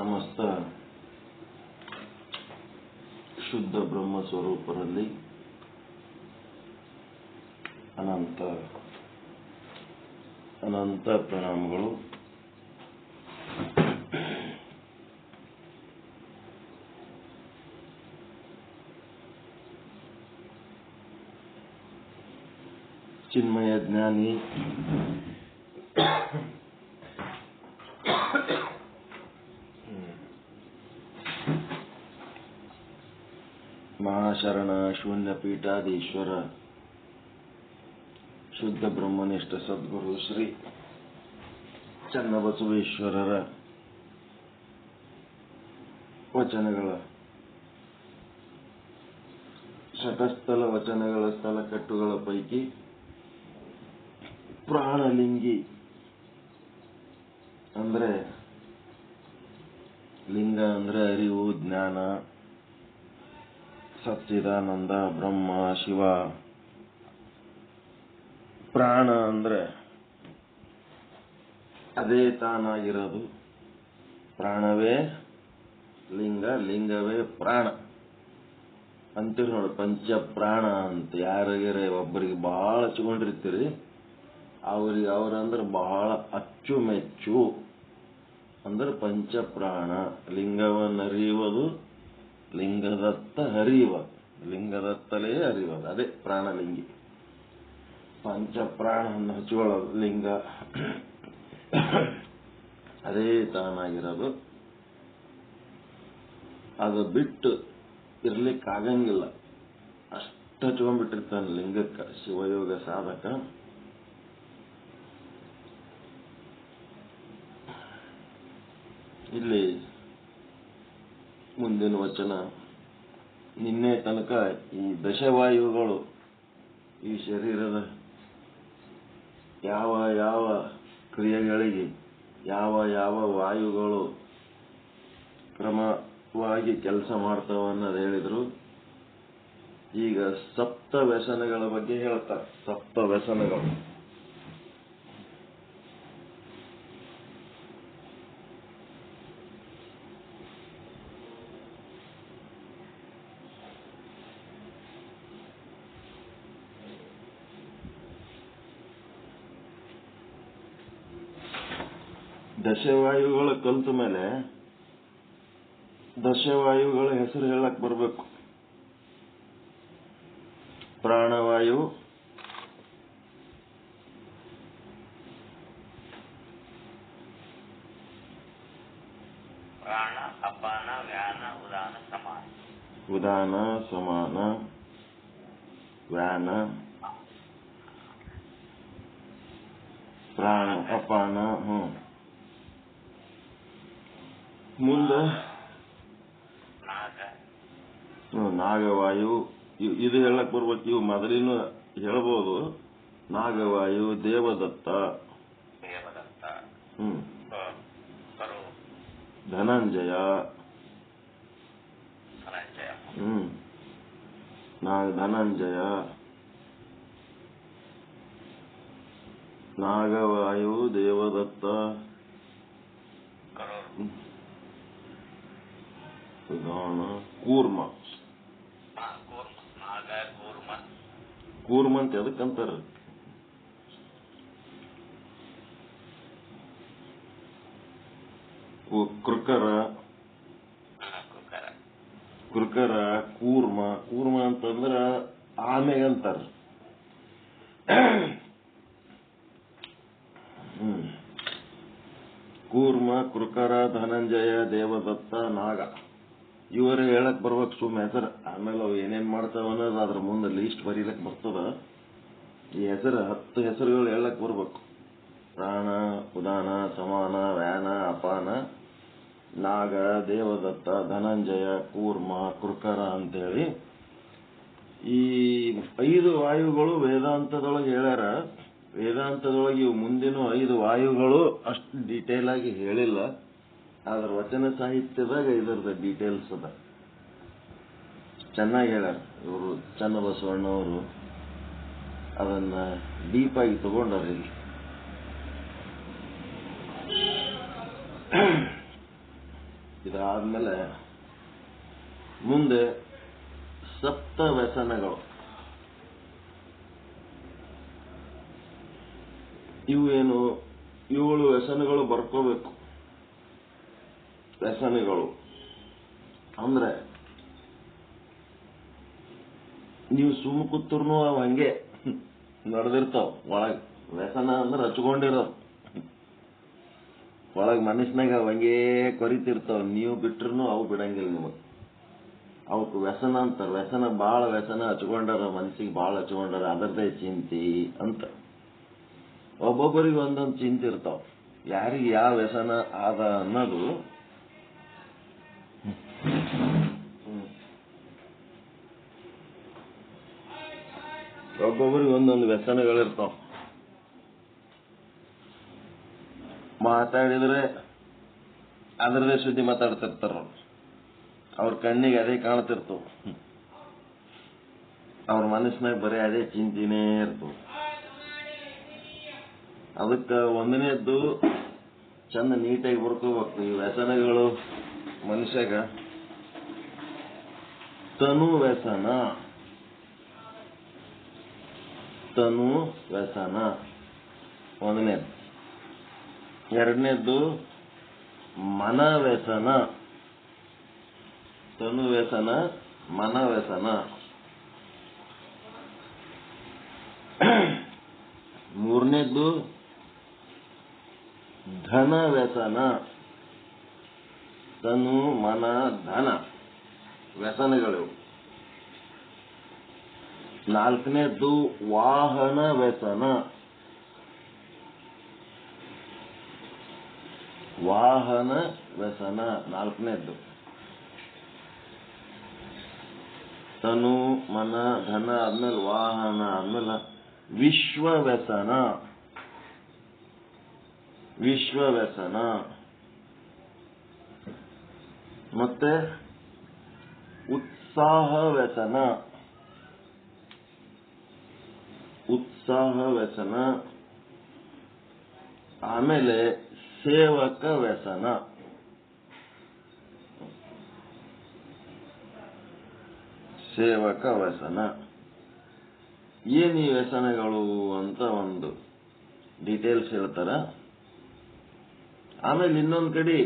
ಸಮಸ್ತ ಶುದ್ಧ ಬ್ರಹ್ಮ ಸ್ವರೂಪರಲ್ಲಿ ಅನಂತ ಅನಂತ ಪ್ರಣಾಮಗಳು. ಚಿನ್ಮಯ ಜ್ಞಾನಿ ಮಹಾಶರಣ ಶೂನ್ಯ ಪೀಠಾಧೀಶ್ವರ ಶುದ್ಧ ಬ್ರಹ್ಮನಿಷ್ಠ ಸದ್ಗುರು ಶ್ರೀ ಚನ್ನಬಸವೇಶ್ವರರ ವಚನಗಳ ಶತಸ್ಥಲ ವಚನಗಳ ಸ್ಥಳಕಟ್ಟುಗಳ ಪೈಕಿ ಪ್ರಾಣಲಿಂಗಿ ಅಂದ್ರೆ ಲಿಂಗ ಅಂದ್ರೆ ಅರಿವು, ಜ್ಞಾನ, ಸಚ್ಚಿದಾನಂದ, ಬ್ರಹ್ಮ, ಶಿವ. ಪ್ರಾಣ ಅಂದ್ರೆ ಅದೇ ತಾನಾಗಿರೋದು. ಪ್ರಾಣವೇ ಲಿಂಗ, ಲಿಂಗವೇ ಪ್ರಾಣ ಅಂತೀರಿ ನೋಡಿ. ಪಂಚ ಪ್ರಾಣ ಅಂತ ಯಾರಿಗಾರೆ ಒಬ್ಬರಿಗೆ ಬಹಳ ಹಚ್ಕೊಂಡಿರ್ತೀರಿ, ಅವ್ರಂದ್ರೆ ಬಹಳ ಅಚ್ಚುಮೆಚ್ಚು. ಅಂದ್ರೆ ಪಂಚ ಪ್ರಾಣ. ಲಿಂಗವನ್ನು ಅರಿಯುವುದು, ಲಿಂಗದತ್ತ ಹರಿಯುವುದು, ಲಿಂಗದತ್ತಲೇ ಹರಿಯುವುದು, ಅದೇ ಪ್ರಾಣಲಿಂಗಿ. ಪಂಚ ಪ್ರಾಣವನ್ನು ಹಚ್ಕೊಳ್ಳೋದು ಲಿಂಗ, ಅದೇ ತಾನಾಗಿರೋದು. ಅದು ಬಿಟ್ಟು ಇರ್ಲಿಕ್ಕಾಗಂಗಿಲ್ಲ, ಅಷ್ಟು ಹಚ್ಕೊಂಡ್ಬಿಟ್ಟಿರ್ತಾನೆ ಲಿಂಗಕ್ಕೆ ಶಿವಯೋಗ ಸಾಧಕ. ಇಲ್ಲಿ ಮುಂದಿನ ವಚನ, ನಿನ್ನೆ ತನಕ ಈ ದಶವಾಯುಗಳು ಈ ಶರೀರದ ಯಾವ ಯಾವ ಕ್ರಿಯೆಗಳಿಗೆ ಯಾವ ಯಾವ ವಾಯುಗಳು ಕ್ರಮವಾಗಿ ಕೆಲಸ ಮಾಡ್ತಾವ ಅನ್ನೋದು ಹೇಳಿದ್ರು. ಈಗ ಸಪ್ತ ವ್ಯಸನಗಳ ಬಗ್ಗೆ ಹೇಳ್ತಾರೆ. ಸಪ್ತ ವ್ಯಸನಗಳು ದಶವಾಯುಗಳ ಕಲ್ತ ಮೇಲೆ ದಶವಾಯುಗಳ ಹೆಸರು ಹೇಳಕ್ ಬರ್ಬೇಕು. ಪ್ರಾಣವಾಯು, ಪ್ರಾಣ, ಅಪಾನ, ವ್ಯಾನ, ಉದಾನ, ಸಮಾನ. ಉದಾನ, ಸಮಾನ, ವ್ಯಾನ, ಪ್ರಾಣ, ಅಪಾನ. ಮುಂದೆ ನಾಗವಾಯು. ಇದು ಹೇಳಕ್ ಬರ್ಬೇಕು. ಇವು ಮೊದಲಿನ ಹೇಳ್ಬೋದು. ನಾಗವಾಯು, ದೇವದತ್ತ, ಧನಂಜಯ, ಧನಂಜಯ, ನಾಗವಾಯು, ದೇವದತ್ತ, ಕೂರ್ಮ. ಕೂರ್ಮ ಅಂತ ಎದಕ್ಕಂತಾರ? ಕೃಕರ, ಕೃಕರ, ಕೂರ್ಮ. ಕೂರ್ಮ ಅಂತಂದ್ರ ಆಮೆಗಂತಾರ. ಕೂರ್ಮ, ಕೃಕರ, ಧನಂಜಯ, ದೇವದತ್ತ, ನಾಗ. ಇವರೇ ಹೇಳಕ್ ಬರ್ಬೇಕು ಸುಮ್ಮ ಹೆಸರು. ಆಮೇಲೆ ಅವು ಏನೇನ್ ಮಾಡ್ತಾವ ಅನ್ನೋದು ಅದ್ರ ಮುಂದೆ ಲೀಸ್ಟ್ ಬರೀಲಕ್ ಬರ್ತದ. ಈ ಹೆಸರು 10 ಹೆಸರುಗಳು ಹೇಳಕ್ ಬರ್ಬೇಕು. ಪ್ರಾಣ, ಉದಾನ, ಸಮಾನ, ವ್ಯಾನ, ಅಪಾನ, ನಾಗ, ದೇವದತ್ತ, ಧನಂಜಯ, ಕೂರ್ಮ, ಕೃಕರ ಅಂತೇಳಿ ಈ 5 ವಾಯುಗಳು ವೇದಾಂತದೊಳಗೆ ಹೇಳ್ಯಾರ. ವೇದಾಂತದೊಳಗೆ ಇವು ಮುಂದಿನ 5 ವಾಯುಗಳು ಅಷ್ಟು ಡೀಟೇಲ್ ಆಗಿ ಹೇಳಿಲ್ಲ. ಆದ್ರ ವಚನ ಸಾಹಿತ್ಯದಾಗ ಇದರದ ಡೀಟೇಲ್ಸ್ ಅದ, ಚೆನ್ನಾಗಿ ಹೇಳ್ಯಾರ ಇವರು. ಚನ್ನಬಸವಣ್ಣವರು ಅದನ್ನ ಡೀಪ್ ಆಗಿ ತಗೊಂಡಾರ ಇಲ್ಲಿ. ಇದಾದ್ಮೇಲೆ ಮುಂದೆ ಸಪ್ತ ವ್ಯಸನಗಳು. ಇವು ಏನು 7 ವ್ಯಸನಗಳು ಬರ್ಕೋಬೇಕು. ವ್ಯಸನಗಳು ಅಂದ್ರೆ ನೀವು ಸುಮ್ಮ ಕೂತ್ರು ಅವ್ ಹಂಗೆ ನಡೆದಿರ್ತಾವ. ಒಳಗ್ ವ್ಯಸನ ಅಂದ್ರೆ ಹಚ್ಕೊಂಡಿರೋದು, ಒಳಗ್ ಮನಸ್ಸಿನಾಗ ಅವ್ ಹಂಗೇ ಕೊರಿತಿರ್ತಾವ. ನೀವು ಬಿಟ್ರು ಅವು ಬಿಡಂಗಿಲ್ಲ ನಿಮಗ್. ಅವಕ್ಕೆ ವ್ಯಸನ ಅಂತಾರ. ವ್ಯಸನ ಬಾಳ ವ್ಯಸನ ಹಚ್ಕೊಂಡಾರ, ಮನಸ್ಸಿಗೆ ಬಾಳ ಹಚ್ಕೊಂಡಾರ, ಅದರದೇ ಚಿಂತಿ ಅಂತ. ಒಬ್ಬೊಬ್ಬರಿಗೆ ಒಂದೊಂದು ಚಿಂತೆ ಇರ್ತಾವ. ಯಾರಿಗೆ ಯಾವ ವ್ಯಸನ ಆದ ಅನ್ನೋದು ಒಬ್ಬೊಬ್ಬರಿಗೆ ಒಂದೊಂದು ವ್ಯಸನಗಳಿರ್ತಾವ. ಮಾತಾಡಿದ್ರೆ ಅದರದೇ ಸುದ್ದಿ ಮಾತಾಡ್ತಿರ್ತಾರ. ಅವ್ರ ಕಣ್ಣಿಗೆ ಅದೇ ಕಾಣ್ತಿರ್ತವ, ಅವ್ರ ಮನಸ್ಸಿನಾಗ ಬರೀ ಅದೇ ಚಿಂತಿನೇ ಇರ್ತವ. ಅದಕ್ಕೆ ಒಂದನೇದ್ದು ಚಂದ ನೀಟಾಗಿ ಬರ್ಕೋಬೇಕು. ಈ ವ್ಯಸನಗಳು ಮನುಷ್ಯಾಗ ತನು ವ್ಯಸನ, ತನು ವ್ಯಸನ ಒಂದನೇದ್ದು. ಎರಡನೇದ್ದು ಮನ ವ್ಯಸನ, ತನು ವ್ಯಸನ, ಮನ ವ್ಯಸನ. ಮೂರನೇದ್ದು ಧನ ವ್ಯಸನ, ತನು ಮನ ಧನ ವ್ಯಸನಗಳು. ನಾಲ್ಕನೇದ್ದು ವಾಹನ ವ್ಯಸನ, ವಾಹನ ವ್ಯಸನ ನಾಲ್ಕನೇದ್ದು. ತನು ಮನ ಧನ ಆದ್ಮೇಲೆ ವಾಹನ ಆದ್ಮೇಲೆ ವಿಶ್ವ ವ್ಯಸನ, ವಿಶ್ವ ವ್ಯಸನ. ಮತ್ತೆ ಉತ್ಸಾಹ ವ್ಯಸನ, ಉತ್ಸಾಹ ವ್ಯಸನ. ಆಮೇಲೆ ಸೇವಕ ವ್ಯಸನ. ಸೇವಕ ವ್ಯಸನ. ಏನ್ ಈ ವ್ಯಸನಗಳು ಅಂತ ಒಂದು ಡೀಟೇಲ್ಸ್ ಹೇಳ್ತಾರ. ಆಮೇಲೆ ಇನ್ನೊಂದ್ ಕಡೆ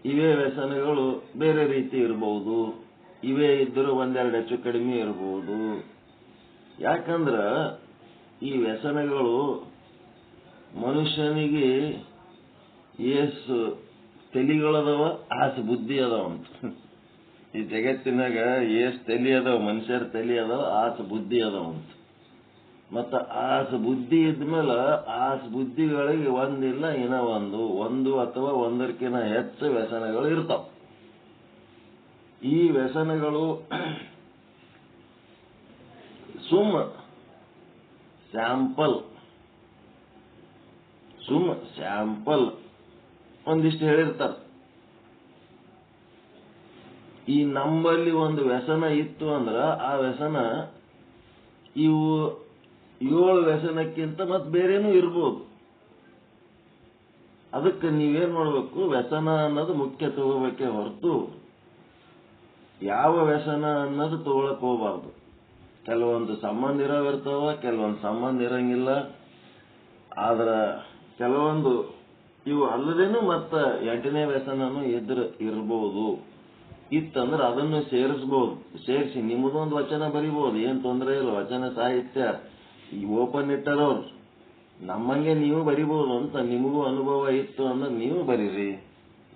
ಇವೇ ವ್ಯಸನಗಳು ಬೇರೆ ರೀತಿ ಇರಬಹುದು, ಇವೇ ಇದ್ದರೂ ಒಂದೆರಡು ಹೆಚ್ಚು ಕಡಿಮೆ ಇರಬಹುದು. ಯಾಕಂದ್ರ ಈ ವ್ಯಸನಗಳು ಮನುಷ್ಯನಿಗೆ ಏಸು ತಲೆಗಳದವ ಆಸು ಬುದ್ಧಿ ಅದಾವ ಅಂತ. ಈ ಜಗತ್ತಿನಾಗ ಏಸ್ ತಲೆ ಅದಾವ, ಮನುಷ್ಯರ ತಲೆ ಅದಾವ, ಆಸು ಬುದ್ಧಿ ಅದಾವ ಅಂತ. ಮತ್ತ ಆಸು ಬುದ್ಧಿ ಇದ್ಮೇಲೆ ಆಸು ಬುದ್ಧಿಗಳಿಗೆ ಒಂದಿಲ್ಲ ಇನ್ನ ಒಂದು ಅಥವಾ ಒಂದಕ್ಕಿಂತ ಹೆಚ್ಚು ವ್ಯಸನಗಳು ಇರ್ತಾವ. ಈ ವ್ಯಸನಗಳು ಸುಮ್ಮ ಸ್ಯಾಂಪಲ್ ಒಂದಿಷ್ಟು ಹೇಳಿರ್ತಾರ. ಈ ನಂಬಲ್ಲಿ ಒಂದು ವ್ಯಸನ ಇತ್ತು ಅಂದ್ರ ಆ ವ್ಯಸನ ಇವು 7 ವ್ಯಸನಕ್ಕಿಂತ ಮತ್ ಬೇರೇನೂ ಇರ್ಬೋದು. ಅದಕ್ಕೆ ನೀವೇನ್ ಮಾಡ್ಬೇಕು, ವ್ಯಸನ ಅನ್ನೋದು ಮುಖ್ಯ ತಗೋಬೇಕೇ ಹೊರತು ಯಾವ ವ್ಯಸನ ಅನ್ನೋದು ತಗೊಳಕ್ ಹೋಗ್ಬಾರ್ದು. ಕೆಲವೊಂದು ಸಂಬಂಧ ಇರೋವಿರ್ತಾವ, ಕೆಲವೊಂದು ಸಂಬಂಧ ಇರಂಗಿಲ್ಲ. ಆದ್ರ ಕೆಲವೊಂದು ಇವು ಅಲ್ಲದೇನು ಮತ್ತ 8ನೇ ವ್ಯಸನನು ಇರ್ಬೋದು. ಇತ್ತಂದ್ರೆ ಅದನ್ನು ಸೇರಿಸಬಹುದು. ಸೇರಿಸಿ ನಿಮ್ಮದೊಂದು ವಚನ ಬರಿಬಹುದು, ಏನ್ ತೊಂದರೆ ಇಲ್ಲ. ವಚನ ಸಾಹಿತ್ಯ ಈ ಓಪನ್ ಇಟ್ಟರೋರು ನಮ್ಮಂಗೆ ನೀವು ಬರಿಬಹುದು ಅಂತ. ನಿಮಗೂ ಅನುಭವ ಇತ್ತು ಅಂದ್ರೆ ನೀವು ಬರೀರಿ,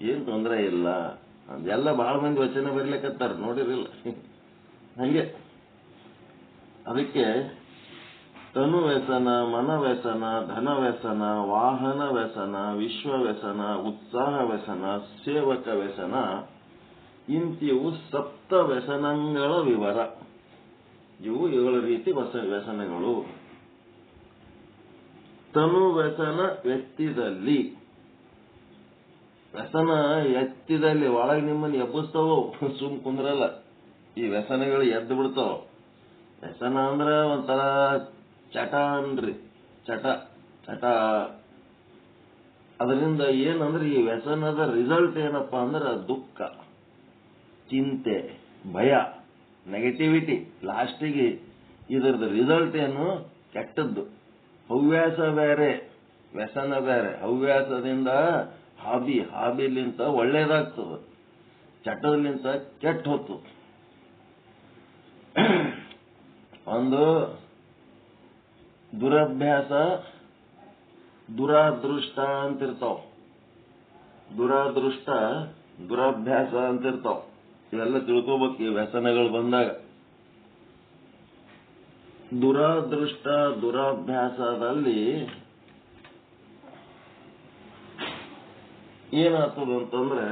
ಏನ್ ತೊಂದರೆ ಇಲ್ಲ. ಎಲ್ಲ ಬಹಳ ಮಂದಿ ವಚನ ಬರಿಲಿಕ್ಕತ್ತಾರ, ನೋಡಿರಿಲ್ಲ ಹಂಗೆ. ಅದಕ್ಕೆ ತನು ವ್ಯಸನ, ಮನ ವ್ಯಸನ, ಧನ ವ್ಯಸನ, ವಾಹನ ವ್ಯಸನ, ವಿಶ್ವ ವ್ಯಸನ, ಉತ್ಸಾಹ ವ್ಯಸನ, ಸೇವಕ ವ್ಯಸನ ಇಂತಿವು ಸಪ್ತ ವ್ಯಸನಗಳ ವಿವರ. ಇವು 7 ರೀತಿ ವ್ಯಸನಗಳು. ತನು ವ್ಯಸನ ವ್ಯಕ್ತಿದಲ್ಲಿ, ವ್ಯಸನ ಎತ್ತಿದಲ್ಲಿ ಒಳಗೆ ನಿಮ್ಮನ್ನು ಎಬ್ಬಿಸ್ತಾವೋ, ಸುಮ್ ಕುಂದ್ರಲ್ಲ. ಈ ವ್ಯಸನಗಳು ಎದ್ದು ಬಿಡ್ತಾವ. ವ್ಯಸನ ಅಂದ್ರ ಒಂಥರ ಚಟ ಅನ್ರಿ, ಚಟ ಅದರಿಂದ ಏನಂದ್ರೆ ಈ ವ್ಯಸನದ ರಿಸಲ್ಟ್ ಏನಪ್ಪಾ ಅಂದ್ರೆ ದುಃಖ, ಚಿಂತೆ, ಭಯ, ನೆಗೆಟಿವಿಟಿ. ಲಾಸ್ಟಿಗೆ ಇದರದ ರಿಸಲ್ಟ್ ಏನು? ಕೆಟ್ಟದ್ದು. ಹವ್ಯಾಸ ಬೇರೆ, ವ್ಯಸನ ಬೇರೆ. ಹವ್ಯಾಸದಿಂದ ಹಾಬಿಲಿಂತ ಒಳ್ಳೇದಾಗ್ತದ, ಚಟದಲಿಂತ ಕೆಟ್ಟ ಹೊತ್ತು. ಒಂದು ದುರಭ್ಯಾಸ, ದುರಾದೃಷ್ಟ ಅಂತಿರ್ತಾವ. ದುರಾದೃಷ್ಟ, ದುರಭ್ಯಾಸ ಅಂತಿರ್ತಾವ. ಇವೆಲ್ಲ ತಿಳ್ಕೋಬೇಕು ಈ ವ್ಯಸನಗಳು ಬಂದಾಗ. ದುರಾದೃಷ್ಟ, ದುರಾಭ್ಯಾಸದಲ್ಲಿ ಏನಾಗ್ತದಂತಂದ್ರೆ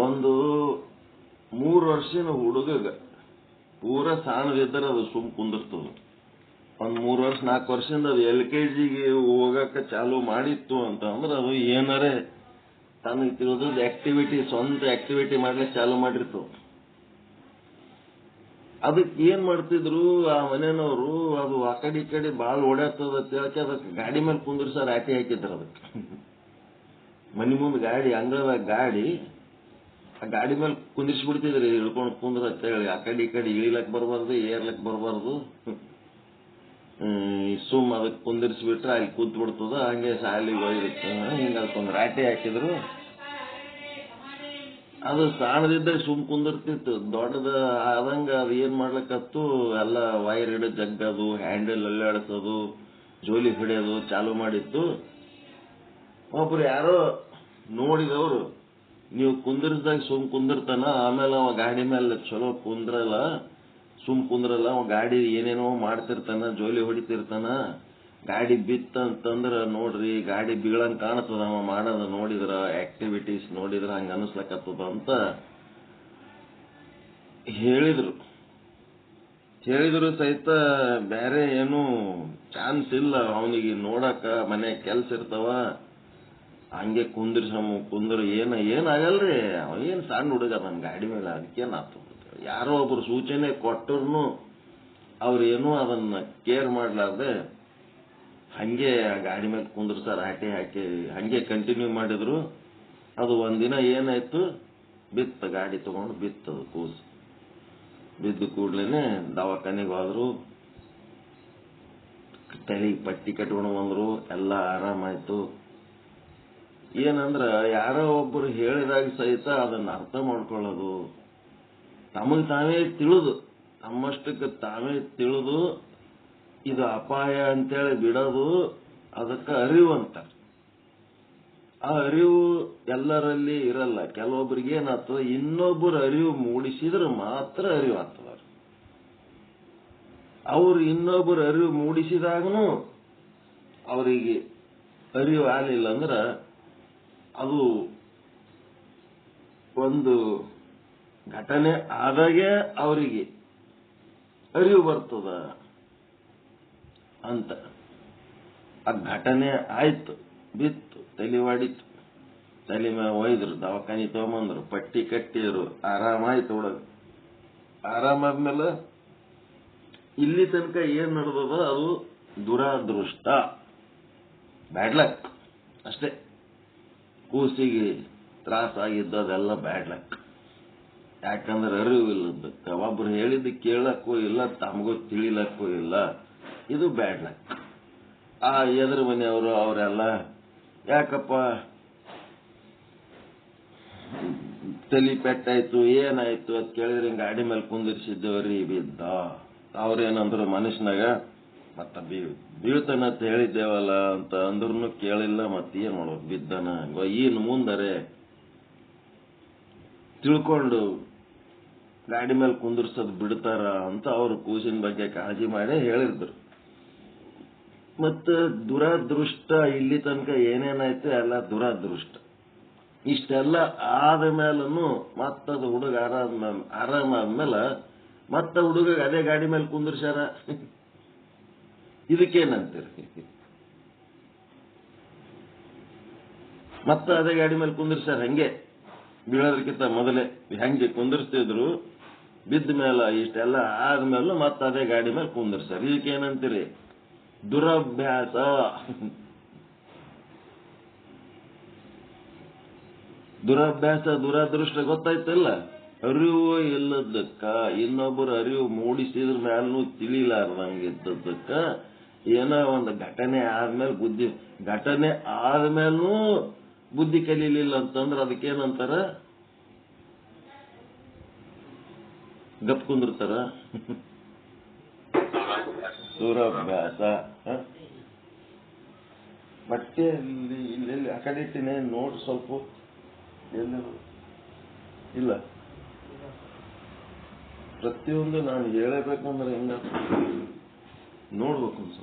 ಒಂದು 3 ವರ್ಷದ ಹುಡುಗಗ ಪೂರ ಸಣ್ಣದಿದ್ದರೆ ಅದು ಸುಮ್ ಕುಂದಿರ್ತದ. ಒಂದ್ 3 ವರ್ಷ 4 ವರ್ಷದಿಂದ ಅದು LKG ಹೋಗಕ್ಕೆ ಚಾಲು ಮಾಡಿತ್ತು ಅಂತ ಅಂದ್ರೆ ಅದು ಏನಾರೇ ತನಗೆ ತಿಳಿದ ಆಕ್ಟಿವಿಟಿ, ಸ್ವಂತ ಆಕ್ಟಿವಿಟಿ ಮಾಡ್ಲಿಕ್ಕೆ ಚಾಲು ಮಾಡಿರ್ತು. ಅದಕ್ಕೆ ಏನ್ ಮಾಡ್ತಿದ್ರು ಆ ಮನೆಯವರು, ಅದು ಆ ಕಡೆ ಈ ಕಡೆ ಬಾಳ್ ಓಡಾಡ್ತದ ತಿಳಕ್ಕೆ ಅದಕ್ಕೆ ಗಾಡಿ ಮೇಲೆ ಕುಂದಿರ್ಸಾರ ಆಟಿ ಹಾಕಿದ್ರು. ಅದಕ್ಕೆ ಮನಿ ಮುಂದೆ ಗಾಡಿ, ಅಂಗಳದಾಗ ಗಾಡಿ, ಆ ಗಾಡಿ ಮೇಲೆ ಕುಂದಿರ್ಸ್ಬಿಡ್ತಿದ್ರಿ ಇಳ್ಕೊಂಡು ಕುಂದ್ರ ಅಂತ ಹೇಳಿ. ಆ ಕಡೆ ಈ ಕಡೆ ಇಳಿಲಕ್ ಬರಬಾರ್ದು, ಏರ್ಲಕ್ ಬರಬಾರ್ದು. ಸುಮ್ ಅದಕ್ಕೆ ಕುಂದಿರ್ಸ್ಬಿಟ್ರೆ ಅಲ್ಲಿ ಕೂತ್ ಬಿಡ್ತದ. ಹಂಗೆ ಶಾಲೆಗೆ ಹೋಗಿರುತ್ತೆ. ಹಿಂಗ ಅದಕ್ಕೊಂದು ರಾಟಿ ಹಾಕಿದ್ರು. ಅದು ಸಣ್ಣದಿದ್ದಾಗ ಸುಮ್ ಕುಂದಿರ್ತಿತ್ತು. ದೊಡ್ಡದ ಆದಂಗ ಅದು ಏನ್ ಮಾಡ್ಲಿಕ್ಕತ್ತು, ಎಲ್ಲ ವೈರ್ ಹಿಡಿದು ಜಗ್ಗದು, ಹ್ಯಾಂಡಲ್ ಅಲ್ಲಾಡಿಸೋದು, ಜೋಲಿ ಹಿಡಿಯೋದು ಚಾಲು ಮಾಡಿತ್ತು. ಒಬ್ರು ಯಾರೋ ನೋಡಿದವರು, ನೀವು ಕುಂದಿರ್ಸ್ದಾಗ ಸುಮ್ ಕುಂದಿರ್ತಾನ, ಆಮೇಲೆ ಅವ ಗಾಡಿ ಮೇಲೆ ಚಲೋ ಕುಂದ್ರಲ್ಲ, ಸುಮ್ ಕುಂದ್ರಲ್ಲ, ಅವ ಗಾಡಿ ಏನೇನೋ ಮಾಡ್ತಿರ್ತಾನ, ಜೋಲಿ ಹೊಡಿತಿರ್ತಾನ. ಗಾಡಿ ಬಿತ್ತಂತಂದ್ರ ನೋಡ್ರಿ, ಗಾಡಿ ಬೀಳಂಗ್ ಕಾಣ್ತದ ಅವ ಮಾಡೋದು ನೋಡಿದ್ರ, ಆಕ್ಟಿವಿಟೀಸ್ ನೋಡಿದ್ರ ಹಂಗ ಅನಿಸ್ಲಕತ್ತದ ಅಂತ ಹೇಳಿದ್ರು ಸಹಿತ ಬೇರೆ ಏನು ಚಾನ್ಸ್ ಇಲ್ಲ ಅವನಿಗೆ ನೋಡಕ. ಮನೆ ಕೆಲ್ಸ ಇರ್ತಾವ, ಹಂಗೆ ಕುಂದ್ರ ಏನಾಗಲ್ರಿ. ಅವ ಏನ್ ಸಣ್ಣ ಹುಡುಗ ನನ್ ಗಾಡಿ ಮೇಲೆ, ಅದಕ್ಕೇನಾಗ್ತದ. ಯಾರೋ ಒಬ್ರು ಸೂಚನೆ ಕೊಟ್ಟರು ಅವ್ರೇನು ಅದನ್ನ ಕೇರ್ ಮಾಡ್ಲಾರ್ದೆ ಹಂಗೆ ಗಾಡಿ ಮೇಲೆ ಕುಂದ್ರಸಾರ ಹಾಟಿ ಹಾಕಿ ಹಂಗೆ ಕಂಟಿನ್ಯೂ ಮಾಡಿದ್ರು. ಅದು ಒಂದಿನ ಏನಾಯ್ತು, ಬಿತ್ತ, ಗಾಡಿ ತಗೊಂಡು ಬಿತ್ತದು ಕೂಸು. ಬಿದ್ದು ಕೂಡ್ಲೇನೆ ದವಾಖಾನೆಗೆ ಹೋದ್ರು, ತಲೆಗೆ ಪಟ್ಟಿ ಕಟ್ಕೊಂಡು ಬಂದ್ರು, ಎಲ್ಲ ಆರಾಮಾಯ್ತು. ಏನಂದ್ರ ಯಾರೋ ಒಬ್ಬರು ಹೇಳಿದಾಗ ಸಹಿತ ಅದನ್ನ ಅರ್ಥ ಮಾಡ್ಕೊಳ್ಳೋದು, ತಮಗ್ ತಾವೇ ತಿಳಿದು, ತಮ್ಮಷ್ಟಕ್ಕೆ ತಾವೇ ತಿಳಿದು ಇದು ಅಪಾಯ ಅಂತೇಳಿ ಬಿಡೋದು, ಅದಕ್ಕೆ ಅರಿವು ಅಂತ. ಆ ಅರಿವು ಎಲ್ಲರಲ್ಲಿ ಇರಲ್ಲ. ಕೆಲವೊಬ್ಬರಿಗೆ ಏನಾಗ್ತದೆ, ಇನ್ನೊಬ್ಬರು ಅರಿವು ಮೂಡಿಸಿದ್ರೆ ಮಾತ್ರ ಅರಿವು ಆಗ್ತದ. ಅವ್ರು ಇನ್ನೊಬ್ಬರು ಅರಿವು ಮೂಡಿಸಿದಾಗನು ಅವರಿಗೆ ಅರಿವು ಆಗಲಿಲ್ಲ ಅಂದ್ರೆ ಅದು ಒಂದು ಘಟನೆ ಆದಾಗೆ ಅವರಿಗೆ ಅರಿವು ಬರ್ತದ ಅಂತ. ಆ ಘಟನೆ ಆಯ್ತು, ಬಿತ್ತು, ತಲೆ ಹೊಡಿತು, ತಲೆ ಮೇಲೆ ಒಯ್ದ್ರು, ದವಾಖಾನಿ ತಗೊಂಬಂದ್ರು, ಪಟ್ಟಿ ಕಟ್ಟಿದ್ರು, ಆರಾಮಾಯ್ತು ಹುಡುಗ. ಆರಾಮಾದ್ಮೇಲೆ ಇಲ್ಲಿ ತನಕ ಏನ್ ನಡೆದದ ಅದು ದುರಾದೃಷ್ಟ, ಬ್ಯಾಡ್ ಲಕ್ ಅಷ್ಟೇ. ಕೂಸಿಗೆ ತ್ರಾಸ ಆಗಿದ್ದು ಅದೆಲ್ಲ ಬ್ಯಾಡ್ ಲಕ್. ಯಾಕಂದ್ರೆ ಅರಿವು ಇಲ್ಲದಕ್ಕೆ, ಒಬ್ರು ಹೇಳಿದ್ದು ಕೇಳಕ್ಕೂ ಇಲ್ಲ, ತಮಗೂ ತಿಳಿಲಕ್ಕೂ ಇಲ್ಲ. ಇದು ಬ್ಯಾಡ್ ಲಕ್. ಆ ಎದುರು ಮನೆಯವರು ಅವರೆಲ್ಲ ಯಾಕಪ್ಪ ತಲೆ ಪೆಟ್ಟಾಯ್ತು, ಏನಾಯ್ತು ಅಂತ ಕೇಳಿದ್ರೆ ಗಾಡಿ ಮೇಲೆ ಕುಂದಿರ್ಸಿದ್ದೇವ್ರಿ, ಬಿದ್ದ. ಅವ್ರೇನಂದ್ರು ಮನುಷ್ಯನಾಗ ಮತ್ತ ಬೀಳ್ತಾನ ಅಂತ ಹೇಳಿದ್ದೇವಲ್ಲ ಅಂತ ಅಂದ್ರೂ ಕೇಳಿಲ್ಲ. ಮತ್ತೇನ್ ಮಾಡೋದು, ಬಿದ್ದನ. ಇನ್ನು ಮುಂದರೆ ತಿಳ್ಕೊಂಡು ಗಾಡಿ ಮೇಲೆ ಕುಂದಿರ್ಸೋದು ಬಿಡ್ತಾರ ಅಂತ ಅವರು ಕೂಸಿನ ಬಗ್ಗೆ ಕಾಳಜಿ ಮಾಡಿ ಹೇಳಿದ್ರು. ಮತ್ತ ದುರಾದೃಷ್ಟ ಇಲ್ಲಿ ತನಕ ಏನೇನಾಯ್ತು ಎಲ್ಲ ದುರಾದೃಷ್ಟ. ಇಷ್ಟೆಲ್ಲ ಆದ ಮೇಲೂ ಮತ್ತದು ಹುಡುಗ ಆರಾಮಾದ್ಮೇಲೆ ಮತ್ತ ಹುಡುಗ ಅದೇ ಗಾಡಿ ಮೇಲೆ ಕುಂದಿರ್ಸ್ಯಾರ. ಇದಕ್ಕೇನಂತೀರಿ? ಮತ್ತ ಅದೇ ಗಾಡಿ ಮೇಲೆ ಕುಂದಿರ್ಸ್ಯಾರ. ಹಂಗೆ ಬೀಳೋದಕ್ಕಿಂತ ಮೊದಲೇ ಹೆಂಗೆ ಕುಂದಿರ್ಸ್ತಿದ್ರು, ಬಿದ್ದ ಮೇಲೆ ಇಷ್ಟೆಲ್ಲ ಆದ್ಮೇಲೂ ಮತ್ತೆ ಅದೇ ಗಾಡಿ ಮೇಲೆ ಕುಂದಿರ್ಸ್ತಾರೆ. ಇದಕ್ಕೆ ಏನಂತೀರಿ? ದುರಭ್ಯಾಸ. ದುರಭ್ಯಾಸ, ದುರದೃಷ್ಟ ಗೊತ್ತಾಯ್ತಲ್ಲ. ಅರಿವು ಇಲ್ಲದಕ್ಕ, ಇನ್ನೊಬ್ಬರು ಅರಿವು ಮೂಡಿಸಿದ್ರ ಮ್ಯಾಲೂ ತಿಳಿಲಾರ್ದಂಗಿದ್ದಕ್ಕ, ಏನೋ ಒಂದು ಘಟನೆ ಆದ್ಮೇಲೂ ಬುದ್ಧಿ ಕಲೀಲಿಲ್ಲ ಅಂತಂದ್ರೆ ಅದಕ್ಕೇನಂತಾರ? ಗಪ್ ಕುಂದಿರ್ತಾರ. ದುರಭ್ಯಾಸ. ಮತ್ತೆ ಇಲ್ಲಿ ಆ ಕಡೆ ಇಟ್ಟಿನೇ ನೋಡ್ ಸ್ವಲ್ಪ. ಎಲ್ಲ ಇಲ್ಲ, ಪ್ರತಿಯೊಂದು ನಾನು ಹೇಳಬೇಕಂದ್ರೆ ಹೆಂಗ ನೋಡ್ಬೇಕು ಅನ್ಸ.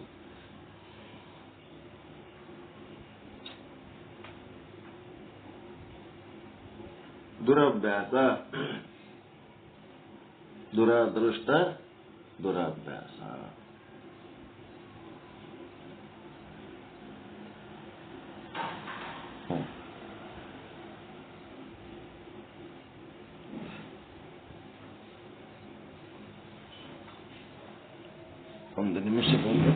ದುರಭ್ಯಾಸ, ದುರದೃಷ್ಟ, ದುರಭ್ಯಾಸ. ಒಂದು ನಿಮಿಷ ಬಂದು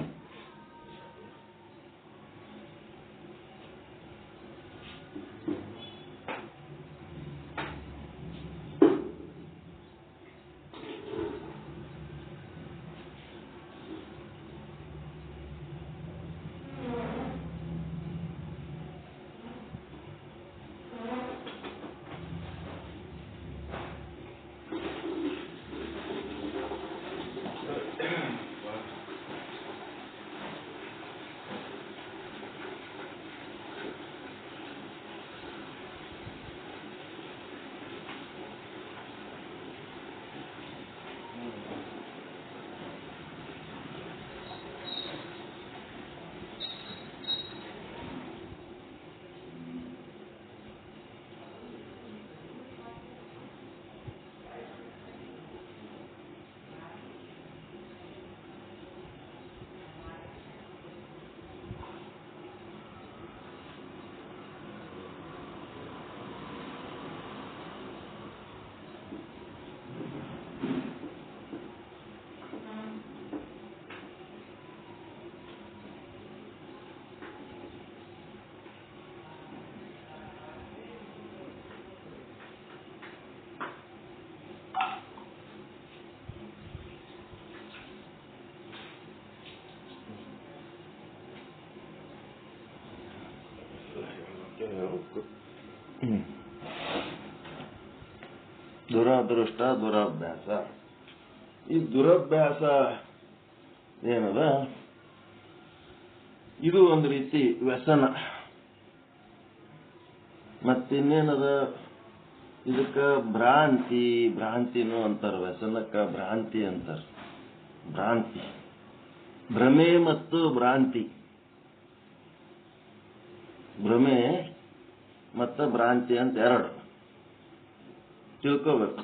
ದುರದೃಷ್ಟ, ದುರಭ್ಯಾಸ. ಈ ದುರಭ್ಯಾಸ ಏನದ, ಇದು ಒಂದು ರೀತಿ ವ್ಯಸನ. ಮತ್ತಿನ್ನೇನದ, ಇದಕ್ಕ ಭ್ರಾಂತಿನೂ ಅಂತಾರ. ವ್ಯಸನಕ್ಕ ಭ್ರಾಂತಿ ಅಂತಾರ. ಭ್ರಾಂತಿ, ಭ್ರಮೆ ಮತ್ತು ಭ್ರಾಂತಿ. ಭ್ರಮೆ ಮತ್ತು ಭ್ರಾಂತಿ ಅಂತ ಎರಡು ತಿಳ್ಕೋಬೇಕು.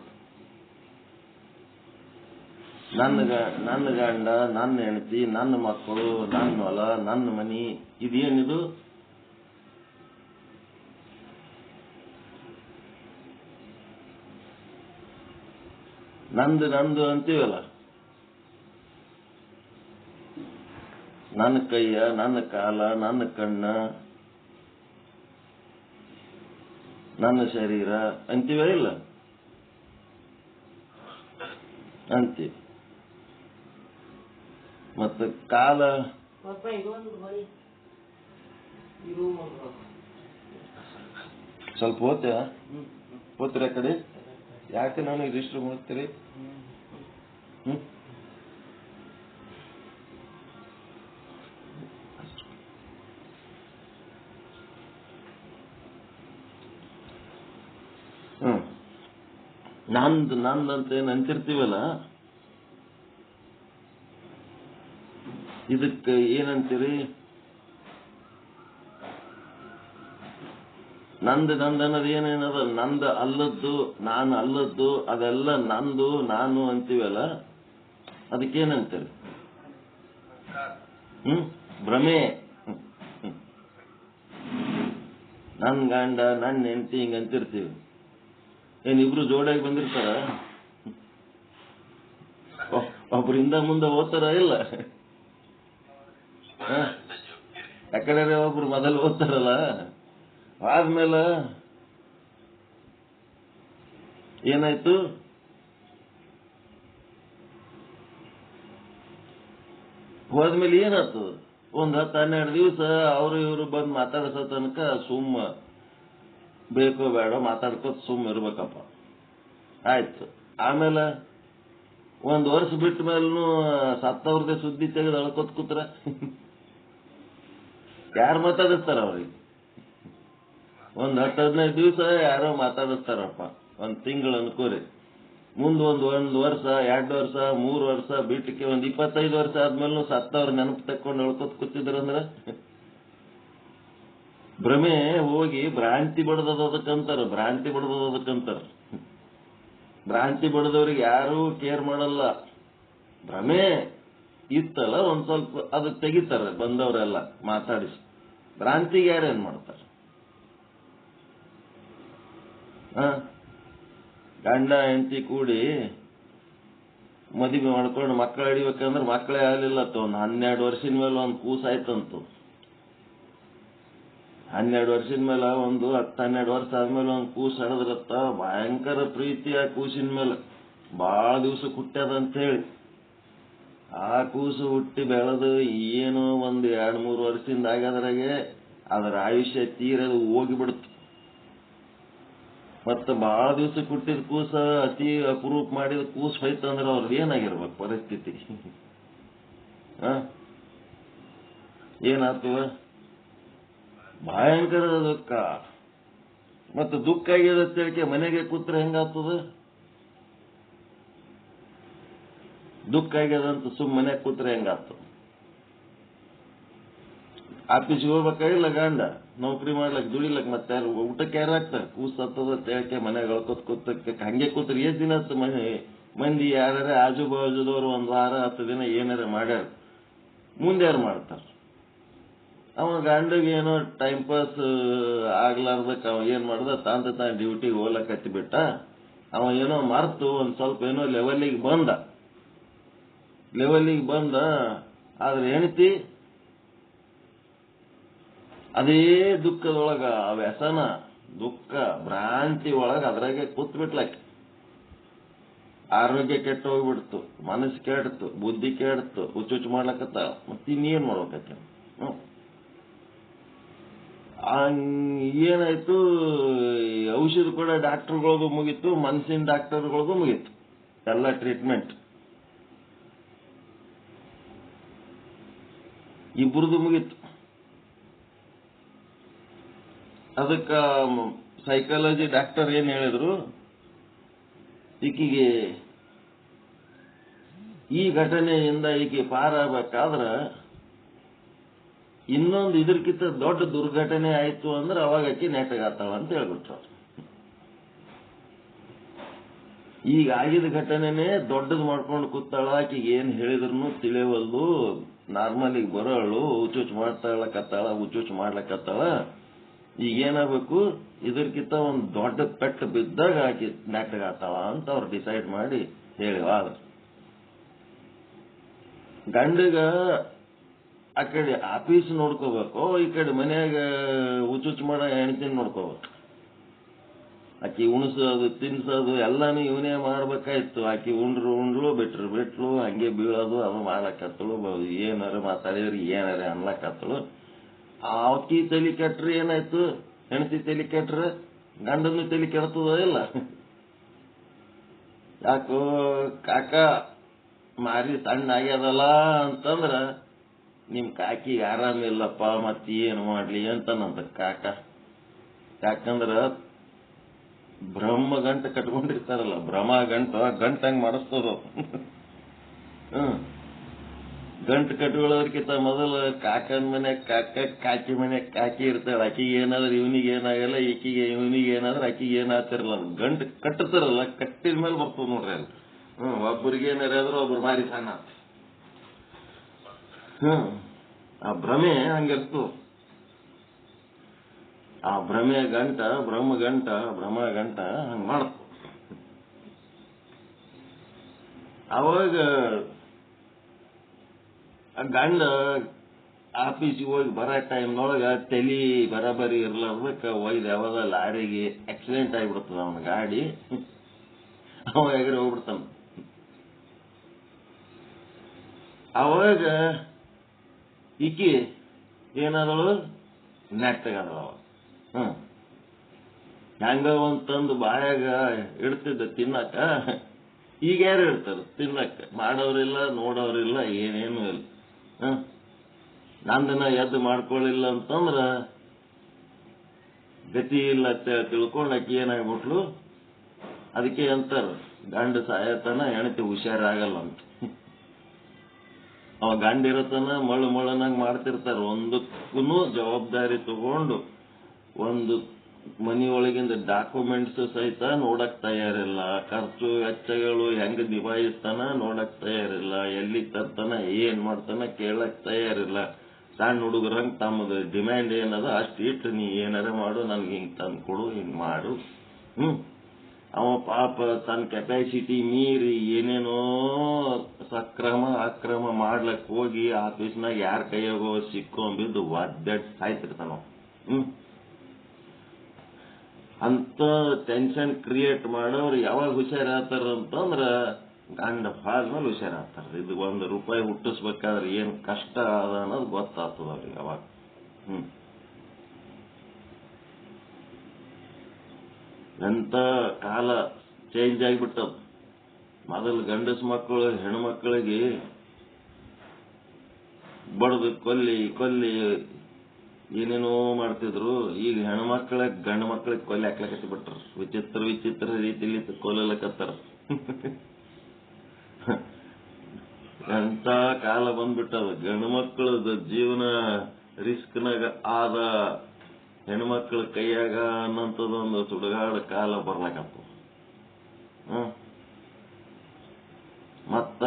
ನನ್ನ ಗಂಡ, ನನ್ನ ಹೆಂಡತಿ, ನನ್ನ ಮಕ್ಕಳು, ನನ್ನ ಹೊಲ, ನನ್ನ ಮನಿ, ಇದೇನಿದು? ನಂದು ಅಂತೀವಲ್ಲ. ನನ್ನ ಕೈಯ, ನನ್ನ ಕಾಲ, ನನ್ನ ಕಣ್ಣ, ನನ್ನ ಶರೀರ ಅಂತೀವ ಇಲ್ಲ? ಅಂತೀವಿ. ಮತ್ತು ಕಾಲ ಸ್ವಲ್ಪ ಓದ್ತೀರ ಆ ಕಡೆ. ಯಾಕೆ ನನಗೆ ರಿಜಿಸ್ಟರ್ ಮಾಡ್ತೀರಿ? ನಂದಂತ ಏನ್ ಅಂತಿರ್ತೀವಲ್ಲ, ಇದಕ್ಕೆ ಏನಂತೀರಿ? ನಂದು ಅನ್ನೋದು ಏನೇನದ, ನಂದು ಅಲ್ಲದ್ದು, ನಾನು ಅಲ್ಲದ್ದು, ಅದೆಲ್ಲ ನಂದು, ನಾನು ಅಂತೀವಲ್ಲ, ಅದಕ್ಕೇನಂತೀರಿ? ಭ್ರಮೆ. ನನ್ನ ಗಂಡ, ನನ್ನ ಹೆಂಡತಿ ಹಿಂಗಂತಿರ್ತೀವಿ. ಏನಿಬ್ರು ಜೋಡಿಯಾಗಿ ಬಂದಿರ್ತಾರ? ಒಬ್ರು ಹಿಂದ ಮುಂದೆ ಓದ್ತಾರ ಇಲ್ಲ? ಯಾಕಡೆ ಒಬ್ರು ಮೊದಲು ಓದ್ತಾರಲ್ಲ, ಆದ್ಮೇಲೆ ಏನಾಯ್ತು? ಹೋದ್ಮೇಲೆ ಏನಾಯ್ತು? 10-12 ದಿವಸ ಅವರು ಇವರು ಬಂದು ಮಾತಾಡ್ಸೋ ತನಕ ಸುಮ್ಮ ಬೇಕೋ ಬೇಡ ಮಾತಾಡ್ಕೋತ ಸುಮ್ಮ ಇರ್ಬೇಕಪ್ಪ. ಆಯ್ತು. ಆಮೇಲೆ 1 ವರ್ಷ ಬಿಟ್ಟ ಮೇಲೂ ಸತ್ತವ್ರದೇ ಸುದ್ದಿ ತೆಗೆದು ಅಳ್ಕೋತ್ ಕೂತ್ರ ಯಾರು ಮಾತಾಡಿಸ್ತಾರ ಅವ್ರಿಗೆ? 10-15 ದಿವಸ ಯಾರೋ ಮಾತಾಡಿಸ್ತಾರಪ್ಪ, 1 ತಿಂಗಳು ಅನ್ಕೋರಿ. ಮುಂದೆ 1 ವರ್ಷ, 2 ವರ್ಷ, 3 ವರ್ಷ ಬಿಟ್ಟಕ್ಕೆ 25 ವರ್ಷ ಆದ್ಮೇಲೆ ಸತ್ತವ್ರ ನೆನಪು ತಕ್ಕೊಂಡು ಅಳ್ಕೋತ್ ಕೂತಿದ್ರಂದ್ರ ಭ್ರಮೆ ಹೋಗಿ ಭ್ರಾಂತಿ ಬಡದದಕ್ಕಂತಾರ. ಭ್ರಾಂತಿ ಬಡದವ್ರಿಗೆ ಯಾರೂ ಕೇರ್ ಮಾಡಲ್ಲ. ಭ್ರಮೆ ಇತ್ತಲ್ಲ ಒಂದ್ ಸ್ವಲ್ಪ ಅದು ತೆಗಿತಾರೆ ಬಂದವರೆಲ್ಲ ಮಾತಾಡಿಸಿ. ಭ್ರಾಂತಿಗೆ ಯಾರೇನ್ ಮಾಡ್ತಾರೆ? ಗಂಡ ಹೆಂಡತಿ ಕೂಡಿ ಮದುವೆ ಮಾಡ್ಕೊಂಡು ಮಕ್ಕಳು ಹಿಡಿಬೇಕಂದ್ರೆ ಮಕ್ಕಳೇ ಆಗಲಿಲ್ಲ. 12 ವರ್ಷದ ಮೇಲೆ ಒಂದು ಕೂಸಾಯ್ತಂತು. 12 ವರ್ಷದ ಮೇಲೆ 10-12 ವರ್ಷ ಆದ್ಮೇಲೆ ಒಂದು ಕೂಸು ಹಡದ್ರತ್ತ. ಭಯಂಕರ ಪ್ರೀತಿ ಆ ಕೂಸಿನ ಮೇಲೆ. ಬಹಳ ದಿವಸ ಹುಟ್ಟ್ಯದಂತ ಹೇಳಿ ಆ ಕೂಸು ಹುಟ್ಟಿ ಬೆಳೆದು ಏನೋ 1-2-3 ವರ್ಷದಿಂದ ಆಗ್ಯದ್ರಾಗೆ ಅದರ ಆಯುಷ್ಯ ತೀರದು ಹೋಗಿಬಿಡ್ತು. ಮತ್ತೆ ಬಹಳ ದಿವಸ ಹುಟ್ಟಿದ ಕೂಸ ಅತಿ ಅಪರೂಪ ಮಾಡಿದ ಕೂಸು ಹೋಯ್ತಂದ್ರೆ ಅವ್ರದ್ದು ಏನಾಗಿರ್ಬೇಕು ಪರಿಸ್ಥಿತಿ? ಏನಾಗ್ತದ? ಭಯಂಕರ ದುಃಖ. ಮತ್ತೆ ದುಃಖ ಆಗ್ಯದ ತಿಳಿಕೆ ಮನೆಗೆ ಕೂತ್ರೆ ಹೆಂಗಾಗ್ತದ? ದುಃಖ ಆಗ್ಯದಂತ ಸುಮ್ ಮನೆಗೆ ಕೂತ್ರೆ ಹೆಂಗಾಗ್ತದ? ಆಫೀಸ್ಗೆ ಹೋಗ್ಬೇಕಾಗಿಲ್ಲ ಗಂಡ, ನೌಕರಿ ಮಾಡ್ಲಕ್ ದುಡಿಲಕ್, ಮತ್ತೆ ಯಾರು ಊಟಕ್ಕೆ ಯಾರು ಹಾಕ್ತಾರೆ? ಕೂಸ್ ಹತ್ತದ ತೇಳಕ್ಕೆ ಮನೆಗೆ ಅಳ್ಕೊತ್ ಕೂತಕ್ಕೆ ಹಂಗೆ ಕೂತ್ರೆ ಎಷ್ಟು ದಿನ ಮಂದಿ ಯಾರ ಆಜು ಬಾಜುದವ್ರು 1 ವಾರ 10 ದಿನ ಏನಾರ ಮಾಡ್ಯಾರ, ಮುಂದೆ ಯಾರು ಮಾಡ್ತಾರ? ಅವ ಗಂಡಗೆ ಏನೋ ಟೈಮ್ ಪಾಸ್ ಆಗ್ಲಾರ್ದಕ್ಕೆ ಅವ ಏನ್ ಮಾಡ್ದ, ತಾನ ಡ್ಯೂಟಿಗೆ ಹೋಗ್ಲಕ್ ಹತ್ತಿ ಬಿಟ್ಟ. ಅವ ಏನೋ ಮರ್ತು ಒಂದ್ ಸ್ವಲ್ಪ ಏನೋ ಲೆವೆಲ್ಲಿಗೆ ಬಂದ. ಆದ್ರೆ ಹೆಂಡತಿ ಅದೇ ದುಃಖದೊಳಗ, ವ್ಯಸನ, ದುಃಖ, ಭ್ರಾಂತಿ ಒಳಗ ಅದ್ರಾಗೆ ಕೂತ್ ಬಿಟ್ಲಕ್ಕೆ. ಆರೋಗ್ಯ ಕೆಟ್ಟ ಹೋಗ್ಬಿಡ್ತು, ಮನಸ್ಸು ಕೆಡ್ತು, ಬುದ್ಧಿ ಕೆಡ್ತು, ಹುಚ್ಚುಚ್ಚು ಮಾಡ್ಲಕತ್ತ. ಮತ್ತೆ ಇನ್ನೇನ್ ಮಾಡ್ಬೇಕಕ್ಕೆ? ಏನಾಯ್ತು? ಔಷಧ ಕೂಡ ಡಾಕ್ಟರ್ಗಳದು ಮುಗೀತು, ಮನಸ್ಸಿನ ಡಾಕ್ಟರ್ಗಳದು ಮುಗೀತು, ಎಲ್ಲ ಟ್ರೀಟ್ಮೆಂಟ್ ಇಬ್ಬರದು ಮುಗೀತು. ಅದಕ್ಕ ಸೈಕಾಲಜಿ ಡಾಕ್ಟರ್ ಏನ್ ಹೇಳಿದ್ರು, ಈಕಿಗೆ ಈ ಘಟನೆಯಿಂದ ಈಕೆ ಪಾರಾಗಬೇಕಾದ್ರ ಇನ್ನೊಂದು ಇದಕ್ಕಿಂತ ದೊಡ್ಡ ದುರ್ಘಟನೆ ಆಯ್ತು ಅಂದ್ರೆ ಅವಾಗ ಆಕಿ ನೆಟ್ಟಗಾತಾಳ ಅಂತ ಹೇಳ್ಬಿಟ್ರು. ಈಗ ಆಗಿದ ಘಟನೆನೇ ದೊಡ್ಡದು ಮಾಡ್ಕೊಂಡು ಕೂತಾಳ. ಆಕಿಗೆ ಏನ್ ಹೇಳಿದ್ರು ತಿಳಿಯವಲ್ದು, ನಾರ್ಮಲಿಗೆ ಬರೋಳು, ಹುಚ್ಚುಚ್ಚು ಮಾಡ್ಲಕತ್ತಾಳ. ಈಗ ಏನಾಗಬೇಕು, ಇದಕ್ಕಿಂತ ಒಂದು ದೊಡ್ಡ ಪೆಟ್ಟು ಬಿದ್ದಾಗ ಆಕಿ ನೆಟ್ಟಗಾತಾಳ ಅಂತ ಅವ್ರು ಡಿಸೈಡ್ ಮಾಡಿ ಹೇಳಿವ. ಗಂಡಗ ಆ ಕಡೆ ಆಫೀಸ್ ನೋಡ್ಕೋಬೇಕು, ಈ ಕಡೆ ಮನ್ಯಾಗ ಹುಚ್ಚುಚ್ಚು ಮಾಡೋ ಹೆಣ್ತಿನ ನೋಡ್ಕೋಬೇಕು. ಆಕಿ ಉಣಸೋದು ತಿನ್ಸೋದು ಎಲ್ಲಾನು ಇವನೇ ಮಾಡ್ಬೇಕಾಯ್ತು. ಆಕಿ ಉಂಡ್ಲು ಬಿಟ್ಲು ಹಂಗೆ ಬೀಳೋದು ಅದು ಮಾಡ್ಲಕತ್ತಳು. ಏನಾರ ಮಾತಾಡಿದ್ರಿ ಏನಾರ ಅನ್ಲಕತ್ತಳು. ಆಕಿ ತಲೆ ಕೆಟ್ರೆ ಏನಾಯ್ತು? ಹೆಣ್ತಿ ತಲೆ ಕೆಟ್ರೆ ಗಂಡನ್ನು ತಲೆ ಕೆಡ್ತದ ಇಲ್ಲ? ಯಾಕೋ ಕಾಕ ಮಾರಿ ಸಣ್ಣ ಆಗ್ಯದಲ್ಲ ಅಂತಂದ್ರ ನಿಮ್ ಕಾಕಿಗೆ ಆರಾಮಿಲ್ಲಪ್ಪ, ಮತ್ತೇನು ಮಾಡ್ಲಿ ಅಂತನಂತ ಕಾಕ. ಯಾಕಂದ್ರ ಬ್ರಹ್ಮ ಗಂಟ ಕಟ್ಕೊಂಡಿರ್ತಾರಲ್ಲ, ಭ್ರಮ ಗಂಟಂಗ್ ಮಾಡಿಸ್ತದ. ಗಂಟು ಕಟ್ಕೊಳ್ಳೋದಕ್ಕಿಂತ ಮೊದಲು ಕಾಕನ ಮನೆ ಕಾಕಿ ಮನೆ ಕಾಕಿ ಇರ್ತಾಳೆ. ಆಕಿಗೆ ಏನಾದ್ರೆ ಇವನಿಗೆ ಏನಾಗಲ್ಲ, ಇವನಿಗೆ ಏನಾದ್ರೆ ಆಕಿಗೆ ಏನಾಗ್ತಿರಲ್ಲ. ಗಂಟು ಕಟ್ಟತಾರಲ್ಲ, ಕಟ್ಟಿದ ಮೇಲೆ ಬರ್ತದ ನೋಡ್ರಿ ಅಲ್ಲಿ. ಒಬ್ಬರಿಗೆ ಏನಾರಾದ್ರೂ ಒಬ್ರು ಮಾರಿ ಸಣ್ಣ. ಆ ಭ್ರಮೆ ಹಂಗಿರ್ತು. ಆ ಭ್ರಮ ಗಂಟ ಹಂಗ್ ಮಾಡ್ತು. ಅವಾಗ ಗಂಡ ಆಫೀಸಿಗೆ ಹೋಗಿ ಬರೋ ಟೈಮ್ನೊಳಗೆ ತಲೆ ಬರಾಬರಿ ಇರ್ಲಾರ್ದಕ್ಕೆ ಒಯ್ದು ಯಾವಾಗ ಲಾರಿಗೆ ಆಕ್ಸಿಡೆಂಟ್ ಆಗಿಬಿಡ್ತದ ಅವನ ಗಾಡಿ. ಅವ ಎಗಡೆ ಹೋಗ್ಬಿಡ್ತಾನ. ಅವಾಗ ಈಕಿ ಏನಾದಳು ನೆಟ್ಟಗದಳವ. ಹೆಂಗ ಒಂದ್ ತಂದು ಬಾಯಾಗ ಇಡ್ತಿದ್ದ ತಿನ್ನಕ. ಈಗ ಯಾರು ಇಡ್ತಾರ ತಿನ್ನಕ? ಮಾಡೋರಿಲ್ಲ, ನೋಡೋರಿಲ್ಲ, ಏನೇನು ಇಲ್ಲ. ನಂದನ ಎದ್ದು ಮಾಡ್ಕೊಳ್ಳಿಲ್ಲ ಅಂತಂದ್ರ ಗತಿ ಇಲ್ಲ ತಿಳ್ಕೊಂಡ್ ಆಕಿ ಏನಾಗ್ಬಿಟ್ಲು. ಅದಕ್ಕೆ ಅಂತಾರ ಗಂಡ ಸಾಯತನ ಹೆಣತಿ ಹುಷಾರಾಗಲ್ಲ ಅಂತ. ಅವ ಗಂಡ ಇರತನ ಮಳ್ಳು ಮಳ್ಳನಂಗ್ ಮಾಡ್ತಿರ್ತಾರ. ಒಂದಕ್ಕೂ ಜವಾಬ್ದಾರಿ ತಗೊಂಡು ಒಂದು ಮನಿಯೊಳಗಿಂದ ಡಾಕ್ಯುಮೆಂಟ್ಸ್ ಸಹಿತ ನೋಡಕ್ ತಯಾರಿಲ್ಲ. ಖರ್ಚು ವೆಚ್ಚಗಳು ಹೆಂಗ್ ನಿಭಾಯಿಸ್ತಾನ ನೋಡಕ್ ತಯಾರಿಲ್ಲ. ಎಲ್ಲಿ ತರ್ತಾನ ಏನ್ ಮಾಡ್ತಾನ ಕೇಳಕ್ ತಯಾರಿಲ್ಲ. ಸಣ್ಣ ಹುಡುಗರಂಗ್ ತಮ್ಮದು ಡಿಮ್ಯಾಂಡ್ ಏನದ ಅಷ್ಟು ಇಟ್ಟು ನೀ ಏನಾರ ಮಾಡು, ನನ್ಗೆ ಹಿಂಗ್ ತಂದು ಕೊಡು, ಹಿಂಗ್ ಮಾಡು. ಅವ ಪಾಪ ತನ್ನ ಕೆಪಾಸಿಟಿ ಮೀರಿ ಏನೇನೋ ಸಕ್ರಮ ಅಕ್ರಮ ಮಾಡ್ಲಕ್ ಹೋಗಿ ಆಫೀಸ್ನಾಗ ಯಾರ ಕೈಯಾಗೋ ಸಿಕ್ಕೊಂಬಿದ್ದು ಒದ್ದಾಡ್ ಸಾಯ್ತಿರ್ತಾನ. ಅಂತ ಟೆನ್ಷನ್ ಕ್ರಿಯೇಟ್ ಮಾಡೋರು ಯಾವಾಗ ಹುಷಾರಾಗ್ತಾರ ಅಂತಂದ್ರ ಗಂಡ ಹಾದ್ಮೇಲೆ ಹುಷಾರಾಗ್ತಾರ. ಇದು ₹1 ಹುಟ್ಟಿಸ್ಬೇಕಾದ್ರೆ ಏನ್ ಕಷ್ಟ ಅದ ಅನ್ನೋದು ಗೊತ್ತಾಗ್ತದ ಅವ್ರಿಗೆ ಅವಾಗ. ಎಂತ ಕಾಲ ಚೇಂಜ್ ಆಗಿಬಿಟ್ಟದ. ಮೊದಲು ಗಂಡಸ ಮಕ್ಕಳು ಹೆಣ್ಮಕ್ಳಿಗೆ ಬಡ್ದು ಕೊಲ್ಲಿ ಏನೇನೋ ಮಾಡ್ತಿದ್ರು. ಈಗ ಹೆಣ್ಮಕ್ಳ ಗಂಡು ಮಕ್ಳಿಗೆ ಕೊಲ್ಲಿ ಹಾಕ್ಲಕತ್ತಿ ಬಿಟ್ರು. ವಿಚಿತ್ರ ರೀತಿಲಿ ಕೊಲ್ಲಕತ್ತಾರ. ಎಂತ ಕಾಲ ಬಂದ್ಬಿಟ್ಟದ. ಗಂಡು ಮಕ್ಕಳದ ಜೀವನ ರಿಸ್ಕ್ನಾಗ ಆದ ಹೆಣ್ಮಕ್ಳ ಕೈಯಾಗ ಅನ್ನಂಥದೊಂದು ಸುಡುಗಾಡ ಕಾಲ ಬರ್ಲಕತ್ತ. ಮತ್ತ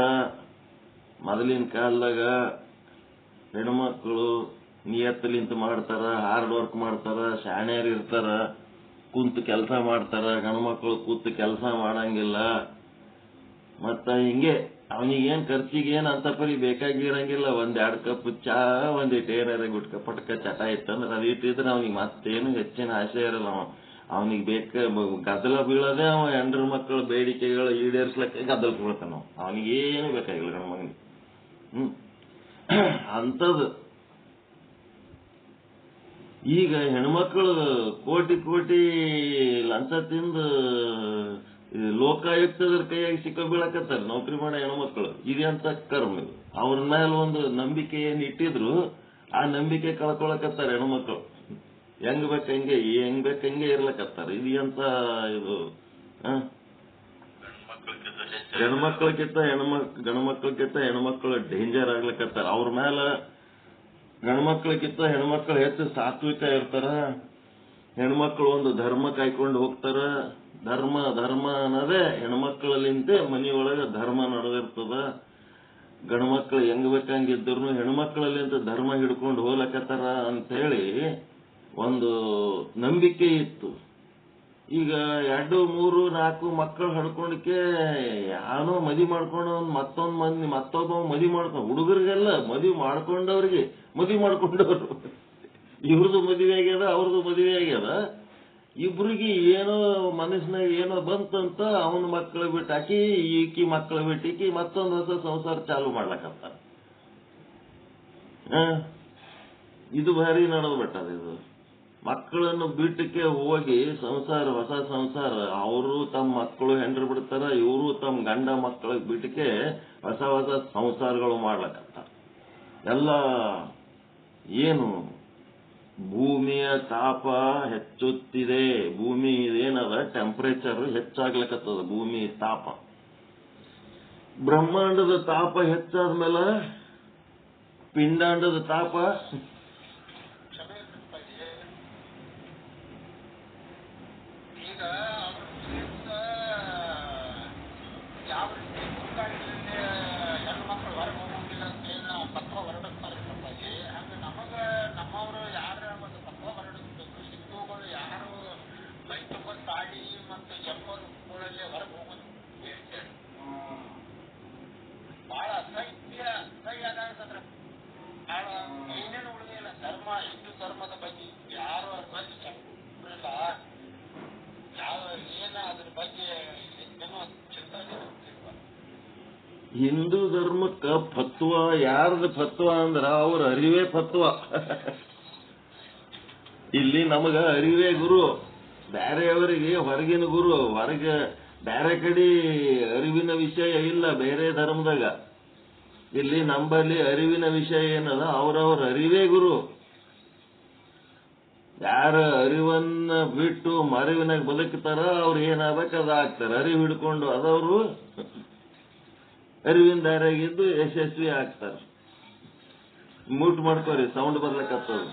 ಮೊದಲಿನ ಕಾಲದಾಗ ಹೆಣ್ಮಕ್ಳು ನಿಯತ್ತಲಿಂತ ಮಾಡ್ತಾರ, ಹಾರ್ಡ್ ವರ್ಕ್ ಮಾಡ್ತಾರ, ಶಾಣ್ಯರ್ ಇರ್ತಾರ, ಕುಂತು ಕೆಲಸ ಮಾಡ್ತಾರ. ಗಂಡ್ಮಕ್ಳು ಕೂತು ಕೆಲಸ ಮಾಡಂಗಿಲ್ಲ. ಮತ್ತ ಹಿಂಗೆ ಅವನಿಗೇನ್ ಖರ್ಚಿಗೆ ಏನ್ ಅಂತ ಪರಿ ಬೇಕಾಗಿರಂಗಿಲ್ಲ. 1-2 ಕಪ್ ಚಾ, ಒಂದಿಟ್ಟು ಏನಾರ ಗುಟ್ಕ ಪಟ್ಕ ಚಟ ಇತ್ತಂದ್ರೆ ಅದು ಇಟ್ಟಿದ್ರೆ ಅವನಿಗೆ ಮತ್ತೇನು ಹೆಚ್ಚಿನ ಆಸೆ ಇರಲ್ಲ. ಅವನಿಗೆ ಗದ್ದಲ ಬೀಳೋದೇ ಅವ ಹೆಂಡ್ರ ಮಕ್ಕಳ ಬೇಡಿಕೆಗಳು ಈಡೇರಿಸ್ಲಕ್ಕೆ ಗದ್ದಲ ಬೀಳ್ತಾನ. ಅವನಿಗೇನು ಬೇಕಾಗಿಲ್ಲ ಗಂಡ ಮಗನಿಗೆ. ಅಂಥದ್ದು ಈಗ ಹೆಣ್ಮಕ್ಳು ಕೋಟಿ ಲಂಚ ತಿಂದು ಲೋಕಾಯುಕ್ತದ್ರ ಕೈಯಾಗಿ ಸಿಕ್ಕ ಬೀಳಕತ್ತಾರ. ನೌಕರಿ ಮಾಡೋ ಹೆಣ್ಮಕ್ಳು ಇದೆಂತ ಕರ್ಮ ಇದು. ಅವ್ರ ಮೇಲೆ ಒಂದು ನಂಬಿಕೆ ಏನ್ ಇಟ್ಟಿದ್ರು ಆ ನಂಬಿಕೆ ಕಳ್ಕೊಳಕತ್ತಾರ ಹೆಣ್ಮಕ್ಳು. ಹೆಂಗ್ ಬೇಕಂಗೆ ಇರ್ಲಕತ್ತಾರ. ಇದು ಎಂತ ಇದು? ಗಂಡ್ಮಕ್ಳಕ್ಕಿಂತ ಹೆಣ್ಮಕ್ಳು ಡೇಂಜರ್ ಆಗ್ಲಕತ್ತಾರ. ಅವ್ರ ಮೇಲೆ ಗಂಡ್ಮಕ್ಳಕ್ಕಿಂತ ಹೆಣ್ಮಕ್ಳು ಹೆಚ್ಚು ಸಾತ್ವಿಕ ಇರ್ತಾರ. ಹೆಣ್ಮಕ್ಳು ಒಂದು ಧರ್ಮ ಕಾಯ್ಕೊಂಡು ಹೋಗ್ತಾರ. ಧರ್ಮ ಅನ್ನೋದೇ ಹೆಣ್ಮಕ್ಳಲ್ಲಿಂತ ಮನಿಯೊಳಗೆ ಧರ್ಮ ನಡೆದಿರ್ತದ. ಗಂಡ್ಮಕ್ಳು ಹೆಂಗ್ ಬೇಕಂಗಿದ್ರು ಹೆಣ್ಮಕ್ಳಲ್ಲಿಂತ ಧರ್ಮ ಹಿಡ್ಕೊಂಡು ಹೋಗ್ಲಕತ್ತಾರ ಅಂತ ಹೇಳಿ ಒಂದು ನಂಬಿಕೆ ಇತ್ತು. ಈಗ 2, 3, 4 ಮಕ್ಕಳು ಹಡ್ಕೊಂಡಕ್ಕೆ ಯಾನೋ ಮದಿ ಮಾಡ್ಕೊಂಡು ಮತ್ತೊಬ್ಬ ಮದಿ ಮಾಡ್ಕೊಂಡು ಹುಡುಗರಿಗೆಲ್ಲ ಮದಿ ಮಾಡ್ಕೊಂಡವ್ರಿಗೆ ಮದಿ ಮಾಡ್ಕೊಂಡವ್ರು ಇವ್ರದ್ದು ಮದುವೆ ಆಗ್ಯದ, ಅವ್ರದ್ದು ಮದುವೆ ಆಗ್ಯದ. ಇಬ್ರಿಗೆ ಏನೋ ಮನಸ್ಸಿನಾಗ ಏನೋ ಬಂತಂತ ಅವನ ಮಕ್ಕಳು ಬಿಟ್ಟಾಕಿ ಈಕಿ ಮಕ್ಕಳು ಬಿಟ್ಟಿಕಿ ಮತ್ತೊಂದು ಹೊಸ ಸಂಸಾರ ಚಾಲು ಮಾಡ್ಲಕತ್ತ. ಇದು ಭಾರಿ ನಡೆದು ಬಿಟ್ಟದ. ಇದು ಮಕ್ಕಳನ್ನು ಬಿಟ್ಟಕ್ಕೆ ಹೋಗಿ ಹೊಸ ಸಂಸಾರ ಅವರು ತಮ್ಮ ಮಕ್ಕಳು ಹೆಂಡ್ರು ಬಿಡ್ತಾರ, ಇವರು ತಮ್ಮ ಗಂಡ ಮಕ್ಕಳಿಗೆ ಬಿಟ್ಟಕ್ಕೆ ಹೊಸ ಸಂಸಾರಗಳು ಮಾಡ್ಲಕತ್ತ. ಎಲ್ಲ ಏನು ಭೂಮಿಯ ತಾಪ ಹೆಚ್ಚುತ್ತಿದೆ. ಭೂಮಿ ಏನದ ಟೆಂಪರೇಚರ್ ಹೆಚ್ಚಾಗ್ಲಕತ್ತದ. ಭೂಮಿ ತಾಪ, ಬ್ರಹ್ಮಾಂಡದ ತಾಪ ಹೆಚ್ಚಾದ್ಮೇಲೆ ಪಿಂಡಾಂಡದ ತಾಪ ಏನೇನು ಉಳಿದಿಲ್ಲ ಧರ್ಮ ಹಿಂದೂ ಧರ್ಮದ ಬಗ್ಗೆ ಯಾರು ಅದ್ರ ಬಗ್ಗೆ ಇಲ್ಲ ಯಾವ ಏನ ಅದ್ರ ಬಗ್ಗೆ ಏನೋ ಚಿಂತನೆ ಆಗ್ತಿಲ್ವ. ಹಿಂದೂ ಧರ್ಮಕ್ಕ ಫತ್ವ ಯಾರ್ದು ಫತ್ವ ಅಂದ್ರ ಅವ್ರ ಅರಿವೇ ಫತ್ವ. ಇಲ್ಲಿ ನಮಗ ಅರಿವೇ ಗುರು, ಬೇರೆಯವರಿಗೆ ಹೊರಗಿನ ಗುರು. ಹೊರಗೆ ಬೇರೆ ಕಡೆ ಅರಿವಿನ ವಿಷಯ ಇಲ್ಲ ಬೇರೆ ಧರ್ಮದಾಗ. ಇಲ್ಲಿ ನಂಬಲ್ಲಿ ಅರಿವಿನ ವಿಷಯ ಏನದ, ಅವರವ್ರ ಅರಿವೇ ಗುರು. ಯಾರ ಅರಿವನ್ನ ಬಿಟ್ಟು ಮರಿವಿನಾಗ ಬದುಕ್ತಾರ ಅವ್ರು ಏನಾಗಬೇಕು ಅದ ಆಗ್ತಾರ. ಅರಿವು ಹಿಡ್ಕೊಂಡು ಅದವರು ಅರಿವಿನ ದಾರಿಯಾಗಿದ್ದು ಯಶಸ್ವಿ ಆಗ್ತಾರ. ಮ್ಯೂಟ್ ಮಾಡ್ಕೋರಿ, ಸೌಂಡ್ ಬರ್ಲಕತ್ತದ.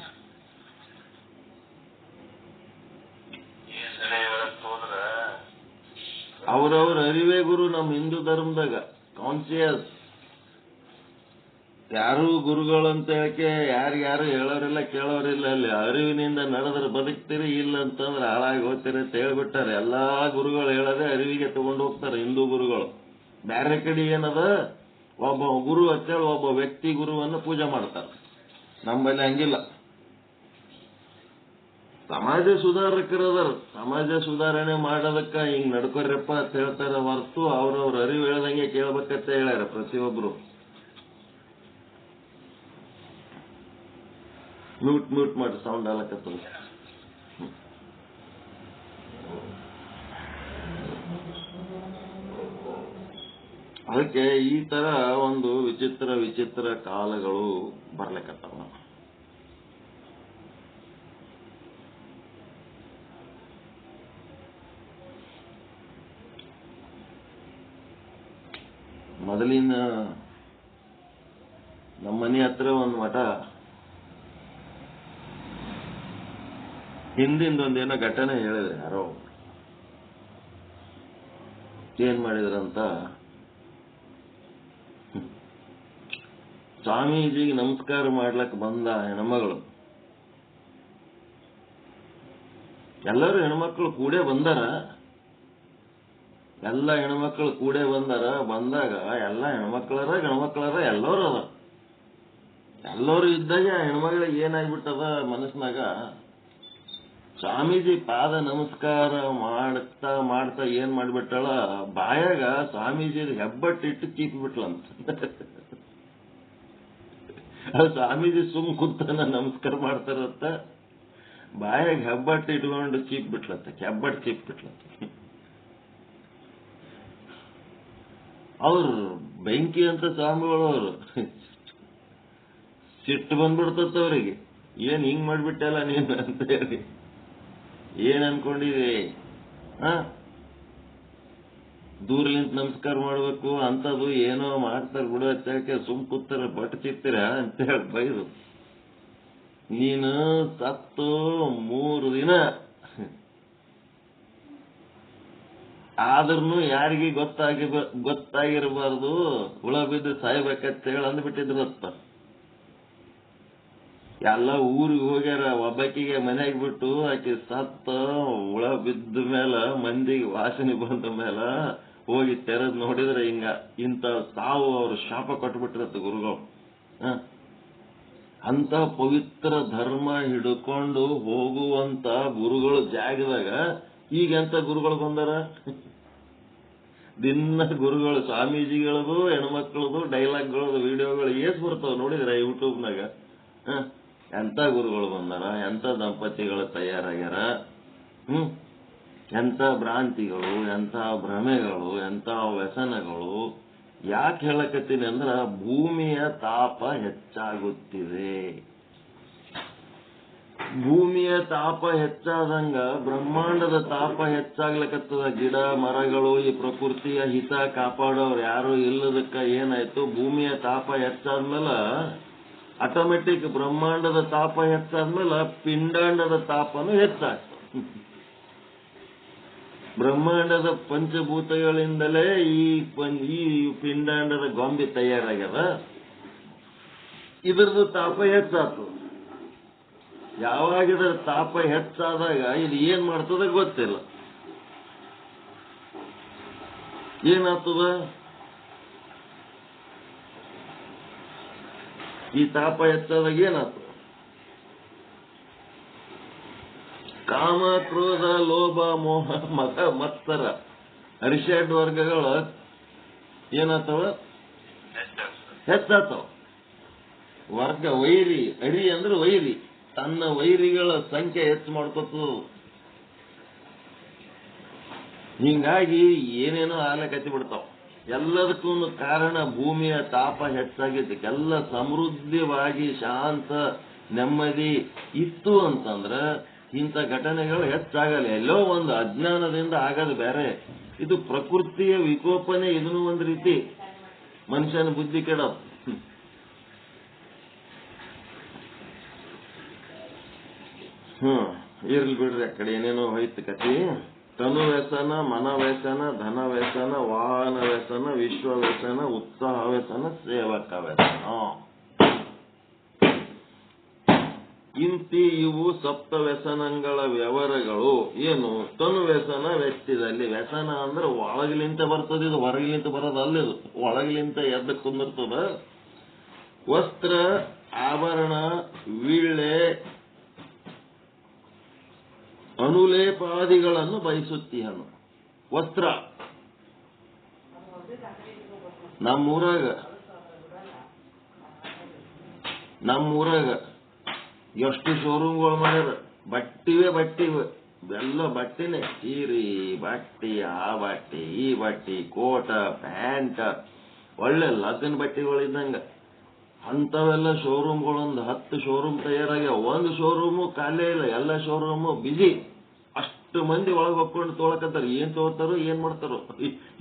ಅವ್ರವ್ರ ಅರಿವೇ ಗುರು ನಮ್ಮ ಹಿಂದೂ ಧರ್ಮದಾಗ. ಕಾನ್ಸಿಯಸ್ ಯಾರು ಗುರುಗಳಂತ ಹೇಳಕ್ಕೆ ಯಾರು ಹೇಳೋರಿಲ್ಲ ಕೇಳೋರಿಲ್ಲ. ಅಲ್ಲಿ ಅರಿವಿನಿಂದ ನಡೆದ್ರೆ ಬದುಕ್ತೀರಿ, ಇಲ್ಲ ಅಂತಂದ್ರೆ ಹಾಳಾಗಿ ಹೋಗ್ತೀರಿ ಅಂತ ಹೇಳ್ಬಿಟ್ಟಾರೆ. ಎಲ್ಲಾ ಗುರುಗಳು ಹೇಳೋದೇ ಅರಿವಿಗೆ ತಗೊಂಡು ಹೋಗ್ತಾರೆ ಹಿಂದೂ ಗುರುಗಳು. ಬೇರೆ ಕಡೆ ಏನದ, ಒಬ್ಬ ಗುರು ಅಂತೇಳಿ ಒಬ್ಬ ವ್ಯಕ್ತಿ ಗುರುವನ್ನು ಪೂಜೆ ಮಾಡ್ತಾರೆ. ನಮ್ಮಲ್ಲಿ ಹಂಗಿಲ್ಲ. ಸಮಾಜ ಸುಧಾರಕರದಾರ, ಸಮಾಜ ಸುಧಾರಣೆ ಮಾಡೋದಕ್ಕ ಹಿಂಗ್ ನಡ್ಕೊರಪ್ಪ ಅಂತ ಹೇಳ್ತಾರ ಹೊರತು ಅವ್ರವ್ರ ಅರಿವು ಹೇಳ್ದಂಗೆ ಕೇಳ್ಬೇಕಂತ ಹೇಳ್ಯಾರ ಪ್ರತಿಯೊಬ್ರು. ಮ್ಯೂಟ್ ಮಾಡಿ, ಸೌಂಡ್ ಆಗಕತ್ತದ. ಅದಕ್ಕೆ ಈ ತರ ಒಂದು ವಿಚಿತ್ರ ಕಾಲಗಳು ಬರ್ಲಿಕತ್ತವ. ಮೊದಲಿನ ನಮ್ಮ ಮನೆ ಹತ್ರ ಒಂದು ಮಠ, ಹಿಂದಿಂದೊಂದೇನೋ ಘಟನೆ ಹೇಳಿದ್ರೆ ಯಾರೋ ಏನ್ ಮಾಡಿದ್ರಂತ, ಸ್ವಾಮೀಜಿಗೆ ನಮಸ್ಕಾರ ಮಾಡ್ಲಕ್ ಬಂದ ಹೆಣ್ಮಗಳು, ಎಲ್ಲರೂ ಹೆಣ್ಮಕ್ಳು ಕೂಡೇ ಬಂದಾರ. ಎಲ್ಲ ಹೆಣ್ಮಕ್ಳು ಕೂಡೇ ಬಂದಾಗ ಎಲ್ಲ ಹೆಣ್ಮಕ್ಳರ ಗಣಮಕ್ಳರ ಎಲ್ಲರೂ ಅದ. ಎಲ್ಲರೂ ಇದ್ದಾಗ ಹೆಣ್ಮಗಳಿಗೆ ಏನಾಗ್ಬಿಟ್ಟದ ಮನಸ್ಸಿನಾಗ, ಸ್ವಾಮೀಜಿ ಪಾದ ನಮಸ್ಕಾರ ಮಾಡ್ತಾ ಏನ್ ಮಾಡ್ಬಿಟ್ಟಳ, ಬಾಯಾಗ ಸ್ವಾಮೀಜಿ ಹೆಬ್ಬಟ್ಟಿಟ್ಟು ಚೀಪಿಬಿಟ್ಲಂತ. ಸ್ವಾಮೀಜಿ ಕುಂತಾನ ನಮಸ್ಕಾರ ಮಾಡ್ತಾರಂತ, ಬಾಯಾಗ ಹೆಬ್ಬಟ್ಟು ಇಟ್ಕೊಂಡು ಚೀಪ್ಬಿಟ್ಲಂತ, ಹೆಬ್ಬಟ್ಟು ಚೀಪ್ಬಿಟ್ಲಂತ. ಅವ್ರು ಬೆಂಕಿ ಅಂತ ಸ್ವಾಮಿಗಳು, ಅವರು ಸಿಟ್ಟು ಬಂದ್ಬಿಡ್ತತ್ ಅವ್ರಿಗೆ. ಏನ್ ಹಿಂಗ್ ಮಾಡ್ಬಿಟ್ಟಲ್ಲ ನೀನು ಅಂತ ಹೇಳಿ. ಏನ್ ಅನ್ಕೊಂಡಿದಿ, ದೂರ್ಲಿಂತ ನಮಸ್ಕಾರ ಮಾಡ್ಬೇಕು ಅಂತದು ಏನೋ ಮಾಡ್ತಾರ ಬಿಡು ಅಂತ ಕೂತಾರ, ಬಟ್ ಚಿತ್ತೀರ ಅಂತ ಹೇಳಿ ಬೈದು. ನೀನು ಸತ್ತು 3 ದಿನ ಆದ್ರೂ ಯಾರಿಗೆ ಗೊತ್ತಾಗಿರಬಾರ್ದು, ಹುಳ ಬಿದ್ದು ಸಾಯ್ಬೇಕಂತ ಹೇಳಿ ಅಂದ್ಬಿಟ್ಟಿದ್ರತ್ತ. ಎಲ್ಲ ಊರಿಗೆ ಹೋಗ್ಯಾರ, ಒಬ್ಬಾಕಿಗೆ ಮನೆಯಾಗ ಬಿಟ್ಟು ಆಕೆ ಸತ್ತ ಹುಳ ಬಿದ್ದ ಮೇಲ ಮಂದಿಗೆ ವಾಸನೆ ಬಂದ ಮೇಲ ಹೋಗಿ ತೆರೆದ್ ನೋಡಿದ್ರೆ ಇಂಥ ಸಾವು ಅವ್ರು ಶಾಪ ಕೊಟ್ಬಿಟ್ರತ್ತ ಗುರುಗಳು. ಅಂತ ಪವಿತ್ರ ಧರ್ಮ ಹಿಡ್ಕೊಂಡು ಹೋಗುವಂತ ಗುರುಗಳ ಜಾಗದಾಗ ಈಗೆಂತ ಗುರುಗಳು ಬಂದಾರ. ದಿನ ಗುರುಗಳು ಸ್ವಾಮೀಜಿಗಳದು ಹೆಣ್ಮಕ್ಳದು ಡೈಲಾಗ್ಗಳದು ವಿಡಿಯೋಗಳು ಏಸ್ ಬರ್ತಾವ ನೋಡಿದ್ರ ಯೂಟ್ಯೂಬ್ನಾಗ. ಎಂತ ಗುರುಗಳು ಬಂದಾರ, ಎಂತ ದಂಪತಿಗಳು ತಯಾರಾಗ್ಯಾರ, ಎಂತ ಭ್ರಾಂತಿಗಳು, ಎಂತ ಭ್ರಮೆಗಳು, ಎಂತ ವ್ಯಸನಗಳು. ಯಾಕೆ ಹೇಳಕತ್ತೀನಿ ಅಂದ್ರ ಭೂಮಿಯ ತಾಪ ಹೆಚ್ಚಾಗುತ್ತಿದೆ. ಭೂಮಿಯ ತಾಪ ಹೆಚ್ಚಾದಂಗ ಬ್ರಹ್ಮಾಂಡದ ತಾಪ ಹೆಚ್ಚಾಗ್ಲಕತ್ತದ. ಗಿಡ ಮರಗಳು ಈ ಪ್ರಕೃತಿಯ ಹಿತ ಕಾಪಾಡೋರು ಯಾರು ಇಲ್ಲದಕ್ಕ ಏನಾಯ್ತು, ಭೂಮಿಯ ತಾಪ ಹೆಚ್ಚಾದ್ಮೇಲೆ ಆಟೋಮೆಟಿಕ್ ಬ್ರಹ್ಮಾಂಡದ ತಾಪ ಹೆಚ್ಚಾದ್ಮೇಲೆ ಪಿಂಡಾಂಡದ ತಾಪನೂ ಹೆಚ್ಚಾಗ್ತದೆ. ಬ್ರಹ್ಮಾಂಡದ ಪಂಚಭೂತಗಳಿಂದಲೇ ಈ ಪಿಂಡಾಂಡದ ಗೊಂಬೆ ತಯಾರಾಗ್ಯದ. ಇದ್ರದ್ದು ತಾಪ ಹೆಚ್ಚಾಗ್ತದೆ. ಯಾವಾಗ ಇದರ ತಾಪ ಹೆಚ್ಚಾದಾಗ ಇದು ಏನ್ ಮಾಡ್ತದ ಗೊತ್ತಿಲ್ಲ. ಏನಾಗ್ತದ, ಈ ತಾಪ ಹೆಚ್ಚಾದಾಗ ಏನಾಯ್ತು? ಕಾಮ, ಕ್ರೋಧ, ಲೋಭ, ಮೋಹ, ಮದ, ಮತ್ಸರ, ಅರಿಷಡ್ ವರ್ಗಗಳ ಏನಾಗ್ತವ? ಹೆಚ್ಚಾಗ್ತವ. ವರ್ಗ ವೈರಿ, ಅರಿ ಅಂದ್ರೆ ವೈರಿ, ತನ್ನ ವೈರಿಗಳ ಸಂಖ್ಯೆ ಹೆಚ್ಚು ಮಾಡ್ಕೊತು. ಹಿಂಗಾಗಿ ಏನೇನೋ ಆಲಕತ್ತಿ ಬಿಡ್ತಾವ. ಎಲ್ಲದಕ್ಕೂ ಕಾರಣ ಭೂಮಿಯ ತಾಪ ಹೆಚ್ಚಾಗಿದ್ದಕ್ಕೆ. ಎಲ್ಲ ಸಮೃದ್ಧವಾಗಿ ಶಾಂತ ನೆಮ್ಮದಿ ಇತ್ತು ಅಂತಂದ್ರ ಇಂಥ ಘಟನೆಗಳು ಹೆಚ್ಚಾಗಲ್ಲ. ಎಲ್ಲೋ ಒಂದು ಅಜ್ಞಾನದಿಂದ ಆಗದು ಬೇರೆ. ಇದು ಪ್ರಕೃತಿಯ ವಿಕೋಪನೆ. ಇದನ್ನು ಒಂದು ರೀತಿ ಮನುಷ್ಯನ ಬುದ್ಧಿ ಕೆಡೋದು. ಇರ್ಲಿ ಬಿಡ್ರಿ, ಆ ಕಡೆ ಏನೇನೋ ಹೋಯ್ತು ಕತಿ. ತನು ವ್ಯಸನ, ಮನ ವ್ಯಸನ, ಧನ ವ್ಯಸನ, ವಾಹನ ವ್ಯಸನ, ವಿಶ್ವ ವ್ಯಸನ, ಉತ್ಸಾಹ ವ್ಯಸನ, ಸೇವಕ ವ್ಯಸನ. ಇವು ಸಪ್ತ ವ್ಯಸನಗಳ ವ್ಯವಹಾರಗಳು. ಏನು? ತನು ವ್ಯಸನ ವ್ಯಕ್ತಿದಲ್ಲಿ. ವ್ಯಸನ ಅಂದ್ರೆ ಒಳಗಿಲಿಂತ ಬರ್ತದೆ, ಇದು ಹೊರಗಿಲಿಂತ ಬರೋದಲ್ಲ. ಇದು ಒಳಗಿಲಿಂತ ಎದ್ದ ಕುಂದಿರ್ತದ. ವಸ್ತ್ರ, ಆಭರಣ, ವೀಳ್ಳೆ, ಅನುಲೇಪಾದಿಗಳನ್ನು ಬಯಸುತ್ತೀಹನು. ವಸ್ತ್ರ, ನಮ್ಮೂರಾಗ ಎಷ್ಟು ಶೋರೂಮ್ಗಳು ಮಾಡ್ಯಾರ. ಬಟ್ಟಿವೆ ಎಲ್ಲ ಬಟ್ಟಿನೇ. ಸೀರೆ, ಬಟ್ಟಿ, ಆ ಬಟ್ಟಿ, ಈ ಬಟ್ಟಿ, ಕೋಟ, ಪ್ಯಾಂಟ್, ಒಳ್ಳೆ ಲಗ್ನ ಬಟ್ಟಿಗಳಿದ್ದಂಗ ಅಂತವೆಲ್ಲ ಶೋರೂಮ್ಗಳೊಂದು 10 ಶೋರೂಮ್ ತಯಾರಾಗ್ಯಾವ. ಒಂದು ಶೋರೂಮು ಖಾಲಿ ಇಲ್ಲ, ಎಲ್ಲ ಶೋರೂಮು ಬಿಜಿ. ಅಷ್ಟು ಮಂದಿ ಒಳಗೆ ಹೊಕ್ಕೊಂಡು ತೊಳಕತ್ತಾರ. ಏನ್ ತಗೋತಾರೋ ಏನ್ ಮಾಡ್ತಾರೋ,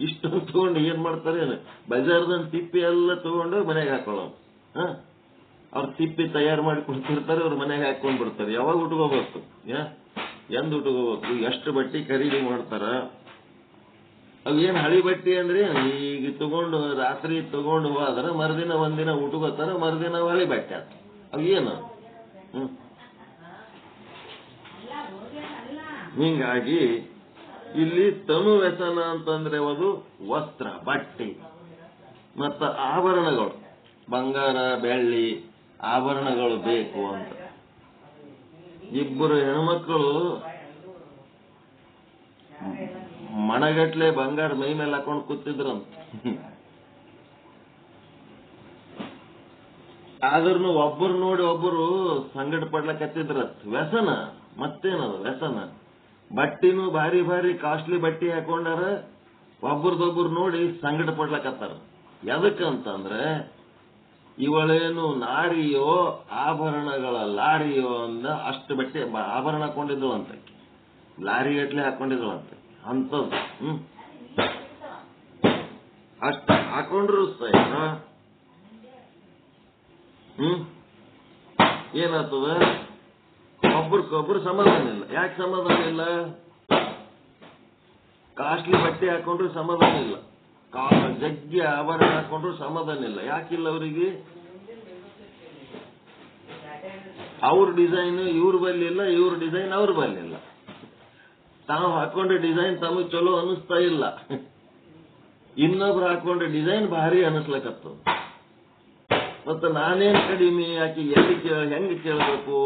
ಇಷ್ಟೊಂದು ತಗೊಂಡು ಏನ್ ಮಾಡ್ತಾರೇನು? ಬಜಾರ್ದಂತ ತಿಪ್ಪಿ ಎಲ್ಲ ತಗೊಂಡು ಮನೆಗೆ ಹಾಕೊಳ್ಳೋ. ಅವ್ರ ತಿಪ್ಪಿ ತಯಾರು ಮಾಡಿ ಕೊಡ್ತಿರ್ತಾರೆ, ಅವ್ರ ಮನೆಗೆ ಹಾಕೊಂಡ್ ಬಿಡ್ತಾರೆ. ಯಾವಾಗ ಉಟ್ಕೋಬೇಕು? ಎಂದ್ ಉಟ್ಕೋಬೇಕು? ಎಷ್ಟು ಬಟ್ಟಿ ಖರೀದಿ ಮಾಡ್ತಾರ? ಅವೇನ್ ಹಳಿ ಬಟ್ಟಿ ಅಂದ್ರೆ ಈಗ ತಗೊಂಡು ರಾತ್ರಿ ತಗೊಂಡು ಹೋದ್ರ ಮರುದಿನ ಒಂದಿನ ಉಟ್ಕೋತಾರ, ಮರುದಿನ ಹಳಿ ಬಟ್ಟೆ ಆತ. ಅವೇನು? ಹಿಂಗಾಗಿ ಇಲ್ಲಿ ತನು ವ್ಯಸನ ಅಂತಂದ್ರೆ ಅದು ವಸ್ತ್ರ, ಬಟ್ಟೆ ಮತ್ತ ಆಭರಣಗಳು. ಬಂಗಾರ, ಬೆಳ್ಳಿ ಆಭರಣಗಳು ಬೇಕು ಅಂತ. ಇಬ್ಬರು ಹೆಣ್ಮಕ್ಳು ಮಣಗಟ್ಲೆ ಬಂಗಾರ ಮೈ ಮೇಲೆ ಹಾಕೊಂಡು ಕೂತಿದ್ರಂತ. ಆದ್ರೂ ಒಬ್ಬರು ನೋಡಿ ಒಬ್ಬರು ಸಂಗಡ ಪಡ್ಲಕತ್ತಿದ್ರ. ವ್ಯಸನ, ಮತ್ತೇನದು ವ್ಯಸನ? ಬಟ್ಟಿನೂ ಭಾರಿ ಭಾರಿ ಕಾಸ್ಟ್ಲಿ ಬಟ್ಟಿ ಹಾಕೊಂಡಾರ, ಒಬ್ಬರದೊಬ್ಬರು ನೋಡಿ ಸಂಗಡ ಪಡ್ಲಕತ್ತಾರ. ಎದಕ್ಕಂತಂದ್ರೆ ಇವಳೇನು ನಾರಿಯೋ ಆಭರಣಗಳ ಲಾರಿಯೋ ಅಂದ ಅಷ್ಟು ಬಟ್ಟೆ ಆಭರಣ ಹಾಕೊಂಡಿದ್ಳು ಅಂತ. ಲಾರಿ ಗಟ್ಲೆ ಹಾಕೊಂಡಿದ್ಳು ಅಂತ. ಅಂತದ್ದು ಅಷ್ಟ ಹಾಕೊಂಡ್ರು ಏನಾಗ್ತದ? ಒಬ್ರಿಗೊಬ್ರು ಸಮಾಧಾನ ಇಲ್ಲ. ಯಾಕೆ ಸಮಾಧಾನ ಇಲ್ಲ? ಕಾಸ್ಟ್ಲಿ ಬಟ್ಟೆ ಹಾಕೊಂಡ್ರು ಸಮಾಧಾನ ಇಲ್ಲ, ಜಗ್ಗಿ ಆಭರಣ ಹಾಕೊಂಡ್ರು ಸಮಾಧಾನ ಇಲ್ಲ. ಯಾಕಿಲ್ಲ ಅವರಿಗೆ? ಅವ್ರ ಡಿಸೈನ್ ಇವ್ರ ಬಲ್ಲಿಲ್ಲ, ಇವ್ರ ಡಿಸೈನ್ ಅವ್ರ ಬಲ್ಲಿಲ್ಲ. ತಾವು ಹಾಕೊಂಡ ಡಿಸೈನ್ ತಮಗೆ ಚಲೋ ಅನಿಸ್ತಾ ಇಲ್ಲ, ಇನ್ನೊಬ್ರು ಹಾಕೊಂಡ ಡಿಸೈನ್ ಭಾರಿ ಅನಿಸ್ಲಕತ್ತು. ಮತ್ತ ನಾನೇನ್ ಕಡಿಮೆ, ಯಾಕೆ ಎಲ್ಲಿ ಹೆಂಗ್ ಕೇಳ್ಬೇಕು?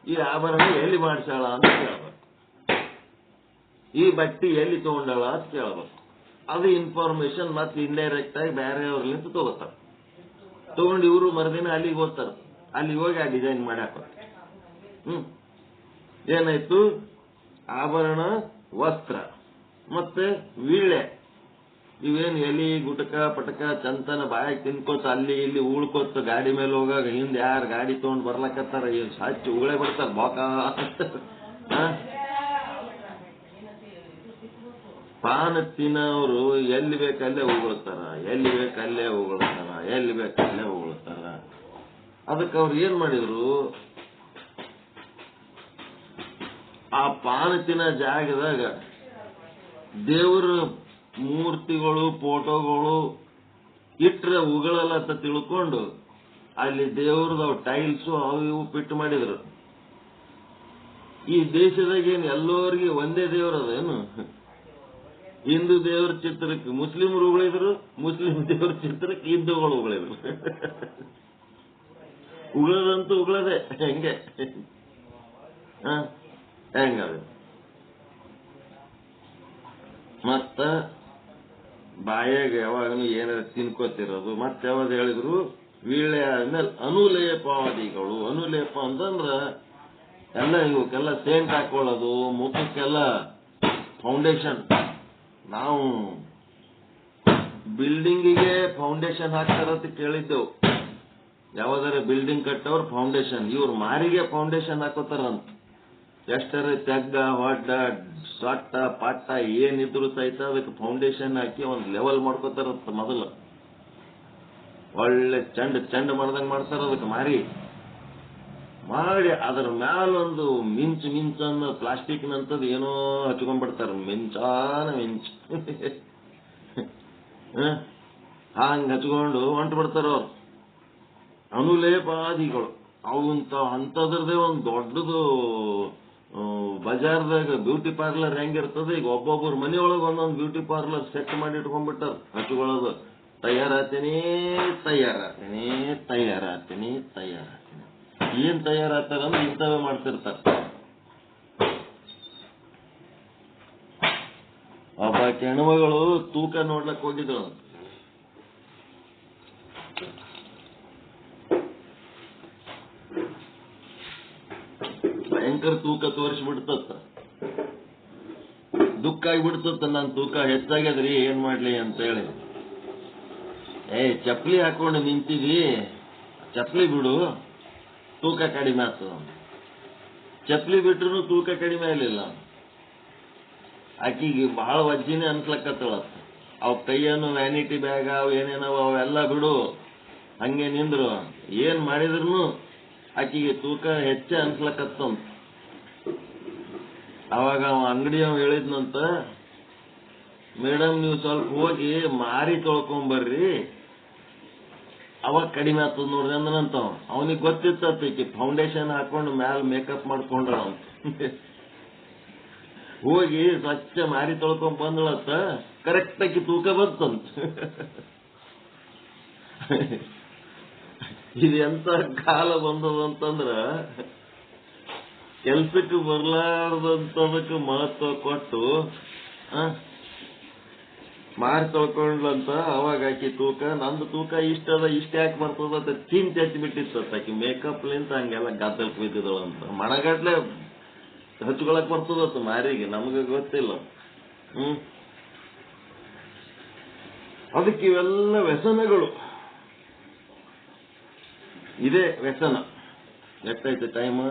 ಈ ಆಭರಣ ಎಲ್ಲಿ ಮಾಡ್ಸಾಳ ಅಂತ ಕೇಳ್ಬೇಕು, ಈ ಬಟ್ಟಿ ಎಲ್ಲಿ ತಗೊಂಡಾಳ ಅಂತ ಕೇಳ್ಬೇಕು. ಅದು ಇನ್ಫಾರ್ಮೇಶನ್ ಮತ್ತೆ ಇಂಡೈರೆಕ್ಟ್ ಆಗಿ ಬೇರೆಯವ್ರಲಿಂತ ತಗೋತಾರ. ತಗೊಂಡು ಇವರು ಮರುದಿನ ಅಲ್ಲಿಗೆ ಹೋಗ್ತಾರ. ಅಲ್ಲಿ ಹೋಗಿ ಆ ಡಿಸೈನ್ ಮಾಡಿ ಹಾಕೋತಾರೆ. ಏನಾಯ್ತು? ಆಭರಣ, ವಸ್ತ್ರ ಮತ್ತೆ ವೀಳ್ಳೆ, ಇವೇನು ಎಲಿ ಗುಟಕ ಪಟಕ ಚಂತನ ಬಾಯಾಗ ತಿನ್ಕೋತ ಅಲ್ಲಿ ಇಲ್ಲಿ ಉಳ್ಕೋತ ಗಾಡಿ ಮೇಲೆ ಹೋಗಾಗ ಹಿಂದೆ ಯಾರು ಗಾಡಿ ತಗೊಂಡ್ ಬರ್ಲಕತ್ತಾರ, ಸಾಚಿ ಉಗಳೇ ಬಿಡ್ತಾರ ಬಾಕ. ಪಾನ ತಿನ್ನೋರು ಎಲ್ಲಿ ಬೇಕಲ್ಲೇ ಉಗುಳ್ತಾರ, ಎಲ್ಲಿ ಬೇಕಲ್ಲೇ ಉಗುಳ್ತಾರ, ಎಲ್ಲಿ ಬೇಕಲ್ಲೇ ಉಗುಳ್ತಾರ. ಅದಕ್ಕೆ ಅವ್ರು ಏನ್ ಮಾಡಿದ್ರು, ಆ ಪಾನ ತಿನ್ನೋ ಜಾಗದಾಗ ದೇವರ ಮೂರ್ತಿಗಳು ಫೋಟೋಗಳು ಇಟ್ರೆ ಉಗಳಲ್ಲ ಅಂತ ತಿಳ್ಕೊಂಡು ಅಲ್ಲಿ ದೇವ್ರದವ್ ಟೈಲ್ಸು ಅವು ಇವು ಫಿಟ್ ಮಾಡಿದ್ರು. ಈ ದೇಶದಾಗ ಏನು ಎಲ್ಲರಿಗೆ ಒಂದೇ ದೇವ್ರದೇನು? ಹಿಂದೂ ದೇವ್ರ ಚಿತ್ರಕ್ಕೆ ಮುಸ್ಲಿಮರು ಉಗಳಿದ್ರು, ಮುಸ್ಲಿಂ ದೇವ್ರ ಚಿತ್ರಕ್ಕೆ ಹಿಂದೂಗಳು ಉಗಳಿದ್ರು. ಉಗಳದಂತೂ ಉಗಳದೆ ಹೆಂಗೆ ಹೆಂಗದು ಮತ್ತ ಬಾಯಾಗ ಯಾವಾಗನು ಏನಾರ ತಿನ್ಕೋತಿರೋದು. ಮತ್ತೆ ಯಾವಾಗ ಹೇಳಿದ್ರು ವೀಳ್ಯ ಆದ್ಮೇಲೆ ಅನುಲೇಪಾದಿಗಳು. ಅನುಲೇಪ ಅಂತಂದ್ರ ಎಲ್ಲ ಇವಕ್ಕೆಲ್ಲ ಸೇಂಟ್ ಹಾಕೊಳ್ಳೋದು, ಮುಖಕ್ಕೆಲ್ಲ ಫೌಂಡೇಶನ್. ನಾವು ಬಿಲ್ಡಿಂಗಿಗೆ ಫೌಂಡೇಶನ್ ಹಾಕ್ತಾರಂತ ಕೇಳಿದ್ದೆವು. ಯಾವ್ದಾರ ಬಿಲ್ಡಿಂಗ್ ಕಟ್ಟೋರು ಫೌಂಡೇಶನ್, ಇವ್ರು ಮಾರಿಗೆ ಫೌಂಡೇಶನ್ ಹಾಕೋತಾರಂತ. ಎಷ್ಟರ ತೆಗ್ಗ ಹೊಡ್ಡ ಸೊಟ್ಟ ಪಾಟ ಏನಿದ್ರು ಸಹಿತ ಅದಕ್ಕೆ ಫೌಂಡೇಶನ್ ಹಾಕಿ ಒಂದು ಲೆವೆಲ್ ಮಾಡ್ಕೋತಾರಂತ. ಮೊದಲು ಒಳ್ಳೆ ಚಂಡ್ ಮಾಡ್ದಂಗ್ ಮಾಡ್ತಾರ ಅದಕ್ಕೆ ಮಾರಿ ಮಾಡಿ ಅದ್ರ ಮ್ಯಾಲೊಂದು ಮಿಂಚನ್ನ ಪ್ಲಾಸ್ಟಿಕ್ ನಂತದ್ ಏನೋ ಹಚ್ಕೊಂಡ್ಬಿಡ್ತಾರ. ಮಿಂಚಾನ ಮಿಂಚ್ ಹಂಗ ಹಚ್ಕೊಂಡು ಹೊಂಟು ಬಿಡ್ತಾರ ಅವ್ರು. ಅನುಲೇಪಾದಿಗಳು ಅಂತದ್ರದೇ ಒಂದು ದೊಡ್ಡದು ಬಜಾರ್ದಾಗ ಬ್ಯೂಟಿ ಪಾರ್ಲರ್ ಹೆಂಗಿರ್ತದೆ, ಈಗ ಒಬ್ಬೊಬ್ಬರು ಮನೆಯೊಳಗೆ ಒಂದೊಂದು ಬ್ಯೂಟಿ ಪಾರ್ಲರ್ ಸೆಟ್ ಮಾಡಿ ಇಟ್ಕೊಂಡ್ಬಿಟ್ಟಾರ. ಹಚ್ಕೊಳ್ಳೋದು ತಯಾರಾತೀನಿ. ಏನ್ ತಯಾರಾಗ್ತಾರ ಅಂದ್ರೆ ಇಂಥವೇ ಮಾಡ್ತಿರ್ತಾರ. ಒಬ್ಬ ಹೆಣ್ಮಗಳು ತೂಕ ನೋಡ್ಲಕ್ ಹೋಗಿದ್ರು. ಭಯಂಕರ ತೂಕ ತೋರಿಸ್ಬಿಡ್ತತ್ತ. ದುಃಖ ಆಗಿಬಿಡ್ತತ್ತ, ನನ್ ತೂಕ ಹೆಚ್ಚಾಗ್ಯದ್ರಿ ಏನ್ ಮಾಡ್ಲಿ ಅಂತ ಹೇಳಿ. ಚಪ್ಪಲಿ ಹಾಕೊಂಡು ನಿಂತಿದಿ, ಚಪ್ಪಲಿ ಬಿಡು, ತೂಕ ಕಡಿಮೆ ಆಗ್ತದ. ಚಪ್ಪಲಿ ಬಿಟ್ರು ತೂಕ ಕಡಿಮೆ ಆಗಲಿಲ್ಲ. ಆಕಿಗೆ ಬಹಳ ವಜ್ಜಿನೇ ಅನ್ಸ್ಲಕ್ಕತ್ತಳತ್ತ. ಅವ್ ಕೈಯನ್ನು ವ್ಯಾನಿಟಿ ಬ್ಯಾಗ್ ಅವ್ ಏನೇನವ ಅವೆಲ್ಲ ಬಿಡು, ಹಂಗೆ ನಿಂದ್ರು. ಏನ್ ಮಾಡಿದ್ರು ಆಕಿಗೆ ತೂಕ ಹೆಚ್ಚ ಅನ್ಸ್ಲಕ್ಕತ್ತಂತ. ಅವಾಗ ಅವ ಅಂಗಡಿಯವ್ ಹೇಳಿದ್ನಂತ, ಮೇಡಮ್ ನೀವು ಸ್ವಲ್ಪ ಹೋಗಿ ಮಾರಿ ತೊಳ್ಕೊಂಬರ್ರಿ, ಅವಾಗ ಕಡಿಮೆ ಆಗ್ತದ ನೋಡ್ರಿ ಅಂದನಂತ. ಅವನಿಗೆ ಗೊತ್ತಿತ್ತ ಈಕಿ ಫೌಂಡೇಶನ್ ಹಾಕೊಂಡು ಮ್ಯಾಲ ಮೇಕಪ್ ಮಾಡ್ಕೊಂಡ್ರ ಅಂತ. ಹೋಗಿ ಸ್ವಚ್ಛ ಮಾರಿ ತೊಳ್ಕೊಂಡ್ ಬಂದಳತ್ತ, ಕರೆಕ್ಟ್ ಆಗಿ ತೂಕ ಬಂತಂತ. ಇದು ಎಂತ ಕಾಲ ಬಂದದಂತಂದ್ರ ಕೆಲ್ಸಕ್ಕೆ ಬರ್ಲಾರ್ದಂತದಕ್ಕೆ ಮಹತ್ವ ಕೊಟ್ಟು ಮಾರಿ ತೊಳ್ಕೊಂಡ್ಲಂತ. ಅವಾಗ ಆಕಿ ತೂಕ, ನಂದು ತೂಕ ಇಷ್ಟದ, ಇಷ್ಟ ಯಾಕೆ ಬರ್ತದ ಚಿಂತೆ ಹಚ್ಚಿಬಿಟ್ಟಿತ್ತ. ಆಕಿ ಮೇಕಪ್ ಲಿಂತ ಹಂಗೆಲ್ಲ ಗದ್ದಲ್ಕ್ ಬಿದ್ದಿದಳಂತ. ಮಣಗಟ್ಲೆ ಹಚ್ಕೊಳಕ್ ಬರ್ತದತ್ತ ಮಾರಿಗೆ, ನಮ್ಗೆ ಗೊತ್ತಿಲ್ಲ. ಅದಕ್ಕೆ ಇವೆಲ್ಲ ವ್ಯಸನಗಳು. ಇದೇ ವ್ಯಸನ. ಎಷ್ಟೈತೆ ಟೈಮ್?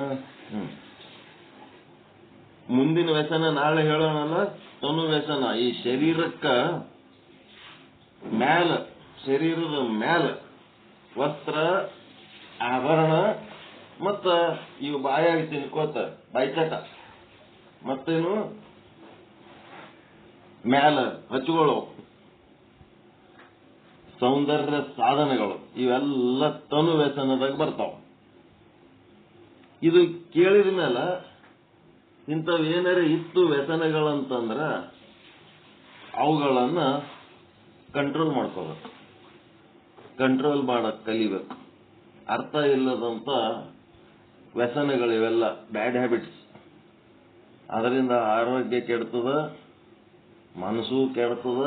ಮುಂದಿನ ವ್ಯಸನ ನಾಳೆ ಹೇಳೋಣಲ್ಲ. ತನು ವ್ಯಸನ. ಈ ಶರೀರಕ್ಕ ಶರೀರದ ಮ್ಯಾಲ ವಸ್ತ್ರ, ಆಭರಣ, ಮತ್ತ ಇವು ಬಾಯಾಗಿ ತಿನ್ಕೋತ ಬಾಯ್ಚಟ, ಮತ್ತೇನು ಮ್ಯಾಲ ಹಚ್ಚುಗಳು, ಸೌಂದರ್ಯ ಸಾಧನಗಳು, ಇವೆಲ್ಲ ತನು ವ್ಯಸನದಾಗ ಬರ್ತಾವ. ಇದು ಕೇಳಿದ ಮೇಲೆ ಇಂಥವ್ ಏನಾರ ಇತ್ತು ವ್ಯಸನಗಳಂತಂದ್ರ ಅವುಗಳನ್ನ ಕಂಟ್ರೋಲ್ ಮಾಡ್ಕೋಬೇಕು. ಕಂಟ್ರೋಲ್ ಮಾಡಕ್ ಕಲಿಬೇಕು. ಅರ್ಥ ಇಲ್ಲದಂತ ವ್ಯಸನಗಳಿವೆಲ್ಲ ಬ್ಯಾಡ್ ಹ್ಯಾಬಿಟ್ಸ್. ಅದರಿಂದ ಆರೋಗ್ಯ ಕೆಡ್ತದ, ಮನಸ್ಸು ಕೆಡ್ತದ.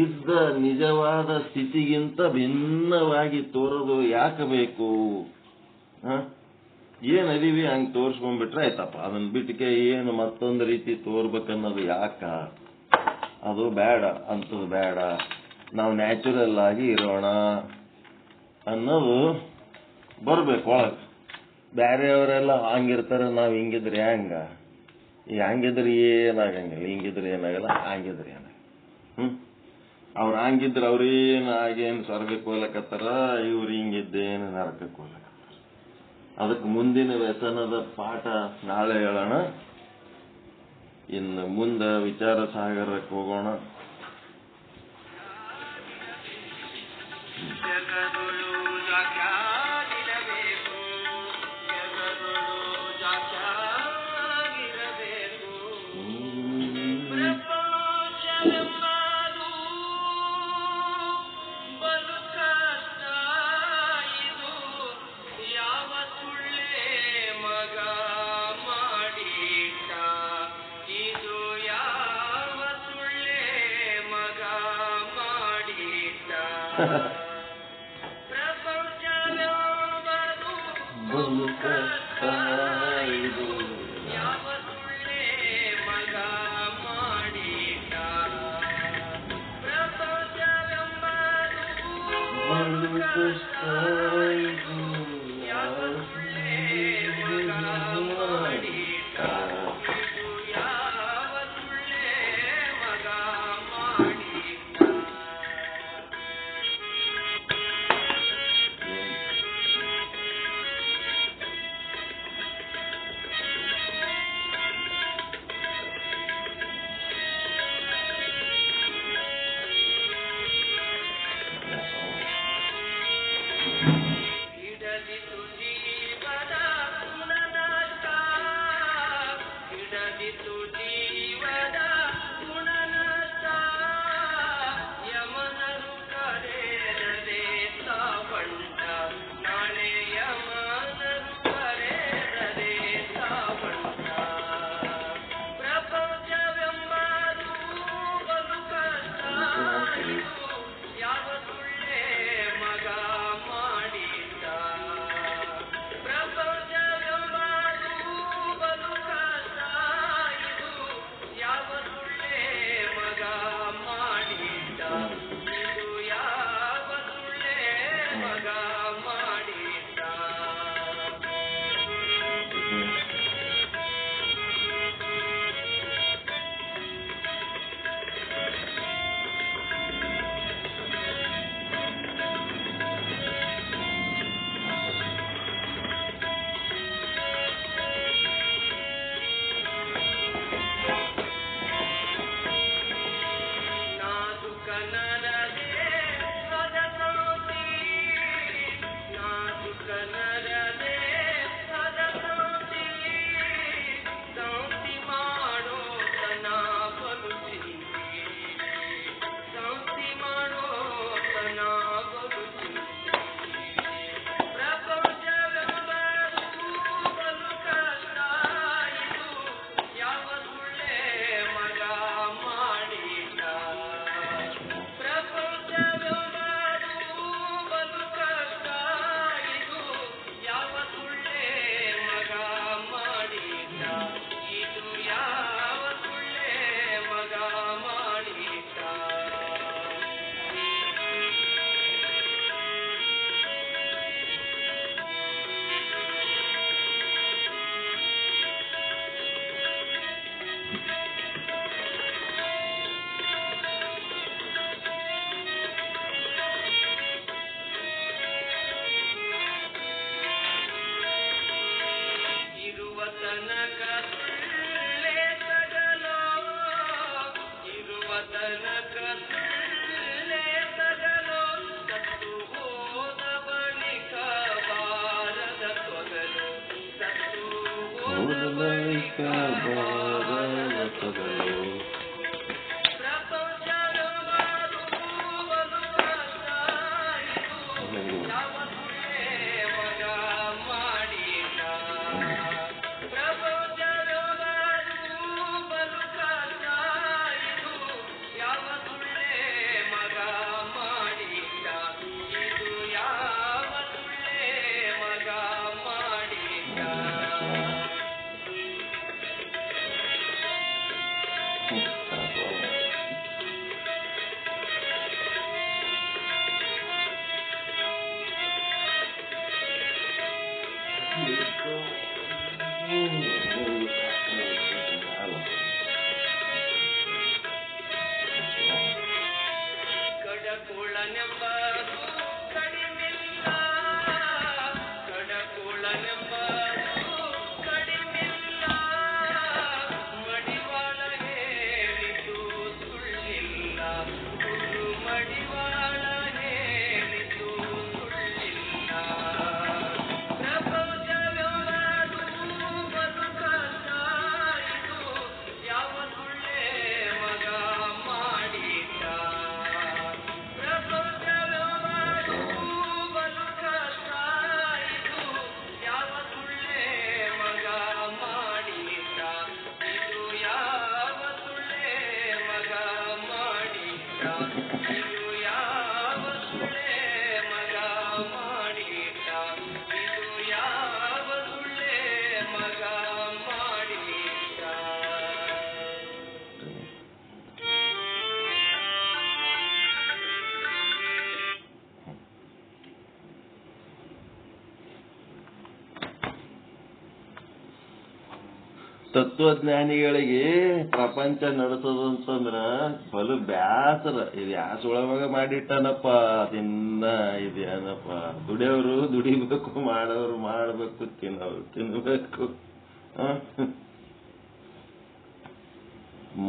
ಇದ್ದ ನಿಜವಾದ ಸ್ಥಿತಿಗಿಂತ ಭಿನ್ನವಾಗಿ ತೋರೋದು ಯಾಕೆ ಬೇಕು? ಏನ್ ಅದೀವಿ ಹಂಗೆ ತೋರ್ಸ್ಕೊಂಡ್ಬಿಟ್ರೆ ಆಯ್ತಪ್ಪ. ಅದನ್ನ ಬಿಟ್ಟಿಗೆ ಏನು ಮತ್ತೊಂದು ರೀತಿ ತೋರ್ಬೇಕನ್ನೋದು ಯಾಕ? ಅದು ಬೇಡ, ಅಂತದು ಬೇಡ. ನಾವು ನ್ಯಾಚುರಲ್ ಆಗಿ ಇರೋಣ ಅನ್ನೋದು ಬರ್ಬೇಕು ಒಳಗೆ. ಬೇರೆಯವರೆಲ್ಲ ಹಂಗಿರ್ತಾರೆ, ನಾವು ಹಿಂಗಿದ್ರೆ ಹೆಂಗ? ಈಗ ಹಂಗಿದ್ರೆ ಏನಾಗಂಗಿಲ್ಲ, ಹಿಂಗಿದ್ರೆ ಏನಾಗಲ್ಲ, ಹಂಗಿದ್ರೆ ಏನಾಗಲ್ಲ. ಅವ್ರು ಹಂಗಿದ್ರೆ ಅವ್ರೇನು ಆಗೇನು ಸ್ವರ್ಗಕ್ಕೆ ಹೋಗ್ಲಕತ್ತಾರ, ಇವ್ರು ಹಿಂಗಿದ್ದೇನು ನರಕಕ್ಕೆ ಹೋಗ್ಲಕತ್ತಾರ. ಅದಕ್ಕೆ ಮುಂದಿನ ವ್ಯಸನದ ಪಾಠ ನಾಳೆ ಹೇಳೋಣ. ಇನ್ನು ಮುಂದೆ ವಿಚಾರ ಸಾಗರಕ್ಕೆ ಹೋಗೋಣ. ಬಲು ಕಷ್ಟ ಇದು ಬಲು ಕಷ್ಟ ಇದು ತತ್ವಜ್ಞಾನಿಗಳಿಗೆ ಪ್ರಪಂಚ ನಡೆಸೋದಂತಂದ್ರ ಬಲು ಬ್ಯಾಸರ. ಇದು ಯಾಸೊಳಗ ಮಾಡಿಟ್ಟನಪ್ಪ ತಿನ್ನ ಇದೇನಪ್ಪ. ದುಡಿಯೋರು ದುಡಿಬೇಕು, ಮಾಡೋರು ಮಾಡಬೇಕು, ತಿನ್ನೋರು ತಿನ್ಬೇಕು.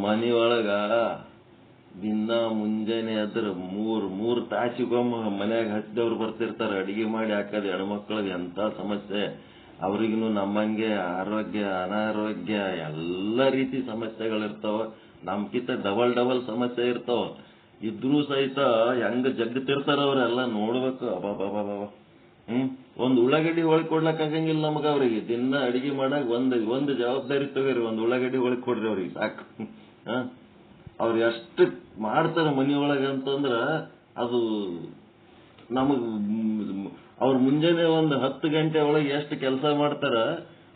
ಮನಿಯೊಳಗ ದಿನ ಮುಂಜಾನೆ ಅದ್ರ ಮೂರ್ ತಾಸಿಗೊಮ್ಮ ಮನ್ಯಾಗ ಹಚ್ಚಿದವ್ರು ಬರ್ತಿರ್ತಾರ. ಅಡಿಗೆ ಮಾಡಿ ಹಾಕೋದು ಹೆಣ್ಮಕ್ಳಿಗೆ ಎಂತ ಸಮಸ್ಯೆ. ಅವ್ರಿಗೂ ನಮ್ಮಂಗೆ ಆರೋಗ್ಯ ಅನಾರೋಗ್ಯ ಎಲ್ಲ ರೀತಿ ಸಮಸ್ಯೆಗಳಿರ್ತಾವ. ನಮ್ಕಿಂತ ಡಬಲ್ ಸಮಸ್ಯೆ ಇರ್ತಾವ. ಇದ್ರೂ ಸಹಿತ ಹೆಂಗ ಜಗ್ತಿರ್ತಾರ ಅವ್ರೆಲ್ಲ ನೋಡ್ಬೇಕು. ಅಬಾಬಾಬಾಬಾ. ಒಂದ್ ಉಳ್ಳಾಗಡ್ಡಿ ಹೊಳ್ ಕೊಡ್ಲಕ್ ಆಗಂಗಿಲ್ಲ ನಮಗ. ಅವ್ರಿಗೆ ದಿನ ಅಡಿಗೆ ಮಾಡಾಕ ಒಂದು ಜವಾಬ್ದಾರಿ ತಗೋರಿ, ಒಂದ್ ಉಳ್ಳಾಗಡ್ಡಿ ಹೊಳ್ ಕೊಡ್ರಿ ಅವ್ರಿಗೆ ಸಾಕು. ಅವ್ರು ಎಷ್ಟು ಮಾಡ್ತಾರ ಮನಿಯೊಳಗ ಅಂತಂದ್ರ ಅದು ನಮಗ್ ಅವ್ರ ಮುಂಜಾನೆ ಒಂದು 10 ಗಂಟೆ ಒಳಗೆ ಎಷ್ಟು ಕೆಲಸ ಮಾಡ್ತಾರ.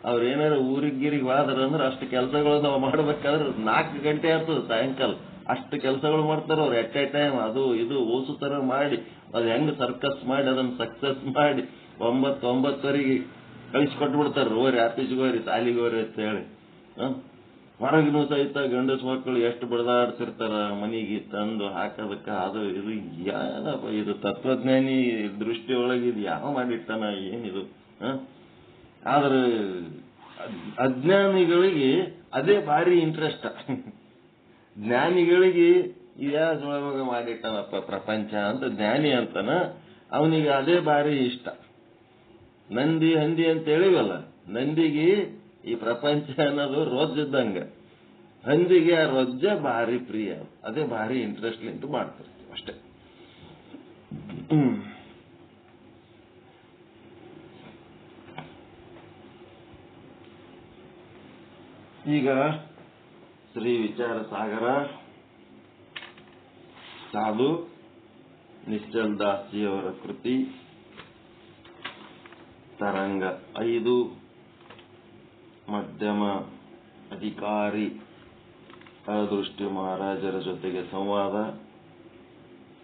ಅವ್ರ ಏನಾರ ಊರಿಗೆ ಹೋದ್ರ ಅಂದ್ರೆ ಅಷ್ಟು ಕೆಲಸಗಳು ನಾವು ಮಾಡ್ಬೇಕಾದ್ರೆ 4 ಗಂಟೆ ಆಗ್ತದ ಸಾಯಂಕಾಲ. ಅಷ್ಟು ಕೆಲಸಗಳು ಮಾಡ್ತಾರ ಅವ್ರು ಎಟ್ ಎ ಟೈಮ್. ಅದು ಇದು ಓಸು ತರ ಮಾಡಿ ಅದು ಹೆಂಗ್ ಸರ್ಕಸ್ ಮಾಡಿ ಅದನ್ನ ಸಕ್ಸಸ್ ಮಾಡಿ 9:30 ಕಳಿಸ್ಕೊಟ್ಬಿಡ್ತಾರ. ಹೋರಿ ಆಫೀಸ್ಗೆ ಹೋರಿ, ಸಾಲಿಗೆ ಹೋರಿ ಅಂತ ಹೇಳಿ. ಹೊರಗಿನೂ ಸಹಿತ ಗಂಡಸ ಮಕ್ಕಳು ಎಷ್ಟು ಬಡದಾಡ್ತಿರ್ತಾರ ಮನಿಗೆ ತಂದು ಹಾಕೋದಕ್ಕ. ಅದು ಇದು ಏನಪ್ಪ ಇದು ತತ್ವಜ್ಞಾನಿ ದೃಷ್ಟಿಯೊಳಗೆ ಇದು ಯಾವ ಮಾಡಿರ್ತಾನ ಏನಿದು. ಆದ್ರೆ ಅಜ್ಞಾನಿಗಳಿಗೆ ಅದೇ ಭಾರಿ ಇಂಟ್ರೆಸ್ಟ್. ಜ್ಞಾನಿಗಳಿಗೆ ಯಾವಾಗ ಮಾಡಿಟ್ಟಾನಪ್ಪ ಪ್ರಪಂಚ ಅಂತ ಜ್ಞಾನಿ ಅಂತಾನ, ಅವನಿಗೆ ಅದೇ ಭಾರಿ ಇಷ್ಟ. ನಂದಿ ಹಂದಿ ಅಂತ ಹೇಳಿವಲ್ಲ, ನಂದಿಗೆ ಈ ಪ್ರಪಂಚ ಅನ್ನೋದು ರೊಜ್ಜಿದ್ದಂಗ, ಹಂದಿಗೆ ಆ ರೊಜ್ಜ ಭಾರಿ ಪ್ರಿಯ. ಅದೇ ಭಾರಿ ಇಂಟ್ರೆಸ್ಟ್ ಮಾಡ್ತಿರ್ತೀವಿ ಅಷ್ಟೇ. ಈಗ ಶ್ರೀ ವಿಚಾರ ಸಾಗರ ಸಾಧು ನಿಶ್ಚಲ್ ದಾಸ್ಜಿಯವರ ಕೃತಿ ತರಂಗ 5 ಮಧ್ಯಮ ಅಧಿಕಾರಿ ಅದೃಷ್ಟಿ ಮಹಾರಾಜರ ಜೊತೆಗೆ ಸಂವಾದ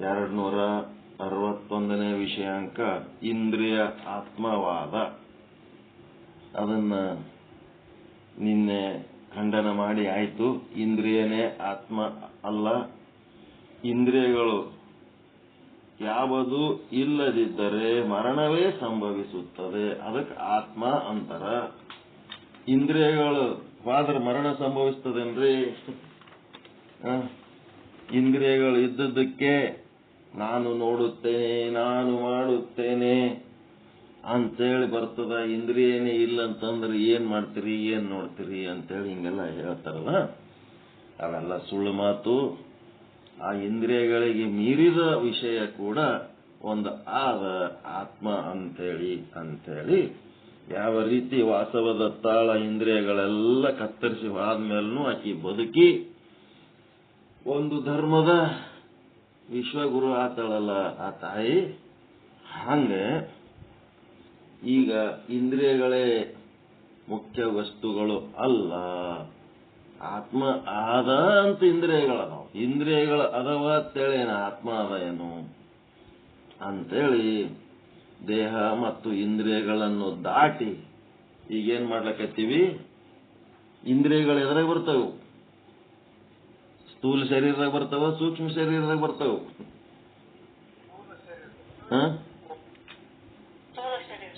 261ನೇ ವಿಷಯಾಂಕ ಇಂದ್ರಿಯ ಆತ್ಮವಾದ. ಅದನ್ನ ನಿನ್ನೆ ಖಂಡನ ಮಾಡಿ ಆಯ್ತು. ಇಂದ್ರಿಯನೇ ಆತ್ಮ ಅಲ್ಲ. ಇಂದ್ರಿಯಗಳು ಯಾವುದು ಇಲ್ಲದಿದ್ದರೆ ಮರಣವೇ ಸಂಭವಿಸುತ್ತದೆ. ಅದಕ್ಕೆ ಆತ್ಮ ಅಂತರ. ಇಂದ್ರಿಯಗಳು ಹೋದ್ರ ಮರಣ ಸಂಭವಿಸ್ತದೇನ್ರಿ? ಇಂದ್ರಿಯಗಳು ಇದ್ದದ್ದಕ್ಕೆ ನಾನು ನೋಡುತ್ತೇನೆ, ನಾನು ಮಾಡುತ್ತೇನೆ ಅಂತೇಳಿ ಬರ್ತದ. ಇಂದ್ರಿಯನೇ ಇಲ್ಲ ಅಂತಂದ್ರೆ ಏನ್ ಮಾಡ್ತೀರಿ, ಏನ್ ನೋಡ್ತೀರಿ ಅಂತೇಳಿ ಹಿಂಗೆಲ್ಲ ಹೇಳ್ತಾರಲ್ಲ, ಅವೆಲ್ಲ ಸುಳ್ಳು ಮಾತು. ಆ ಇಂದ್ರಿಯಗಳಿಗೆ ಮೀರಿದ ವಿಷಯ ಕೂಡ ಒಂದು ಆದ ಆತ್ಮ ಅಂತೇಳಿ ಯಾವ ರೀತಿ ವಾಸವದ ತಾಳ ಇಂದ್ರಿಯಗಳೆಲ್ಲ ಕತ್ತರಿಸಿ ಹೋದ್ಮೇಲೂ ಆಕಿ ಬದುಕಿ ಒಂದು ಧರ್ಮದ ವಿಶ್ವಗುರು ಆತಾಳಲ್ಲ ಆ ತಾಯಿ, ಹಂಗೆ ಈಗ ಇಂದ್ರಿಯಗಳೇ ಮುಖ್ಯ ವಸ್ತುಗಳು ಅಲ್ಲ, ಆತ್ಮ ಆದ ಅಂತ ಇಂದ್ರಿಯಗಳದಾವ. ಇಂದ್ರಿಯಗಳ ಅದವ ಅಂತೇಳೇನ ಆತ್ಮ ಅದ ಏನು ಅಂತೇಳಿ ದೇಹ ಮತ್ತು ಇಂದ್ರಿಯಗಳನ್ನು ದಾಟಿ ಈಗೇನ್ ಮಾಡ್ಲಕತ್ತೀವಿ? ಇಂದ್ರಿಯಗಳು ಎದ್ರಾಗ ಬರ್ತಾವ? ಸ್ಥೂಲ ಶರೀರದಾಗ ಬರ್ತಾವ, ಸೂಕ್ಷ್ಮ ಶರೀರದಾಗ ಬರ್ತಾವ?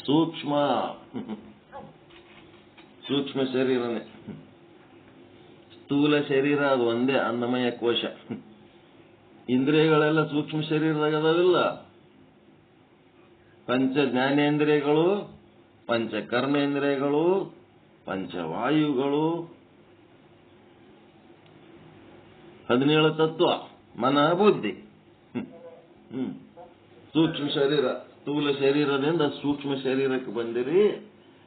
ಸೂಕ್ಷ್ಮ ಶರೀರನೇ. ಸ್ಥೂಲ ಶರೀರ ಅದು ಒಂದೇ ಅನ್ನಮಯ ಕೋಶ. ಇಂದ್ರಿಯಗಳೆಲ್ಲ ಸೂಕ್ಷ್ಮ ಶರೀರದಾಗ ಅದಾವಿಲ್ಲ. ಪಂಚ ಜ್ಞಾನೇಂದ್ರಿಯಗಳು, ಪಂಚ ಕರ್ಮೇಂದ್ರಿಯಗಳು, ಪಂಚವಾಯುಗಳು, 17 ತತ್ವ, ಮನ ಬುದ್ಧಿ. ಸೂಕ್ಷ್ಮ ಶರೀರ. ಸ್ಥೂಲ ಶರೀರದಿಂದ ಸೂಕ್ಷ್ಮ ಶರೀರಕ್ಕೆ ಬಂದಿರಿ.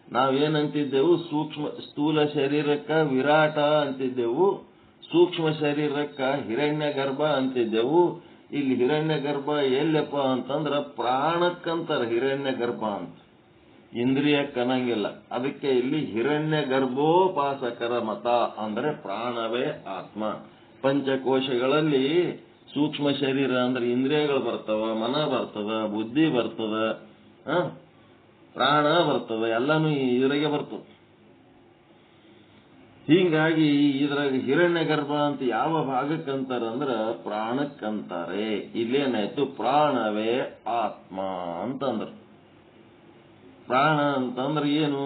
ನಾವೇನಂತಿದ್ದೆವು? ಸ್ಥೂಲ ಶರೀರಕ್ಕ ವಿರಾಟ ಅಂತಿದ್ದೆವು, ಸೂಕ್ಷ್ಮ ಶರೀರಕ್ಕ ಹಿರಣ್ಯ ಗರ್ಭ ಅಂತಿದ್ದೆವು. ಇಲ್ಲಿ ಹಿರಣ್ಯ ಗರ್ಭ ಎಲ್ಲಪ್ಪ ಅಂತಂದ್ರ ಪ್ರಾಣಕ್ಕಂತಾರ ಹಿರಣ್ಯ ಗರ್ಭ ಅಂತ, ಇಂದ್ರಿಯಕ್ಕನಂಗಿಲ್ಲ. ಅದಕ್ಕೆ ಇಲ್ಲಿ ಹಿರಣ್ಯ ಗರ್ಭೋಪಾಸಕರ ಮತ ಅಂದ್ರೆ ಪ್ರಾಣವೇ ಆತ್ಮ. ಪಂಚಕೋಶಗಳಲ್ಲಿ ಸೂಕ್ಷ್ಮ ಶರೀರ ಅಂದ್ರೆ ಇಂದ್ರಿಯಗಳು ಬರ್ತವ, ಮನ ಬರ್ತದ, ಬುದ್ಧಿ ಬರ್ತದ, ಪ್ರಾಣ ಬರ್ತದ, ಎಲ್ಲಾನು ಇದ್ರಾಗೆ ಬರ್ತದ. ಹೀಗಾಗಿ ಇದ್ರಾಗ ಹಿರಣ್ಯ ಗರ್ಭ ಅಂತ ಯಾವ ಭಾಗಕ್ಕಂತಾರಂದ್ರ ಪ್ರಾಣಕ್ಕಂತಾರೆ. ಇಲ್ಲೇನಾಯ್ತು, ಪ್ರಾಣವೇ ಆತ್ಮ ಅಂತಂದ್ರು. ಪ್ರಾಣ ಅಂತಂದ್ರೆ ಏನು?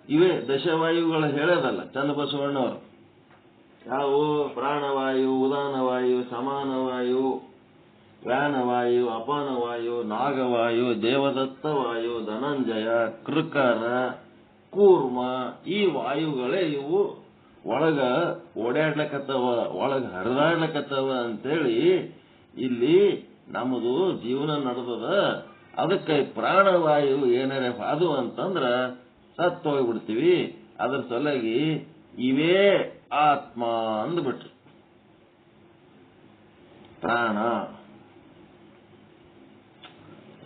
ಇವೇ ದಶವಾಯುಗಳು ಹೇಳೋದಲ್ಲ ಚನ್ನಬಸವಣ್ಣವರು. ಯಾವ? ಪ್ರಾಣವಾಯು, ಉದಾನವಾಯು, ಸಮಾನವಾಯು, ವ್ಯಾನವಾಯು, ಅಪಾನವಾಯು, ನಾಗವಾಯು, ದೇವದತ್ತ ವಾಯು, ಧನಂಜಯ, ಕೃಕರ, ಕೂರ್ಮ, ಈ ವಾಯುಗಳೇ ಇವು ಒಳಗ ಓಡಾಡ್ಲಕತ್ತವ, ಒಳಗ ಹರಿದಾಡ್ಲಕತ್ತವ ಅಂತೇಳಿ ಇಲ್ಲಿ ನಮ್ಮದು ಜೀವನ ನಡೆದದ. ಅದಕ್ಕೆ ಪ್ರಾಣವಾಯು ಏನಾರ ಹಾದು ಅಂತಂದ್ರ ಸತ್ತು ಹೋಗ್ಬಿಡ್ತೀವಿ. ಅದ್ರ ಸಲುವಾಗಿ ಇವೇ ಆತ್ಮ ಅಂದ್ಬಿಟ್ರು. ಪ್ರಾಣ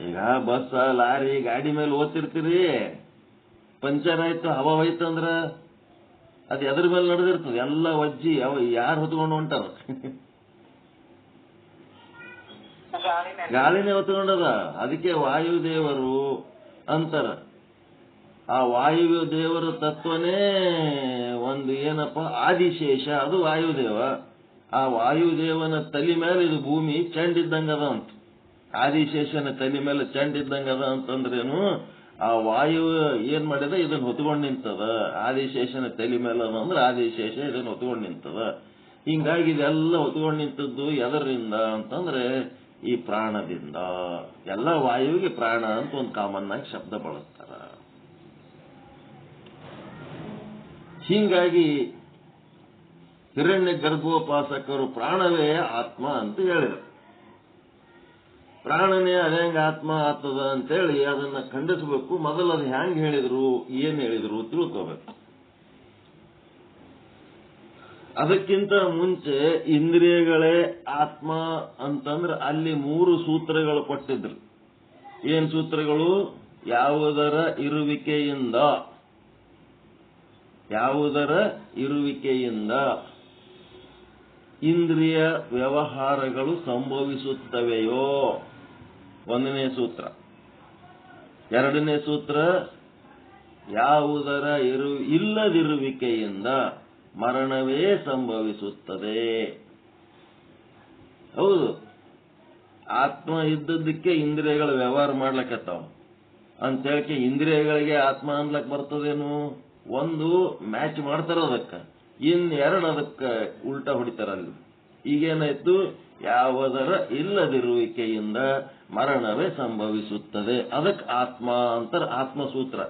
ಈಗ ಬಸ್, ಲಾರಿ, ಗಾಡಿ ಮೇಲೆ ಓದ್ತಿರ್ತೀರಿ, ಪಂಚರ್ ಆಯ್ತು, ಹವಾ ಹೋಯ್ತಂದ್ರ ಅದು ಎದ್ರ ಮೇಲೆ ನಡೆದಿರ್ತದೆ, ಎಲ್ಲ ವಜ್ಜಿ ಯಾರು ಹೊತ್ಕೊಂಡು ಹೊಂಟಾರ? ಗಾಳಿನೇ ಹೊತ್ಕೊಂಡದ. ಅದಕ್ಕೆ ವಾಯುದೇವರು ಅಂತಾರ. ಆ ವಾಯುದೇವರ ತತ್ವನೇ ಒಂದು ಏನಪ್ಪ, ಆದಿಶೇಷ, ಅದು ವಾಯುದೇವ. ಆ ವಾಯುದೇವನ ತಲೆ ಮೇಲೆ ಇದು ಭೂಮಿ ಚೆಂಡಿದ್ದಂಗದ ಅಂತ. ಆದಿಶೇಷನ ತಲೆ ಮೇಲೆ ಚೆಂಡಿದ್ದಂಗದ ಅಂತಂದ್ರೇನು? ಆ ವಾಯು ಏನ್ ಮಾಡಿದ, ಇದನ್ನ ಹೊತ್ಕೊಂಡ್ ನಿಂತದ. ಆದಿಶೇಷನ ತಲೆ ಮೇಲೆ ಅಂದ್ರೆ ಆದಿಶೇಷ ಇದನ್ನ ಹೊತ್ಕೊಂಡ್ ನಿಂತದ. ಹಿಂಗಾಗಿ ಇದೆಲ್ಲ ಹೊತ್ಕೊಂಡ್ ನಿಂತದ್ದು ಎದರಿಂದ ಅಂತಂದ್ರೆ ಈ ಪ್ರಾಣದಿಂದ. ಎಲ್ಲ ವಾಯುವಿಗೆ ಪ್ರಾಣ ಅಂತ ಒಂದು ಕಾಮನ್ ಆಗಿ ಶಬ್ದ ಬಳಸ್ತಾರ. ಹೀಗಾಗಿ ಹಿರಣ್ಯ ಗರ್ಭೋಪಾಸಕರು ಪ್ರಾಣವೇ ಆತ್ಮ ಅಂತ ಹೇಳಿದರು. ಪ್ರಾಣನೇ ಅದೇಂಗ ಆತ್ಮ ಆಗ್ತದ ಅಂತೇಳಿ ಅದನ್ನ ಖಂಡಿಸಬೇಕು. ಮೊದಲು ಅದು ಹ್ಯಾಂಗ್ ಹೇಳಿದ್ರು, ಏನ್ ಹೇಳಿದ್ರು ತಿಳ್ಕೋಬೇಕು. ಅದಕ್ಕಿಂತ ಮುಂಚೆ ಇಂದ್ರಿಯಗಳೇ ಆತ್ಮ ಅಂತಂದ್ರೆ ಅಲ್ಲಿ 3 ಸೂತ್ರಗಳು ಕೊಟ್ಟಿದ್ರು. ಏನ್ ಸೂತ್ರಗಳು? ಯಾವುದರ ಇರುವಿಕೆಯಿಂದ ಇಂದ್ರಿಯ ವ್ಯವಹಾರಗಳು ಸಂಭವಿಸುತ್ತವೆಯೋ, 1ನೇ ಸೂತ್ರ. 2ನೇ ಸೂತ್ರ, ಯಾವುದರ ಇಲ್ಲದಿರುವಿಕೆಯಿಂದ ಮರಣವೇ ಸಂಭವಿಸುತ್ತದೆ. ಹೌದು, ಆತ್ಮ ಇದ್ದದ್ದಕ್ಕೆ ಇಂದ್ರಿಯಗಳು ವ್ಯವಹಾರ ಮಾಡ್ಲಕತ್ತಾವ ಅಂತೇಳಿಕೆ ಇಂದ್ರಿಯಗಳಿಗೆ ಆತ್ಮ ಅನ್ಲಕ್ ಬರ್ತದೇನು? ಒಂದು ಮ್ಯಾಚ್ ಮಾಡ್ತಾರ ಅದಕ್ಕ, ಇನ್ನೆರಡು ಅದಕ್ಕ ಉಲ್ಟಾ ಹೊಡಿತಾರ. ಅಲ್ಲಿ ಈಗೇನಾಯ್ತು? ಯಾವುದರ ಇಲ್ಲದಿರುವಿಕೆಯಿಂದ ಮರಣವೇ ಸಂಭವಿಸುತ್ತದೆ. ಅದಕ್ಕೆ ಆತ್ಮ ಅಂತಾರ. ಆತ್ಮಸೂತ್ರ.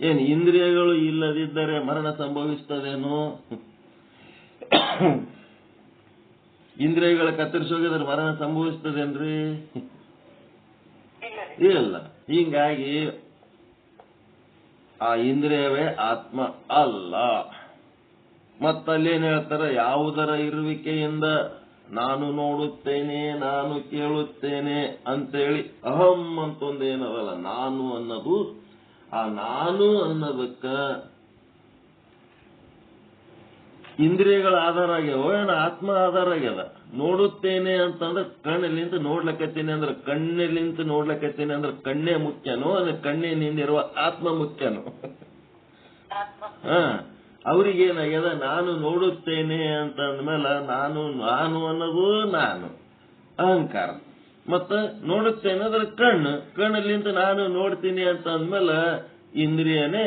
ಏನ್ ಇಂದ್ರಿಯಗಳು ಇಲ್ಲದಿದ್ದರೆ ಮರಣ ಸಂಭವಿಸ್ತದೇನು? ಇಂದ್ರಿಯಗಳ ಕತ್ತರಿಸೋಗಿದ್ರೆ ಮರಣ ಸಂಭವಿಸ್ತದೇನ್ರಿ? ಇಲ್ಲ. ಹೀಗಾಗಿ ಆ ಇಂದ್ರಿಯವೇ ಆತ್ಮ ಅಲ್ಲ. ಮತ್ತಲ್ಲೇನ್ ಹೇಳ್ತಾರ? ಯಾವುದರ ಇರುವಿಕೆಯಿಂದ ನಾನು ನೋಡುತ್ತೇನೆ, ನಾನು ಕೇಳುತ್ತೇನೆ ಅಂತೇಳಿ ಅಹಂ ಅಂತ ಒಂದೇನದಲ್ಲ, ನಾನು ಅನ್ನೋದು. ಆ ನಾನು ಅನ್ನೋದಕ್ಕ ಇಂದ್ರಿಯಗಳ ಆಧಾರ ಆಗ್ಯಾವ, ಏನು ಆತ್ಮ ಆಧಾರ ಆಗ್ಯದ? ನೋಡುತ್ತೇನೆ ಅಂತಂದ್ರೆ ಕಣ್ಣಲ್ಲಿಂತ ನೋಡ್ಲಕತ್ತೀನಿ ಅಂದ್ರೆ, ಕಣ್ಣಲ್ಲಿಂತ ನೋಡ್ಲಕತ್ತೀನಿ ಅಂದ್ರೆ ಕಣ್ಣೇ ಮುಖ್ಯನೋ, ಅಂದ್ರೆ ಕಣ್ಣಿನಿಂದಿರುವ ಆತ್ಮ ಮುಖ್ಯನೋ? ಅವ್ರಿಗೇನಾಗ್ಯದ? ನಾನು ನೋಡುತ್ತೇನೆ ಅಂತ ಅಂದ್ಮೇಲೆ ನಾನು ಅನ್ನೋದು ನಾನು ಅಹಂಕಾರ. ಮತ್ತ ನೋಡುತ್ತೇನೆ ಅಂದ್ರೆ ಕಣ್ಣಲ್ಲಿಂತ ನಾನು ನೋಡ್ತೀನಿ ಅಂತ ಅಂದ್ಮೇಲೆ ಇಂದ್ರಿಯನೇ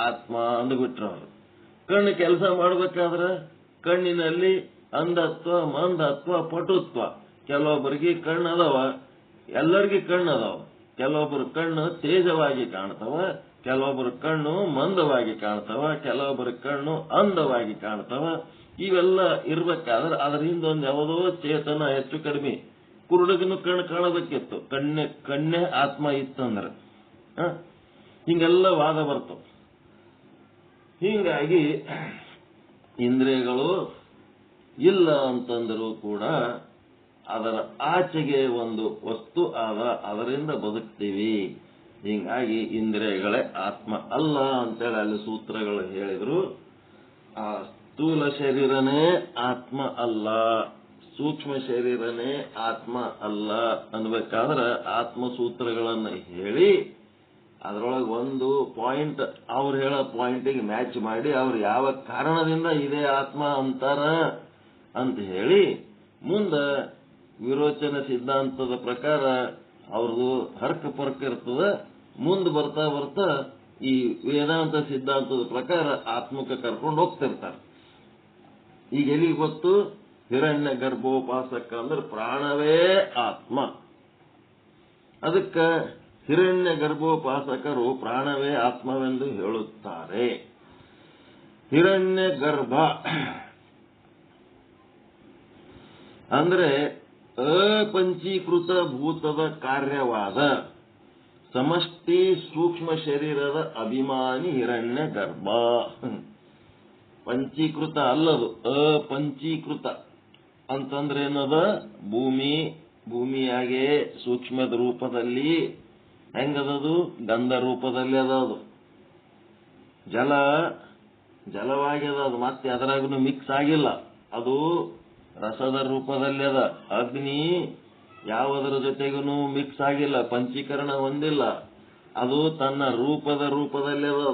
ಆತ್ಮ ಅಂದ್ಬಿಟ್ರು ಅವರು. ಕಣ್ಣು ಕೆಲಸ ಮಾಡ್ಬೇಕಾದ್ರೆ ಕಣ್ಣಿನಲ್ಲಿ ಅಂಧತ್ವ, ಮಂದತ್ವ, ಪಟುತ್ವ. ಕೆಲವೊಬ್ಬರಿಗೆ ಕಣ್ಣು ಅದಾವ, ಎಲ್ಲರಿಗೂ ಕಣ್ಣು ಅದಾವ. ಕೆಲವೊಬ್ಬರು ಕಣ್ಣು ತೇಜವಾಗಿ ಕಾಣ್ತಾವ, ಕೆಲವೊಬ್ಬರ ಕಣ್ಣು ಮಂದವಾಗಿ ಕಾಣ್ತಾವ, ಕೆಲವೊಬ್ಬರ ಕಣ್ಣು ಅಂದವಾಗಿ ಕಾಣ್ತಾವ. ಇವೆಲ್ಲ ಇರ್ಬೇಕಾದ್ರೆ ಅದರ ಹಿಂದೊಂದು ಯಾವುದೋ ಚೇತನ ಹೆಚ್ಚು ಕಡಿಮೆ. ಕುರುಡಗನು ಕಣ್ಣು ಕಾಣಬೇಕಿತ್ತು, ಕಣ್ಣೇ ಆತ್ಮ ಇತ್ತಂದ್ರೆ ಹಿಂಗೆಲ್ಲ ವಾದ ಬರ್ತವ. ಹೀಗಾಗಿ ಇಂದ್ರಿಯಗಳು ಇಲ್ಲ ಅಂತಂದರೂ ಕೂಡ ಅದರ ಆಚೆಗೆ ಒಂದು ವಸ್ತು ಆದ, ಅದರಿಂದ ಬದುಕ್ತೀವಿ. ಹೀಗಾಗಿ ಇಂದ್ರಿಯಗಳೇ ಆತ್ಮ ಅಲ್ಲ ಅಂತೇಳಿ ಅಲ್ಲಿ ಸೂತ್ರಗಳು ಹೇಳಿದ್ರು. ಆ ಸ್ಥೂಲ ಶರೀರನೇ ಆತ್ಮ ಅಲ್ಲ, ಸೂಕ್ಷ್ಮ ಶರೀರನೇ ಆತ್ಮ ಅಲ್ಲ ಅನ್ಬೇಕಾದ್ರೆ ಆತ್ಮ ಸೂತ್ರಗಳನ್ನು ಹೇಳಿ ಅದರೊಳಗೆ ಒಂದು ಪಾಯಿಂಟ್ ಅವ್ರು ಹೇಳೋ ಪಾಯಿಂಟಿಗೆ ಮ್ಯಾಚ್ ಮಾಡಿ ಅವ್ರು ಯಾವ ಕಾರಣದಿಂದ ಇದೇ ಆತ್ಮ ಅಂತಾರ ಅಂತ ಹೇಳಿ ಮುಂದೆ ವಿರೋಚನ ಸಿದ್ಧಾಂತದ ಪ್ರಕಾರ ಅವ್ರದ್ದು ಹರ್ಕ ಪರ್ಕ ಇರ್ತದ. ಮುಂದೆ ಬರ್ತಾ ಬರ್ತಾ ಈ ವೇದಾಂತ ಸಿದ್ಧಾಂತದ ಪ್ರಕಾರ ಆತ್ಮಕ್ಕೆ ಕರ್ಕೊಂಡು ಹೋಗ್ತಿರ್ತಾರೆ. ಈಗ ಎಲ್ಲಿಗೆ ಗೊತ್ತು? ಹಿರಣ್ಯ ಗರ್ಭೋಪಾಸಕ ಅಂದ್ರೆ ಪ್ರಾಣವೇ ಆತ್ಮ. ಅದಕ್ಕೆ ಹಿರಣ್ಯ ಗರ್ಭೋಪಾಸಕರು ಪ್ರಾಣವೇ ಆತ್ಮವೆಂದು ಹೇಳುತ್ತಾರೆ. ಹಿರಣ್ಯ ಗರ್ಭ ಅಂದ್ರೆ ಅಪಂಚೀಕೃತ ಭೂತದ ಕಾರ್ಯವಾದ ಸಮಷ್ಟಿ ಸೂಕ್ಷ್ಮ ಶರೀರದ ಅಭಿಮಾನಿ ಹಿರಣ್ಯ ಗರ್ಭ. ಪಂಚೀಕೃತ ಅಲ್ಲದು, ಅಪಂಚೀಕೃತ ಅಂತಂದ್ರೆ ಏನದ? ಭೂಮಿಯಾಗೆ ಸೂಕ್ಷ್ಮದ ರೂಪದಲ್ಲಿ ಹೆಂಗದದು? ಗಂಧ ರೂಪದಲ್ಲಿ ಅದದು. ಜಲವಾಗಿ ಅದದು, ಮತ್ತೆ ಅದರಾಗೂ ಮಿಕ್ಸ್ ಆಗಿಲ್ಲ. ಅದು ರಸದ ರೂಪದಲ್ಲಿ ಅದ. ಅಗ್ನಿ ಯಾವುದರ ಜೊತೆಗೂ ಮಿಕ್ಸ್ ಆಗಿಲ್ಲ, ಪಂಚೀಕರಣ ಹೊಂದಿಲ್ಲ. ಅದು ತನ್ನ ರೂಪದಲ್ಲಿ ಅದ.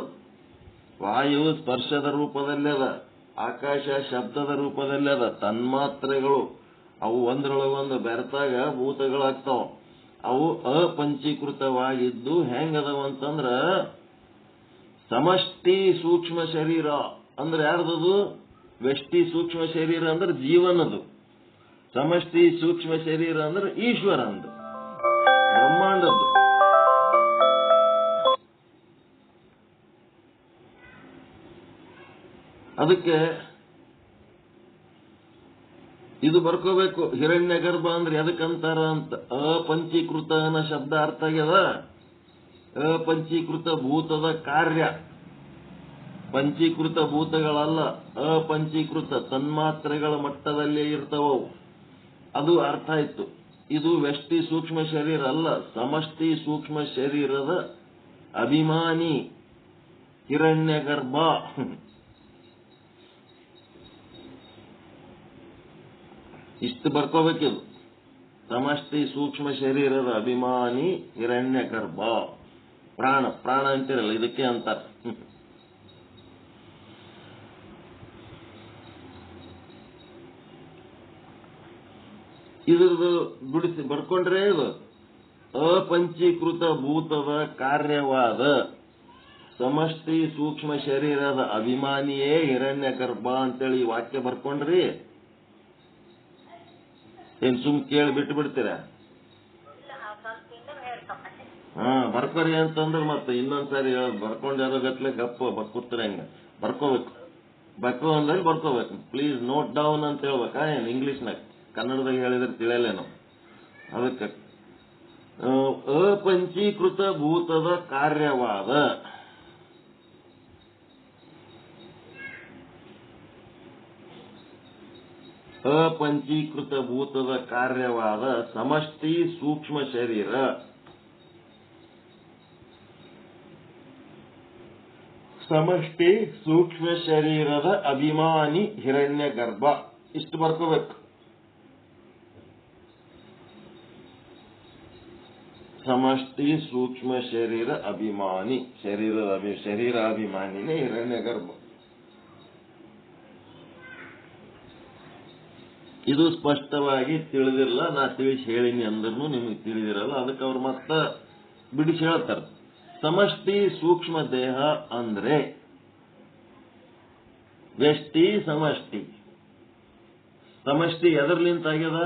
ವಾಯು ಸ್ಪರ್ಶದ ರೂಪದಲ್ಲಿ ಅದ. ಆಕಾಶ ಶಬ್ದದ ರೂಪದಲ್ಲಿ ಅದ. ತನ್ಮಾತ್ರೆಗಳು ಅವು ಒಂದ್ರೊಳಗೊಂದು ಬೆರೆತಾಗ ಭೂತಗಳಾಗ್ತಾವ. ಅವು ಅಪಂಚೀಕೃತವಾಗಿದ್ದು ಹೆಂಗದವ ಅಂತಂದ್ರ ಸಮಷ್ಟಿ ಸೂಕ್ಷ್ಮ ಶರೀರ ಅಂದ್ರೆ ಯಾರ್ದದು? ವ್ಯಷ್ಟಿ ಸೂಕ್ಷ್ಮ ಶರೀರ ಅಂದ್ರೆ ಜೀವನದು. ಸಮಷ್ಟಿ ಸೂಕ್ಷ್ಮ ಶರೀರ ಅಂದ್ರೆ ಈಶ್ವರಂದು, ಬ್ರಹ್ಮಾಂಡದ್ದು. ಅದಕ್ಕೆ ಇದು ಬರ್ಕೋಬೇಕು. ಹಿರಣ್ಯ ಗರ್ಭ ಅಂದ್ರೆ ಎದಕ್ಕಂತಾರ ಅಂತ. ಅಪಂಚೀಕೃತ ಅನ್ನೋ ಶಬ್ದ ಅರ್ಥ ಆಗ್ಯದ. ಅಪಂಚೀಕೃತ ಭೂತದ ಕಾರ್ಯ, ಪಂಚೀಕೃತ ಭೂತಗಳಲ್ಲ, ಅಪಂಚೀಕೃತ ತನ್ಮಾತ್ರೆಗಳ ಮಟ್ಟದಲ್ಲೇ ಇರ್ತವವು. ಅದು ಅರ್ಥ ಆಯ್ತು. ಇದು ವ್ಯಷ್ಟಿ ಸೂಕ್ಷ್ಮ ಶರೀರ ಅಲ್ಲ, ಸಮಷ್ಟಿ ಸೂಕ್ಷ್ಮ ಶರೀರದ ಅಭಿಮಾನಿ ಹಿರಣ್ಯ ಗರ್ಭ. ಇಷ್ಟು ಬರ್ಕೋಬೇಕಿದು. ಸಮಷ್ಟಿ ಸೂಕ್ಷ್ಮ ಶರೀರದ ಅಭಿಮಾನಿ ಹಿರಣ್ಯ ಗರ್ಭ. ಪ್ರಾಣ ಅಂತಿರಲ್ಲ, ಇದಕ್ಕೆ ಅಂತಾರೆ. ಇದ್ರದ್ದು ಬಿಡಿಸಿ ಬರ್ಕೊಂಡ್ರೆ ಇದು ಅಪಂಚೀಕೃತ ಭೂತದ ಕಾರ್ಯವಾದ ಸಮಷ್ಟಿ ಸೂಕ್ಷ್ಮ ಶರೀರದ ಅಭಿಮಾನಿಯೇ ಹಿರಣ್ಯ ಗರ್ಭ ಅಂತೇಳಿ ವಾಕ್ಯ ಬರ್ಕೊಂಡ್ರಿ. ಏನ್ ಸುಮ್ ಕೇಳಿ ಬಿಟ್ಟು ಬಿಡ್ತೀರ? ಬರ್ಕೋರಿ ಅಂತಂದ್ರೆ ಮತ್ತೆ ಇನ್ನೊಂದ್ಸರಿ ಬರ್ಕೊಂಡ್ ಯಾರೋ ಗಟ್ಲೆ ಗಪ್ಪ ಬರ್ಕೊಡ್ತೀರ. ಹೆಂಗ ಬರ್ಕೋಬೇಕು? ಬರ್ಕೋ ಅಂದ್ರೆ ಬರ್ಕೋಬೇಕು. ಪ್ಲೀಸ್ ನೋಟ್ ಡೌನ್ ಅಂತ ಹೇಳ್ಬೇಕಾ? ಏನ್ ಇಂಗ್ಲಿಷ್ನಾಗ? ಕನ್ನಡದಾಗ ಹೇಳಿದ್ರೆ ತಿಳಿಯಲೇನು. ಅದಕ್ಕೆ ಅಪಂಚೀಕೃತ ಭೂತದ ಕಾರ್ಯವಾದ ಅಪಂಚೀಕೃತ ಭೂತದ ಕಾರ್ಯವಾದ ಸಮಷ್ಟಿ ಸೂಕ್ಷ್ಮ ಶರೀರ ಸಮಷ್ಟಿ ಸೂಕ್ಷ್ಮ ಶರೀರದ ಅಭಿಮಾನಿ ಹಿರಣ್ಯ ಗರ್ಭ. ಇಷ್ಟು ಬರ್ಕೋಬೇಕು. ಸಮಷ್ಟಿ ಸೂಕ್ಷ್ಮ ಶರೀರ ಅಭಿಮಾನಿ, ಶರೀರಾಭಿಮಾನಿನೇ ಹಿರಣ್ಯ ಗರ್ಭ. ಇದು ಸ್ಪಷ್ಟವಾಗಿ ತಿಳಿದಿರಲ್ಲ. ನಾ ತಿಳಿಸಿ ಹೇಳಿನಿ ಅಂದ್ರೂ ನಿಮಗೆ ತಿಳಿದಿರಲ್ಲ. ಅದಕ್ಕೆ ಅವ್ರು ಮತ್ತ ಬಿಡಿಸಿ ಹೇಳ್ತಾರೆ. ಸಮಷ್ಟಿ ಸೂಕ್ಷ್ಮ ದೇಹ ಅಂದ್ರೆ ವ್ಯಷ್ಟಿ ಸಮಷ್ಟಿ. ಸಮಷ್ಟಿ ಎದರ್ಲಿಂತ ಆಗ್ಯದ?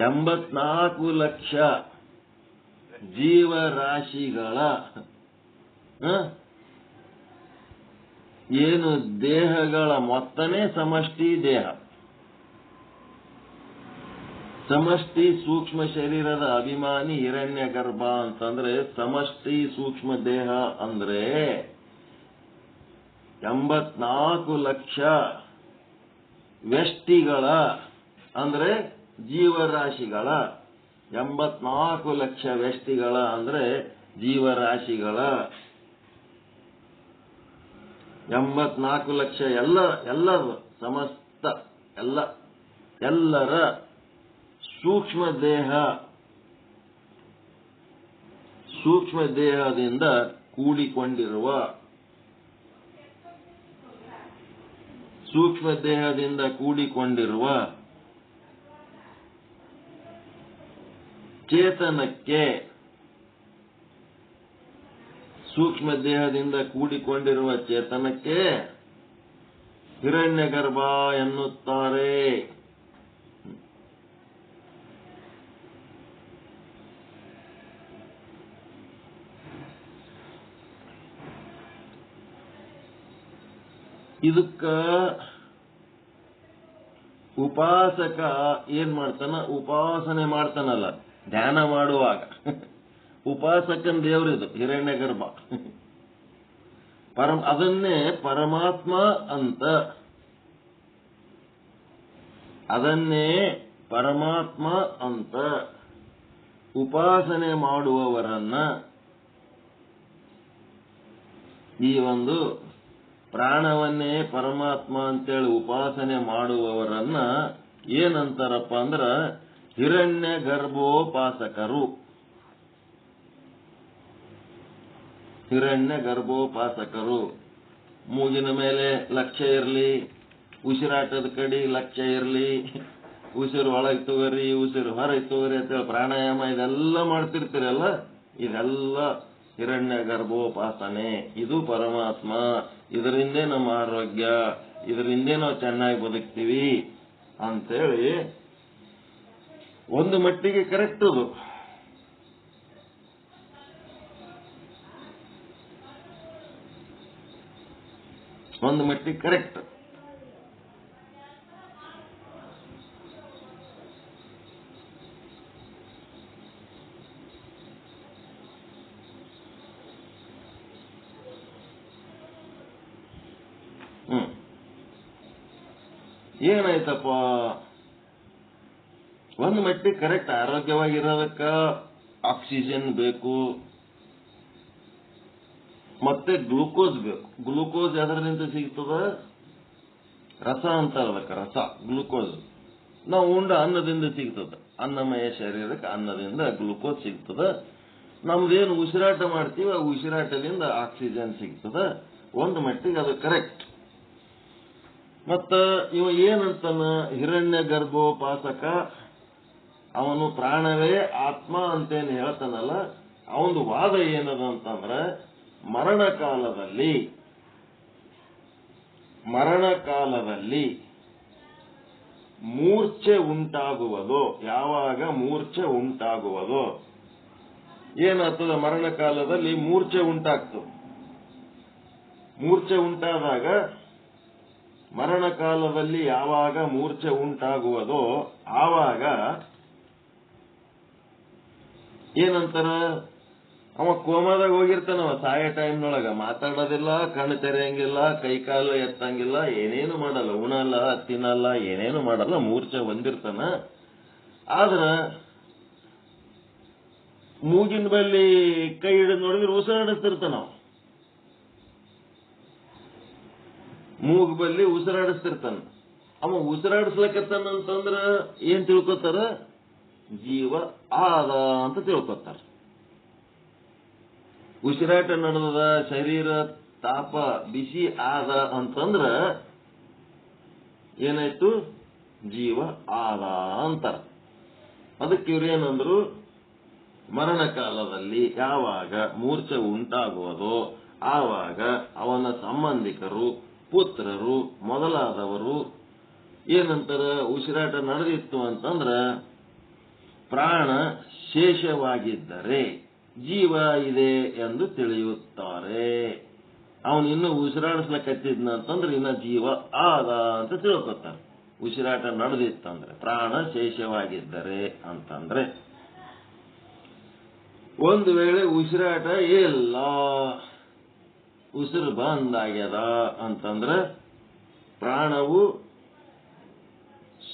84 ಲಕ್ಷ ಜೀವರಾಶಿಗಳ ಏನು ದೇಹಗಳ ಮೊತ್ತನೇ ಸಮಷ್ಟಿ ದೇಹ. ಸಮಷ್ಟಿ ಸೂಕ್ಷ್ಮ ಶರೀರದ ಅಭಿಮಾನಿ ಹಿರಣ್ಯ ಗರ್ಭ ಅಂತಂದ್ರೆ ಸಮಷ್ಟಿ ಸೂಕ್ಷ್ಮ ದೇಹ ಅಂದ್ರೆ 84 ಲಕ್ಷ ವ್ಯಷ್ಟಿಗಳ ಅಂದ್ರೆ ಜೀವರಾಶಿಗಳ 84 ಲಕ್ಷ ವ್ಯಷ್ಟಿಗಳ ಅಂದ್ರೆ ಜೀವರಾಶಿಗಳ 84 ಲಕ್ಷ ಎಲ್ಲರ ಸಮಸ್ತ ಎಲ್ಲರ ಸೂಕ್ಷ್ಮ ದೇಹದಿಂದ ಕೂಡಿಕೊಂಡಿರುವ ಚೇತನಕ್ಕೆ ಹಿರಣ್ಯಗರ್ಭ ಎನ್ನುತ್ತಾರೆ. ಇದಕ್ಕ ಉಪಾಸಕ ಏನ್ ಮಾಡ್ತಾನ, ಉಪಾಸನೆ ಮಾಡ್ತಾನಲ್ಲ ಧ್ಯಾನ ಮಾಡುವಾಗ, ಉಪಾಸಕನ್ ದೇವರಿದು ಹಿರಣ್ಯಗರ್ಭ. ಅದನ್ನೇ ಪರಮಾತ್ಮ ಅಂತ ಉಪಾಸನೆ ಮಾಡುವವರನ್ನ, ಈ ಒಂದು ಪ್ರಾಣವನ್ನೇ ಪರಮಾತ್ಮ ಅಂತೇಳಿ ಉಪಾಸನೆ ಮಾಡುವವರನ್ನ ಏನಂತಾರಪ್ಪ ಅಂದ್ರ ಹಿರಣ್ಯ ಗರ್ಭೋಪಾಸಕರು. ಮೂಗಿನ ಮೇಲೆ ಲಕ್ಷ್ಯ ಇರಲಿ, ಉಸಿರಾಟದ ಕಡೆ ಲಕ್ಷ್ಯ ಇರಲಿ, ಉಸಿರು ಒಳಗೆ ತಗೋರಿ, ಉಸಿರು ಹೊರಗೆ ತಗೋರಿ ಅಂತೇಳಿ ಪ್ರಾಣಾಯಾಮ ಇದೆಲ್ಲ ಮಾಡ್ತಿರ್ತೀರಲ್ಲ, ಇದೆಲ್ಲ ಹಿರಣ್ಯ ಗರ್ಭೋಪಾಸನೆ. ಇದು ಪರಮಾತ್ಮ, ಇದರಿಂದೇ ನಮ್ಮ ಆರೋಗ್ಯ, ಇದರಿಂದೇ ನಾವು ಚೆನ್ನಾಗಿ ಬದುಕ್ತೀವಿ ಅಂತೇಳಿ ಒಂದು ಮಟ್ಟಿಗೆ ಕರೆಕ್ಟ್ ಅದು. ಒಂದು ಮಟ್ಟಿಗೆ ಕರೆಕ್ಟ್. ಏನಾಯ್ತಪ್ಪ, ಒಂದು ಮಟ್ಟಿಗೆ ಕರೆಕ್ಟ್. ಆರೋಗ್ಯವಾಗಿರೋದಕ್ಕ ಆಕ್ಸಿಜನ್ ಬೇಕು, ಮತ್ತೆ ಗ್ಲೂಕೋಸ್ ಬೇಕು. ಗ್ಲೂಕೋಸ್ ಎದರಿಂದ ಸಿಗ್ತದ? ರಸ ಅಂತಾರ ಅದಕ್ಕೆ, ರಸ ಗ್ಲೂಕೋಸ್. ನಾವು ಉಂಡ ಅನ್ನದಿಂದ ಸಿಗ್ತದ. ಅನ್ನಮಯ ಶರೀರಕ್ಕೆ ಅನ್ನದಿಂದ ಗ್ಲೂಕೋಸ್ ಸಿಗ್ತದ. ನಮ್ದೇನು ಉಸಿರಾಟ ಮಾಡ್ತೀವಿ ಆ ಉಸಿರಾಟದಿಂದ ಆಕ್ಸಿಜನ್ ಸಿಗ್ತದ. ಒಂದು ಮಟ್ಟಿಗೆ ಅದು ಕರೆಕ್ಟ್. ಮತ್ತ ಇವ ಏನಂತಾನ, ಹಿರಣ್ಯ ಗರ್ಭೋಪಾಸಕ, ಅವನು ಪ್ರಾಣವೇ ಆತ್ಮ ಅಂತೇನು ಹೇಳ್ತಾನಲ್ಲ, ಅವನು ವಾದ ಏನದ ಅಂತಂದ್ರ ಮರಣ ಕಾಲದಲ್ಲಿ ಮೂರ್ಛೆ ಉಂಟಾಗುವುದು. ಯಾವಾಗ ಮೂರ್ಛೆ ಉಂಟಾಗುವುದು ಏನಾಗ್ತದೆ? ಮರಣ ಕಾಲದಲ್ಲಿ ಮೂರ್ಛೆ ಉಂಟಾಗ್ತದೆ. ಮೂರ್ಛೆ ಉಂಟಾದಾಗ, ಮರಣ ಕಾಲದಲ್ಲಿ ಯಾವಾಗ ಮೂರ್ಛೆ ಉಂಟಾಗುವುದೋ ಆವಾಗ ಏನಂತಾರ, ಅವ ಕೋಮಾದಾಗ ಹೋಗಿರ್ತಾನವ. ಸಾಯ ಟೈಮ್ನೊಳಗ ಮಾತಾಡೋದಿಲ್ಲ, ಕಣ್ಣು ತೆರೆಯಂಗಿಲ್ಲ, ಕೈಕಾಲು ಎತ್ತಂಗಿಲ್ಲ, ಏನೇನು ಮಾಡಲ್ಲ, ಉಣಲ್ಲ, ತಿನ್ನಲ್ಲ, ಏನೇನು ಮಾಡಲ್ಲ, ಮೂರ್ಛೆ ಹೊಂದಿರ್ತಾನ. ಆದ್ರ ಮೂಗಿನ ಬಲ್ಲಿ ಕೈ ಹಿಡಿದು ನೋಡಿದ್ರೆ ಉಸಿರಾಡಿಸ್ತಿರ್ತಾನ. ಮೂಗ್ ಬಲ್ಲಿ ಉಸಿರಾಡಿಸ್ತಿರ್ತಾನ. ಅವ ಉಸಿರಾಡಿಸ್ಲಕತ್ತಾನಂತಂದ್ರ ಏನ್ ತಿಳ್ಕೊತಾರ? ಜೀವ ಆದ ಅಂತ ತಿಳ್ಕೊತಾರ. ಉಸಿರಾಟ ನಡೆದ, ಶರೀರ ತಾಪ ಬಿಸಿ ಆದ ಅಂತಂದ್ರ ಏನಾಯ್ತು? ಜೀವ ಆದ ಅಂತಾರ. ಅದಕ್ಕೆ ಇವ್ರೇನಂದ್ರು, ಮರಣ ಕಾಲದಲ್ಲಿ ಯಾವಾಗ ಮೂರ್ಛೆ ಉಂಟಾಗುವುದೋ ಆವಾಗ ಅವನ ಸಂಬಂಧಿಕರು, ಪುತ್ರರು ಮೊದಲಾದವರು ಏನಂತಾರ, ಉಸಿರಾಟ ನಡೆದಿತ್ತು ಅಂತಂದ್ರ ಪ್ರಾಣ ಶೇಷವಾಗಿದ್ದರೆ ಜೀವ ಇದೆ ಎಂದು ತಿಳಿಯುತ್ತಾರೆ. ಅವನು ಇನ್ನು ಉಸಿರಾಡಿಸ್ಲಕತ್ತಿದ್ನ ಅಂತಂದ್ರೆ ಇನ್ನ ಜೀವ ಆದ ಅಂತ ತಿಳ್ಕೊತಾರೆ. ಉಸಿರಾಟ ನಡೆದಿತ್ತಂದ್ರೆ, ಪ್ರಾಣ ಶೇಷವಾಗಿದ್ದರೆ ಅಂತಂದ್ರೆ. ಒಂದು ವೇಳೆ ಉಸಿರಾಟ ಇಲ್ಲ, ಉಸಿರು ಬಂದಾಗ್ಯದ ಅಂತಂದ್ರೆ ಪ್ರಾಣವು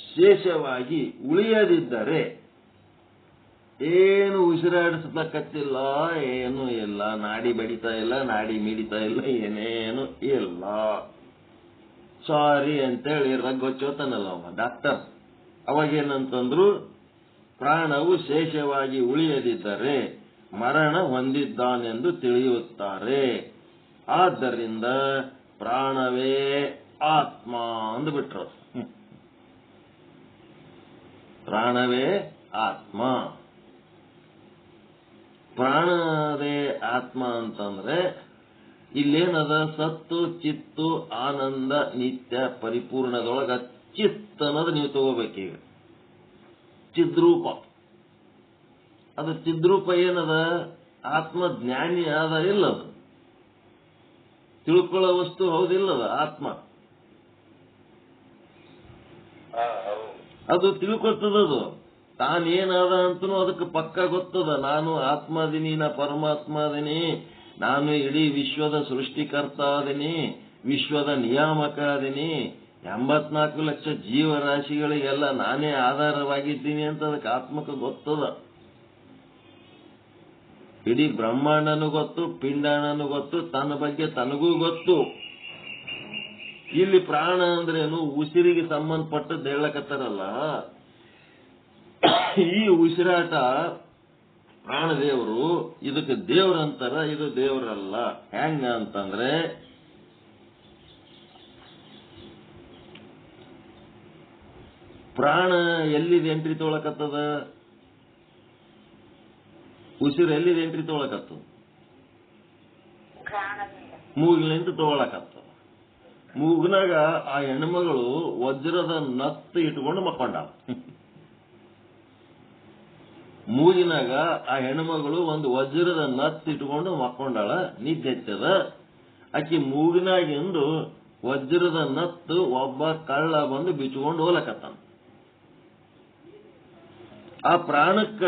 ಶೇಷವಾಗಿ ಉಳಿಯದಿದ್ದರೆ, ಏನು ಉಸಿರಾಡಿಸ್ಲಕತ್ತಿಲ್ಲ, ಏನು ಇಲ್ಲ, ನಾಡಿ ಬಡಿತಾ ಇಲ್ಲ, ನಾಡಿ ಮಿಡಿತಾ ಇಲ್ಲ, ಏನೇನು ಇಲ್ಲ, ಸಾರಿ ಅಂತೇಳಿ ರಗ್ಗೊಚ್ಚೋತಾನಲ್ಲ ಅವ ಡಾಕ್ಟರ್. ಅವಾಗೇನಂತಂದ್ರು, ಪ್ರಾಣವು ಶೇಷವಾಗಿ ಉಳಿಯದಿದ್ದರೆ ಮರಣ ಹೊಂದಿದ್ದಾನೆಂದು ತಿಳಿಯುತ್ತಾರೆ. ಆದ್ದರಿಂದ ಪ್ರಾಣವೇ ಆತ್ಮ ಅಂದ್ಬಿಟ್ರು. ಪ್ರಾಣವೇ ಆತ್ಮ. ಪ್ರಾಣದೇ ಆತ್ಮ ಅಂತಂದ್ರೆ ಇಲ್ಲೇನದ ಸತ್ತು ಚಿತ್ತು ಆನಂದ ನಿತ್ಯ ಪರಿಪೂರ್ಣದೊಳಗ ಚಿತ್ ಅನ್ನೋದು ನೀವು ತಗೋಬೇಕೀಗ. ಚಿದ್ರೂಪ, ಅದು ಚಿದ್ರೂಪ ಏನದ? ಆತ್ಮ ಜ್ಞಾನಿ ಆದ ಇಲ್ಲದು, ತಿಳ್ಕೊಳ್ಳೋ ವಸ್ತು ಹೌದಿಲ್ಲದ ಆತ್ಮ. ಅದು ತಿಳ್ಕೊತದದು ತಾನೇನಾದ ಅಂತನೂ ಅದಕ್ಕೆ ಪಕ್ಕ ಗೊತ್ತದ. ನಾನು ಆತ್ಮ ಅದೀನಿ, ನಾ ಪರಮಾತ್ಮ ಅದೀನಿ, ನಾನು ಇಡೀ ವಿಶ್ವದ ಸೃಷ್ಟಿಕರ್ತ ಅದೀನಿ, ವಿಶ್ವದ ನಿಯಾಮಕ ಅದೀನಿ, 84 ಲಕ್ಷ ಜೀವರಾಶಿಗಳಿಗೆಲ್ಲ ನಾನೇ ಆಧಾರವಾಗಿದ್ದೀನಿ ಅಂತ ಅದಕ್ಕೆ ಆತ್ಮಕ್ಕೆ ಗೊತ್ತದ. ಇಡೀ ಬ್ರಹ್ಮಾಂಡನೂ ಗೊತ್ತು, ಪಿಂಡಾಣನೂ ಗೊತ್ತು, ತನ್ನ ಬಗ್ಗೆ ತನಗೂ ಗೊತ್ತು. ಇಲ್ಲಿ ಪ್ರಾಣ ಅಂದ್ರೇನು? ಉಸಿರಿಗೆ ಸಂಬಂಧಪಟ್ಟದ್ದು ಹೇಳಕತ್ತಾರಲ್ಲ. ಈ ಉಸಿರಾಟ ಪ್ರಾಣದೇವರು, ಇದಕ್ಕೆ ದೇವ್ರಂತಾರ, ಇದು ದೇವರಲ್ಲ. ಹೆಂಗ ಅಂತಂದ್ರೆ ಪ್ರಾಣ ಎಲ್ಲಿದೆ ಎಂಟ್ರಿ ತೊಗೊಳಕತ್ತದ? ಉಸಿರು ಎಲ್ಲಿದೆ ಎಂಟ್ರಿ ತೊಗೊಳಕತ್ತದ? ಮೂಗಿನಿಂದ ತೊಗೊಳಕತ್ತದ. ಮೂಗ್ನಾಗ ಆ ಹೆಣ್ಮಗಳು ವಜ್ರದ ನತ್ತು ಇಟ್ಕೊಂಡು ಮಕ್ಕೊಂಡ. ಮೂಗಿನಾಗ ಆ ಹೆಣ್ಮಗಳು ಒಂದು ವಜ್ರದ ನತ್ತು ಇಟ್ಕೊಂಡು ಮಕ್ಕೊಂಡಾಳ, ನಿದ್ದೆ ಎತ್ತದ. ಆಕಿ ಮೂಗಿನಾಗಿಂದು ವಜ್ರದ ನತ್ತು ಒಬ್ಬ ಕಳ್ಳ ಬಂದು ಬಿಚ್ಕೊಂಡು ಹೋಲಕತ್ತಾನ. ಆ ಪ್ರಾಣಕ್ಕ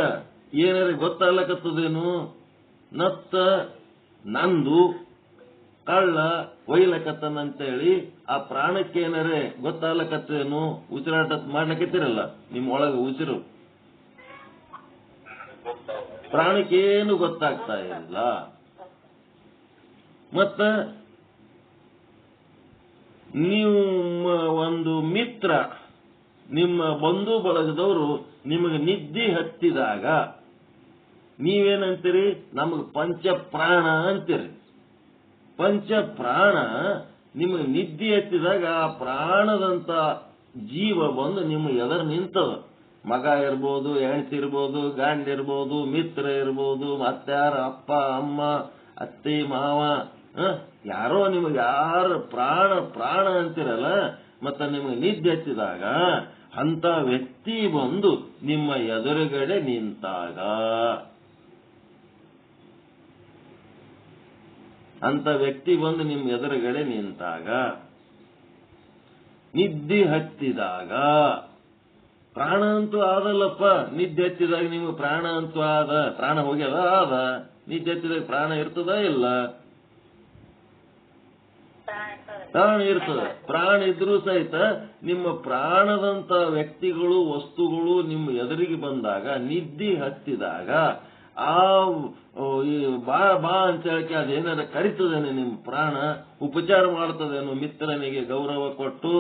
ಏನಾರ ಗೊತ್ತಾಗ್ಲಕತ್ತದೇನು? ನತ್ತ ನಂದು, ಕಳ್ಳ ಒಯ್ಲಕತ್ತನಂತೇಳಿ ಆ ಪ್ರಾಣಕ್ಕೆ ಏನಾರೆ ಗೊತ್ತಾಗ್ಲಕತ್ತೇನು? ಉಸಿರಾಟ ಮಾಡ್ಲಕತ್ತಿರಲ್ಲ ನಿಮ್ಮ ಒಳಗ ಉಸಿರು, ಪ್ರಾಣಕ್ಕೇನು ಗೊತ್ತಾಗ್ತಾ ಇಲ್ಲ. ಮತ್ತ ನೀವು ಒಂದು ಮಿತ್ರ, ನಿಮ್ಮ ಬಂಧು ಬಳಗದವರು ನಿಮಗೆ ನಿದ್ದೆ ಹತ್ತಿದಾಗ ನೀವೇನಂತೀರಿ? ನಮಗೆ ಪಂಚ ಪ್ರಾಣ ಅಂತೀರಿ. ಪಂಚ ಪ್ರಾಣ ನಿಮಗೆ ನಿದ್ದೆ ಹತ್ತಿದಾಗ ಆ ಪ್ರಾಣದಂತ ಜೀವ ಬಂದು ನಿಮ್ಮ ಎದುರು ನಿಂತದ. ಮಗ ಇರ್ಬೋದು, ಹೆಂಡತಿ ಇರ್ಬೋದು, ಗಂಡ ಇರ್ಬೋದು, ಮಿತ್ರ ಇರ್ಬೋದು, ಮತ್ತಾರ ಅಪ್ಪ ಅಮ್ಮ ಅತ್ತೆ ಮಾವ, ಯಾರೋ ನಿಮಗೆ ಯಾರು ಪ್ರಾಣ ಪ್ರಾಣ ಅಂತಿರಲ್ಲ, ಮತ್ತ ನಿಮಗೆ ನಿದ್ದೆ ಹತ್ತಿದಾಗ ಅಂತ ವ್ಯಕ್ತಿ ಬಂದು ನಿಮ್ಮ ಎದುರುಗಡೆ ನಿಂತಾಗ, ಅಂತ ವ್ಯಕ್ತಿ ಬಂದು ನಿಮ್ಮ ಎದುರುಗಡೆ ನಿಂತಾಗ, ನಿದ್ದೆ ಹತ್ತಿದಾಗ, ಪ್ರಾಣ ಅಂತೂ ಆದಲ್ಲಪ್ಪ. ನಿದ್ದೆ ಹತ್ತಿದಾಗ ನಿಮ್ಗೆ ಪ್ರಾಣ ಅಂತೂ ಆದ, ಪ್ರಾಣ ಹೋಗ್ಯದ ಆದ. ನಿದ್ದೆ ಹತ್ತಿದಾಗ ಪ್ರಾಣ ಇರ್ತದ ಇಲ್ಲ? ಪ್ರಾಣ ಇರ್ತದ. ಪ್ರಾಣ ಇದ್ರೂ ಸಹಿತ ನಿಮ್ಮ ಪ್ರಾಣದಂತ ವ್ಯಕ್ತಿಗಳು ವಸ್ತುಗಳು ನಿಮ್ಮ ಎದುರಿಗೆ ಬಂದಾಗ, ನಿದ್ದೆ ಹತ್ತಿದಾಗ ಆ ಬಾ ಬಾ ಅಂತ ಹೇಳಕ್ಕೆ ಅದೇನಾರ ಕರಿತದೇನೆ? ನಿಮ್ಮ ಪ್ರಾಣ ಉಪಚಾರ ಮಾಡ್ತದೇನು ಮಿತ್ರನಿಗೆ ಗೌರವ ಕೊಟ್ಟು?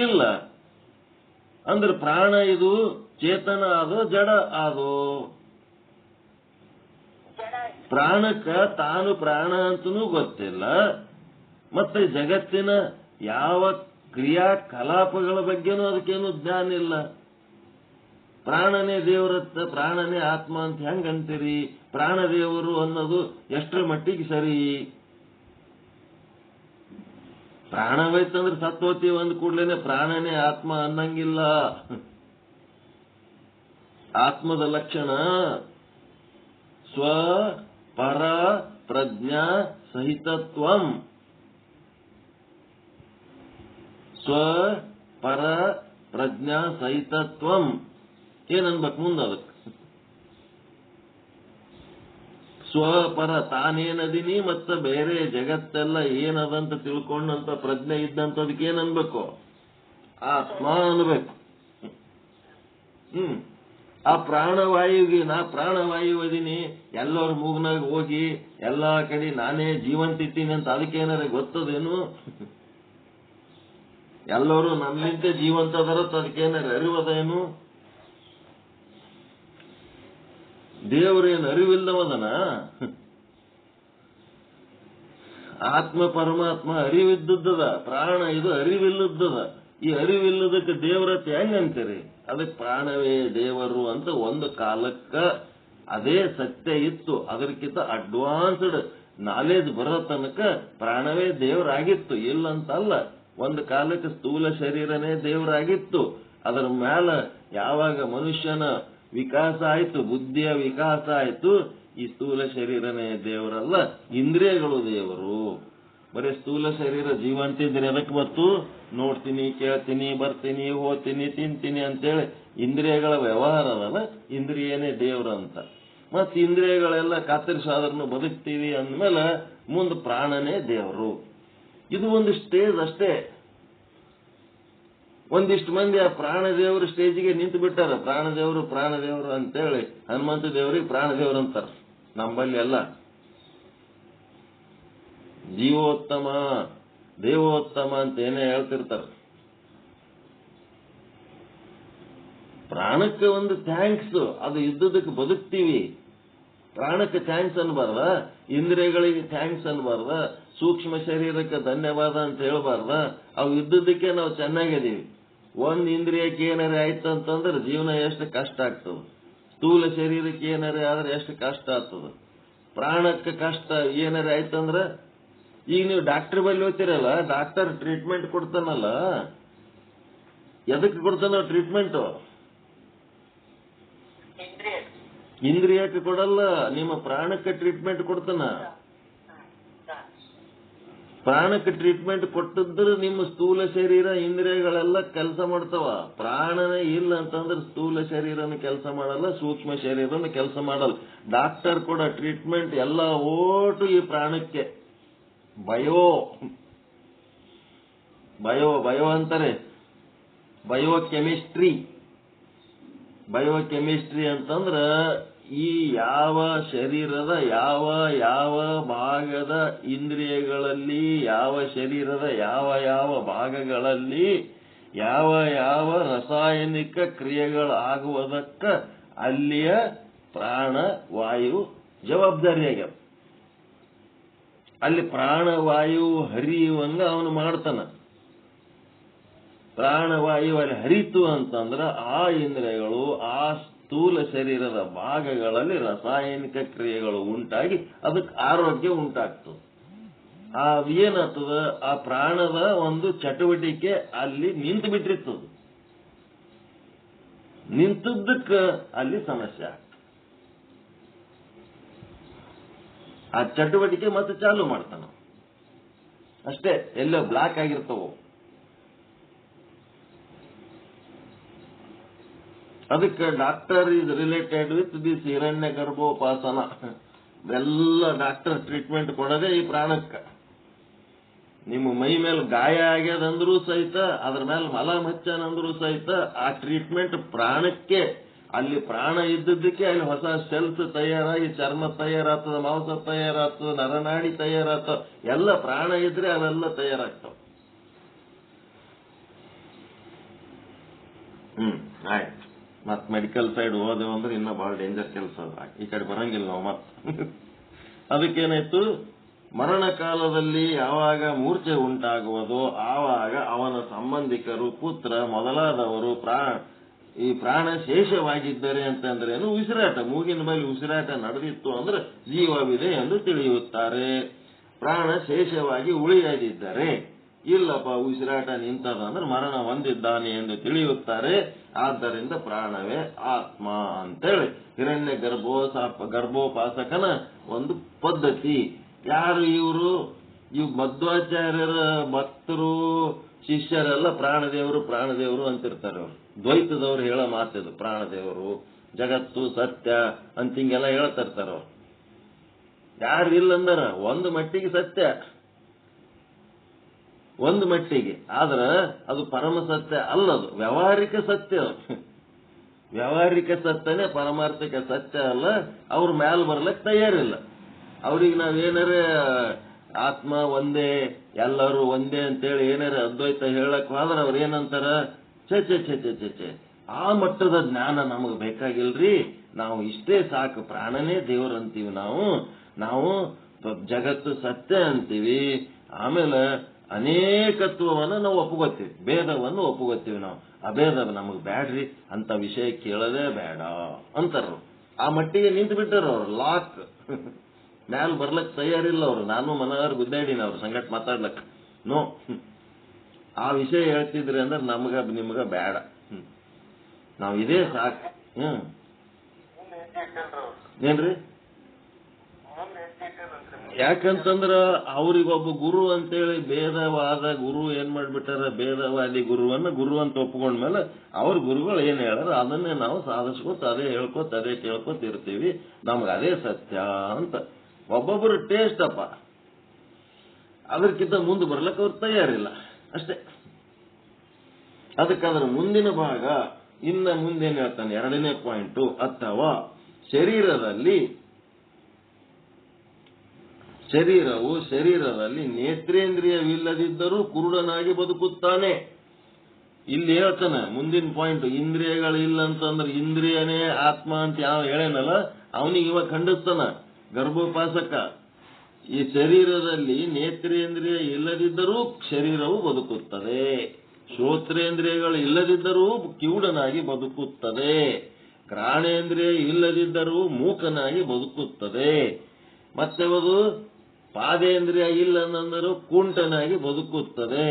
ಇಲ್ಲ. ಅಂದ್ರೆ ಪ್ರಾಣ ಇದು ಚೇತನ ಆದೋ ಜಡ ಆದೋ? ಪ್ರಾಣಕ್ಕ ತಾನು ಪ್ರಾಣ ಅಂತನೂ ಗೊತ್ತಿಲ್ಲ, ಮತ್ತೆ ಜಗತ್ತಿನ ಯಾವ ಕ್ರಿಯಾಕಲಾಪಗಳ ಬಗ್ಗೆನೂ ಅದಕ್ಕೇನು ಜ್ಞಾನ ಇಲ್ಲ. ಪ್ರಾಣನೇ ದೇವರತ್ತ, ಪ್ರಾಣನೇ ಆತ್ಮ ಅಂತ ಹೆಂಗಂತೀರಿ? ಪ್ರಾಣದೇವರು ಅನ್ನೋದು ಎಷ್ಟರ ಮಟ್ಟಿಗೆ ಸರಿ? ಪ್ರಾಣವೈತಂದ್ರೆ ಸತ್ವತಿ ಒಂದ್ ಕೂಡ್ಲೇನೆ ಪ್ರಾಣನೇ ಆತ್ಮ ಅನ್ನಂಗಿಲ್ಲ. ಆತ್ಮದ ಲಕ್ಷಣ ಸ್ವ ಪರ ಪ್ರಜ್ಞಾ ಸಹಿತತ್ವಂ. ಸ್ವ ಪರ ಪ್ರಜ್ಞಾ ಸಹಿತತ್ವಂ ಏನನ್ಬೇಕು ಮುಂದೆ? ಅದಕ್ಕೆ ಸ್ವಪರ ತಾನೇನದೀನಿ ಮತ್ತ ಬೇರೆ ಜಗತ್ತೆಲ್ಲ ಏನದಂತ ತಿಳ್ಕೊಂಡಂತ ಪ್ರಜ್ಞೆ ಇದ್ದಂತದಕ್ಕೆ ಏನನ್ಬೇಕು? ಆತ್ಮ ಅನ್ಬೇಕು. ಆ ಪ್ರಾಣವಾಯುಗೆ ನಾ ಪ್ರಾಣವಾಯು ಅದೀನಿ, ಎಲ್ಲರ ಮೂಗ್ನಾಗ ಹೋಗಿ ಎಲ್ಲಾ ಕಡೆ ನಾನೇ ಜೀವಂತ ಇದ್ದೀನಿ ಅಂತ ಅದಕ್ಕೇನಾರ ಗೊತ್ತದೇನು? ಎಲ್ಲರೂ ನನ್ನಿಂದ ಜೀವಂತ ಅದರತ್ತ ಅದಕ್ಕೇನಾರ ಅರಿವದೇನು? ದೇವರೇನು ಅರಿವಿಲ್ಲವದನ? ಆತ್ಮ ಪರಮಾತ್ಮ ಅರಿವಿದ್ದದ, ಪ್ರಾಣ ಇದು ಅರಿವಿಲ್ಲದ್ದದ. ಈ ಅರಿವಿಲ್ಲದಕ್ಕೆ ದೇವರತ್ತ ಹೆಂಗಂತೀರಿ? ಅದಕ್ಕೆ ಪ್ರಾಣವೇ ದೇವರು ಅಂತ ಒಂದು ಕಾಲಕ್ಕ ಅದೇ ಸತ್ಯ ಇತ್ತು. ಅದಕ್ಕಿಂತ ಅಡ್ವಾನ್ಸ್ಡ್ ನಾಲೆಜ್ ಬರೋ ತನಕ ಪ್ರಾಣವೇ ದೇವರಾಗಿತ್ತು, ಇಲ್ಲಂತಲ್ಲ. ಒಂದು ಕಾಲಕ್ಕೆ ಸ್ಥೂಲ ಶರೀರನೇ ದೇವರಾಗಿತ್ತು. ಅದರ ಮ್ಯಾಲ ಯಾವಾಗ ಮನುಷ್ಯನ ವಿಕಾಸ ಆಯ್ತು, ಬುದ್ಧಿಯ ವಿಕಾಸ ಆಯ್ತು, ಈ ಸ್ಥೂಲ ಶರೀರನೇ ದೇವರಲ್ಲ, ಇಂದ್ರಿಯಗಳು ದೇವರು. ಬರೀ ಸ್ಥೂಲ ಶರೀರ ಜೀವಂತಿದ್ರೆ ಎದಕ್ಕೆ ಬತ್ತು? ನೋಡ್ತೀನಿ, ಕೇಳ್ತೀನಿ, ಬರ್ತೀನಿ, ಹೋಗ್ತೀನಿ, ತಿಂತೀನಿ ಅಂತೇಳಿ ಇಂದ್ರಿಯಗಳ ವ್ಯವಹಾರ ಅದಲ್ಲ, ಇಂದ್ರಿಯನೇ ದೇವ್ರಂತ. ಮತ್ ಇಂದ್ರಿಯಗಳೆಲ್ಲ ಕತ್ತರಿಸಾದ್ರೂ ಬದುಕ್ತೀವಿ ಅಂದ್ಮೇಲೆ ಮುಂದೆ ಪ್ರಾಣನೇ ದೇವರು. ಇದು ಒಂದು ಸ್ಟೇಜ್ ಅಷ್ಟೇ. ಒಂದಿಷ್ಟು ಮಂದಿ ಆ ಪ್ರಾಣದೇವರು ಸ್ಟೇಜಿಗೆ ನಿಂತು ಬಿಟ್ಟಾರ. ಪ್ರಾಣದೇವರು ಅಂತೇಳಿ ಹನುಮಂತ ದೇವರಿಗೆ ಪ್ರಾಣದೇವರು ಅಂತಾರ. ನಮ್ಮಲ್ಲಿ ಎಲ್ಲ ಜೀವೋತ್ತಮ ದೇವೋತ್ತಮ ಅಂತ ಏನೇ ಹೇಳ್ತಿರ್ತಾರ. ಪ್ರಾಣಕ್ಕೆ ಒಂದು ಥ್ಯಾಂಕ್ಸ್, ಅದು ಇದ್ದದಕ್ಕೆ ಬದುಕ್ತೀವಿ. ಪ್ರಾಣಕ್ಕೆ ಥ್ಯಾಂಕ್ಸ್ ಅನ್ಬಾರ್ದ, ಇಂದ್ರಿಯಗಳಿಗೆ ಥ್ಯಾಂಕ್ಸ್ ಅನ್ಬಾರ್ದ, ಸೂಕ್ಷ್ಮ ಶರೀರಕ್ಕೆ ಧನ್ಯವಾದ ಅಂತ ಹೇಳ್ಬಾರ್ದ. ಅವು ಇದ್ದದಕ್ಕೆ ನಾವು ಚೆನ್ನಾಗಿದ್ದೀವಿ. ಒಂದ್ ಇಂದ್ರಿಯಕ್ಕೆ ಏನಾರ ಆಯ್ತು ಅಂತಂದ್ರೆ ಜೀವನ ಎಷ್ಟು ಕಷ್ಟ ಆಗ್ತದೆ. ಸ್ಥೂಲ ಶರೀರಕ್ಕೆ ಏನಾರ ಆದ್ರೆ ಎಷ್ಟು ಕಷ್ಟ ಆಗ್ತದ. ಪ್ರಾಣಕ್ಕೆ ಕಷ್ಟ ಏನಾರ ಆಯ್ತಂದ್ರ, ಈಗ ನೀವು ಡಾಕ್ಟರ್ ಬಳಿ ಹೋಗ್ತಿರಲ್ಲ, ಡಾಕ್ಟರ್ ಟ್ರೀಟ್ಮೆಂಟ್ ಕೊಡ್ತಾನಲ್ಲ, ಎದಕ್ಕೆ ಕೊಡ್ತಾನ ಟ್ರೀಟ್ಮೆಂಟ್? ಇಂದ್ರಿಯಕ್ಕೆ ಕೊಡಲ್ಲ, ನಿಮ್ಮ ಪ್ರಾಣಕ್ಕೆ ಟ್ರೀಟ್ಮೆಂಟ್ ಕೊಡ್ತಾನ. ಪ್ರಾಣಕ್ಕೆ ಟ್ರೀಟ್ಮೆಂಟ್ ಕೊಟ್ಟಿದ್ರೆ ನಿಮ್ಮ ಸ್ಥೂಲ ಶರೀರ ಇಂದ್ರಿಯಗಳೆಲ್ಲ ಕೆಲಸ ಮಾಡ್ತಾವ. ಪ್ರಾಣನೇ ಇಲ್ಲ ಅಂತಂದ್ರೆ ಸ್ಥೂಲ ಶರೀರನ ಕೆಲಸ ಮಾಡಲ್ಲ, ಸೂಕ್ಷ್ಮ ಶರೀರನ ಕೆಲಸ ಮಾಡಲ್ಲ. ಡಾಕ್ಟರ್ ಕೊಡೋ ಟ್ರೀಟ್ಮೆಂಟ್ ಎಲ್ಲ ಓಟು ಈ ಪ್ರಾಣಕ್ಕೆ. ಬಯೋ ಅಂತಾರೆ, ಬಯೋಕೆಮಿಸ್ಟ್ರಿ ಅಂತಂದ್ರ ಈ ಯಾವ ಶರೀರದ ಯಾವ ಭಾಗದ ಇಂದ್ರಿಯಗಳಲ್ಲಿ, ಯಾವ ಶರೀರದ ಯಾವ ಭಾಗಗಳಲ್ಲಿ ಯಾವ ರಾಸಾಯನಿಕ ಕ್ರಿಯೆಗಳಾಗುವುದಕ್ಕ ಅಲ್ಲಿಯ ಪ್ರಾಣವಾಯು ಜವಾಬ್ದಾರಿಯಾಗ್ಯಾವ. ಅಲ್ಲಿ ಪ್ರಾಣವಾಯು ಹರಿಯುವಂಗ ಅವನು ಮಾಡ್ತಾನ. ಪ್ರಾಣವಾಯು ಅಲ್ಲಿ ಹರಿತು ಅಂತಂದ್ರ ಆ ಇಂದ್ರಿಯಗಳು ಆ ಸ್ಥೂಲ ಶರೀರದ ಭಾಗಗಳಲ್ಲಿ ರಾಸಾಯನಿಕ ಕ್ರಿಯೆಗಳು ಉಂಟಾಗಿ ಅದಕ್ಕೆ ಆರೋಗ್ಯ ಉಂಟಾಗ್ತದೆ. ಅದೇನಾಗ್ತದ, ಆ ಪ್ರಾಣದ ಒಂದು ಚಟುವಟಿಕೆ ಅಲ್ಲಿ ನಿಂತು ಬಿಟ್ಟಿರ್ತದೆ. ನಿಂತದ್ದಕ್ಕೆ ಅಲ್ಲಿ ಸಮಸ್ಯೆ ಆಗ್ತದೆ. ಆ ಚಟುವಟಿಕೆ ಮತ್ತೆ ಚಾಲು ಮಾಡ್ತಾನ ಅಷ್ಟೇ. ಎಲ್ಲೋ ಬ್ಲಾಕ್ ಆಗಿರ್ತಾವ. ಅದಕ್ಕೆ doctor is related with this ಹಿರಣ್ಯ ಗರ್ಭೋಪಾಸನ. ಎಲ್ಲ ಡಾಕ್ಟರ್ ಟ್ರೀಟ್ಮೆಂಟ್ ಕೊಡೋದೇ ಈ ಪ್ರಾಣಕ್ಕೆ. ನಿಮ್ಮ ಮೈ ಮೇಲೆ ಗಾಯ ಆಗ್ಯದಂದ್ರೂ ಸಹಿತ, ಅದ್ರ ಮೇಲೆ ಮಲ ಮಚ್ಚನಂದ್ರೂ ಸಹಿತ ಆ ಟ್ರೀಟ್ಮೆಂಟ್ ಪ್ರಾಣಕ್ಕೆ. ಅಲ್ಲಿ ಪ್ರಾಣ ಇದ್ದದ್ದಕ್ಕೆ ಅಲ್ಲಿ ಹೊಸ ಸೆಲ್ಸ್ ತಯಾರಾಗಿ ಚರ್ಮ ತಯಾರಾಗ್ತದ, ಮಾಂಸ ತಯಾರಾಗ್ತದ, ನರನಾಡಿ ತಯಾರಾಗ್ತವ. ಎಲ್ಲ ಪ್ರಾಣ ಇದ್ರೆ ಅವೆಲ್ಲ ತಯಾರಾಗ್ತಾವ. ಆಯ್ತು. ಮತ್ ಮೆಡಿಕಲ್ ಸೈಡ್ ಹೋದೆವು ಅಂದ್ರೆ ಇನ್ನ ಬಹಳ ಡೇಂಜರ್ ಕೆಲಸ. ಈ ಕಡೆ ಬರಂಗಿಲ್ಲ ನಾವು ಮತ್ತೆ. ಅದಕ್ಕೇನಾಯ್ತು, ಮರಣ ಕಾಲದಲ್ಲಿ ಯಾವಾಗ ಮೂರ್ಛೆ ಉಂಟಾಗುವುದೋ ಆವಾಗ ಅವನ ಸಂಬಂಧಿಕರು, ಪುತ್ರ ಮೊದಲಾದವರು ಈ ಪ್ರಾಣ ಶೇಷವಾಗಿದ್ದರೆ ಅಂತಂದ್ರೇನು, ಉಸಿರಾಟ, ಮೂಗಿನ ಮೇಲೆ ಉಸಿರಾಟ ನಡೆದಿತ್ತು ಅಂದ್ರೆ ಜೀವವಿದೆ ಎಂದು ತಿಳಿಯುತ್ತಾರೆ. ಪ್ರಾಣ ಶೇಷವಾಗಿ ಉಳಿಯದಿದ್ದರೆ, ಇಲ್ಲಪ್ಪ ಉಸಿರಾಟ ನಿಂತದ ಅಂದ್ರೆ ಮರಣ ಹೊಂದಿದ್ದಾನೆ ಎಂದು ತಿಳಿಯುತ್ತಾರೆ. ಆದ್ದರಿಂದ ಪ್ರಾಣವೇ ಆತ್ಮ ಅಂತೇಳಿ ಹಿರಣ್ಯ ಗರ್ಭೋಪಾಸಕನ ಒಂದು ಪದ್ಧತಿ. ಯಾರು ಇವರು ಮಧ್ವಾಚಾರ್ಯರ ಭಕ್ತರು ಶಿಷ್ಯರೆಲ್ಲ ಪ್ರಾಣದೇವರು ಅಂತಿರ್ತಾರೆ. ಅವರು ದ್ವೈತದವ್ರು ಹೇಳೋ ಮಾತಿದು, ಪ್ರಾಣದೇವರು ಜಗತ್ತು ಸತ್ಯ ಅಂತ ಹಿಂಗೆಲ್ಲ ಹೇಳ್ತಾ ಇರ್ತಾರ. ಅವ್ರು ಯಾರು ಇಲ್ಲಂದಾರ ಒಂದು ಮಟ್ಟಿಗೆ ಸತ್ಯ, ಒಂದು ಮಟ್ಟಿಗೆ. ಆದ್ರ ಅದು ಪರಮ ಸತ್ಯ ಅಲ್ಲದು, ವ್ಯಾವಹಾರಿಕ ಸತ್ಯ. ವ್ಯಾವಹಾರಿಕ ಸತ್ಯನೇ ಪರಮಾರ್ಥಿಕ ಸತ್ಯ ಅಲ್ಲ. ಅವ್ರ ಮ್ಯಾಲ ಬರ್ಲಕ್ ತಯಾರಿಲ್ಲ. ಅವ್ರಿಗೆ ನಾವೇನಾರ ಆತ್ಮ ಒಂದೇ, ಎಲ್ಲರೂ ಒಂದೇ ಅಂತೇಳಿ ಏನಾರ ಅದ್ವೈತ ಹೇಳಕ್ ಹೋದ್ರೆ ಅವ್ರು ಏನಂತಾರ, ಛೆ ಛೆ ಛೆ ಛೆ ಛೆ ಛೆ ಆ ಮಟ್ಟದ ಜ್ಞಾನ ನಮಗೆ ಬೇಕಾಗಿಲ್ರಿ, ನಾವು ಇಷ್ಟೇ ಸಾಕು, ಪ್ರಾಣನೇ ದೇವರು ಅಂತೀವಿ ನಾವು ಜಗತ್ತು ಸತ್ಯ ಅಂತೀವಿ, ಆಮೇಲೆ ಅನೇಕತ್ವವನ್ನು ನಾವು ಒಪ್ಪುಗೊತ್ತೀವಿ, ಭೇದವನ್ನು ಒಪ್ಪುಗೊತ್ತೀವಿ, ನಾವು ಅಭೇದ ನಮಗೆ ಬ್ಯಾಡ್ರಿ ಅಂತ ವಿಷಯ ಕೇಳೋದೇ ಬೇಡ ಅಂತಾರ. ಆ ಮಟ್ಟಿಗೆ ನಿಂತು ಬಿಟ್ಟಾರ ಅವ್ರು, ಲಾಕ್ ಮ್ಯಾಲ ಬರ್ಲಕ್ ತಯಾರಿಲ್ಲ ಅವರು. ನಾನು ಮನಗಾರ ಗುದ್ದಾಡಿನ ಅವ್ರ ಸಂಗಟ ಮಾತಾಡ್ಲಕ್, ನೋ ಆ ವಿಷಯ ಹೇಳ್ತಿದ್ರಿ ಅಂದ್ರೆ ನಿಮ್ಗ ಬೇಡ, ನಾವ್ ಇದೇ ಸಾಕು. ಏನ್ರಿ? ಯಾಕಂತಂದ್ರ ಅವ್ರಿಗೊಬ್ಬ ಗುರು ಅಂತೇಳಿ ಭೇದವಾದ ಗುರು ಏನ್ ಮಾಡ್ಬಿಟ್ಟಾರ, ಭೇದವಾದಿ ಗುರುವನ್ನ ಗುರು ಅಂತ ಒಪ್ಕೊಂಡ್ಮೇಲೆ ಅವ್ರ ಗುರುಗಳು ಏನ್ ಹೇಳಾರ ಅದನ್ನೇ ನಾವು ಸಾಧಿಸ್ಕೋತ ಅದೇ ಹೇಳ್ಕೋತ ಅದೇ ಕೇಳ್ಕೊತ ಇರ್ತೀವಿ, ನಮ್ಗೆ ಅದೇ ಸತ್ಯ ಅಂತ. ಒಬ್ಬೊಬ್ಬರು ಟೇಸ್ಟ್ ಅಪ್ಪ, ಅದಕ್ಕಿಂತ ಮುಂದೆ ಬರ್ಲಕ್ಕೆ ಅವ್ರು ತಯಾರಿಲ್ಲ ಅಷ್ಟೇ. ಅದಕ್ಕಾದ್ರೆ ಮುಂದಿನ ಭಾಗ ಇನ್ನ ಮುಂದೇನ್ ಹೇಳ್ತಾನೆ, 2ನೇ ಪಾಯಿಂಟು, ಅಥವಾ ಶರೀರದಲ್ಲಿ ನೇತ್ರೇಂದ್ರಿಯವಿಲ್ಲದಿದ್ದರೂ ಕುರುಡನಾಗಿ ಬದುಕುತ್ತಾನೆ. ಇಲ್ಲಿ ಹೇಳ್ತಾನೆ ಮುಂದಿನ ಪಾಯಿಂಟ್, ಇಂದ್ರಿಯಗಳಿಲ್ಲ ಅಂತಂದ್ರೆ ಇಂದ್ರಿಯನೇ ಆತ್ಮ ಅಂತ ಯಾವ ಹೇಳೇನಲ್ಲ ಅವನಿಗೆ ಇವ ಖಂಡಿಸ್ತಾನ ಗರ್ಭೋಪಾಸಕ. ಈ ಶರೀರದಲ್ಲಿ ನೇತ್ರೇಂದ್ರಿಯ ಇಲ್ಲದಿದ್ದರೂ ಶರೀರವು ಬದುಕುತ್ತದೆ, ಶ್ರೋತ್ರೇಂದ್ರಿಯಗಳು ಇಲ್ಲದಿದ್ದರೂ ಕಿವುಡನಾಗಿ ಬದುಕುತ್ತದೆ, ಘ್ರಾಣೇಂದ್ರಿಯ ಇಲ್ಲದಿದ್ದರೂ ಮೂಕನಾಗಿ ಬದುಕುತ್ತದೆ, ಮತ್ತೆ ಅದು ಪಾದೇಂದ್ರಿಯ ಇಲ್ಲಂದರೂ ಕುಂಟನಾಗಿ ಬದುಕುತ್ತದೆ.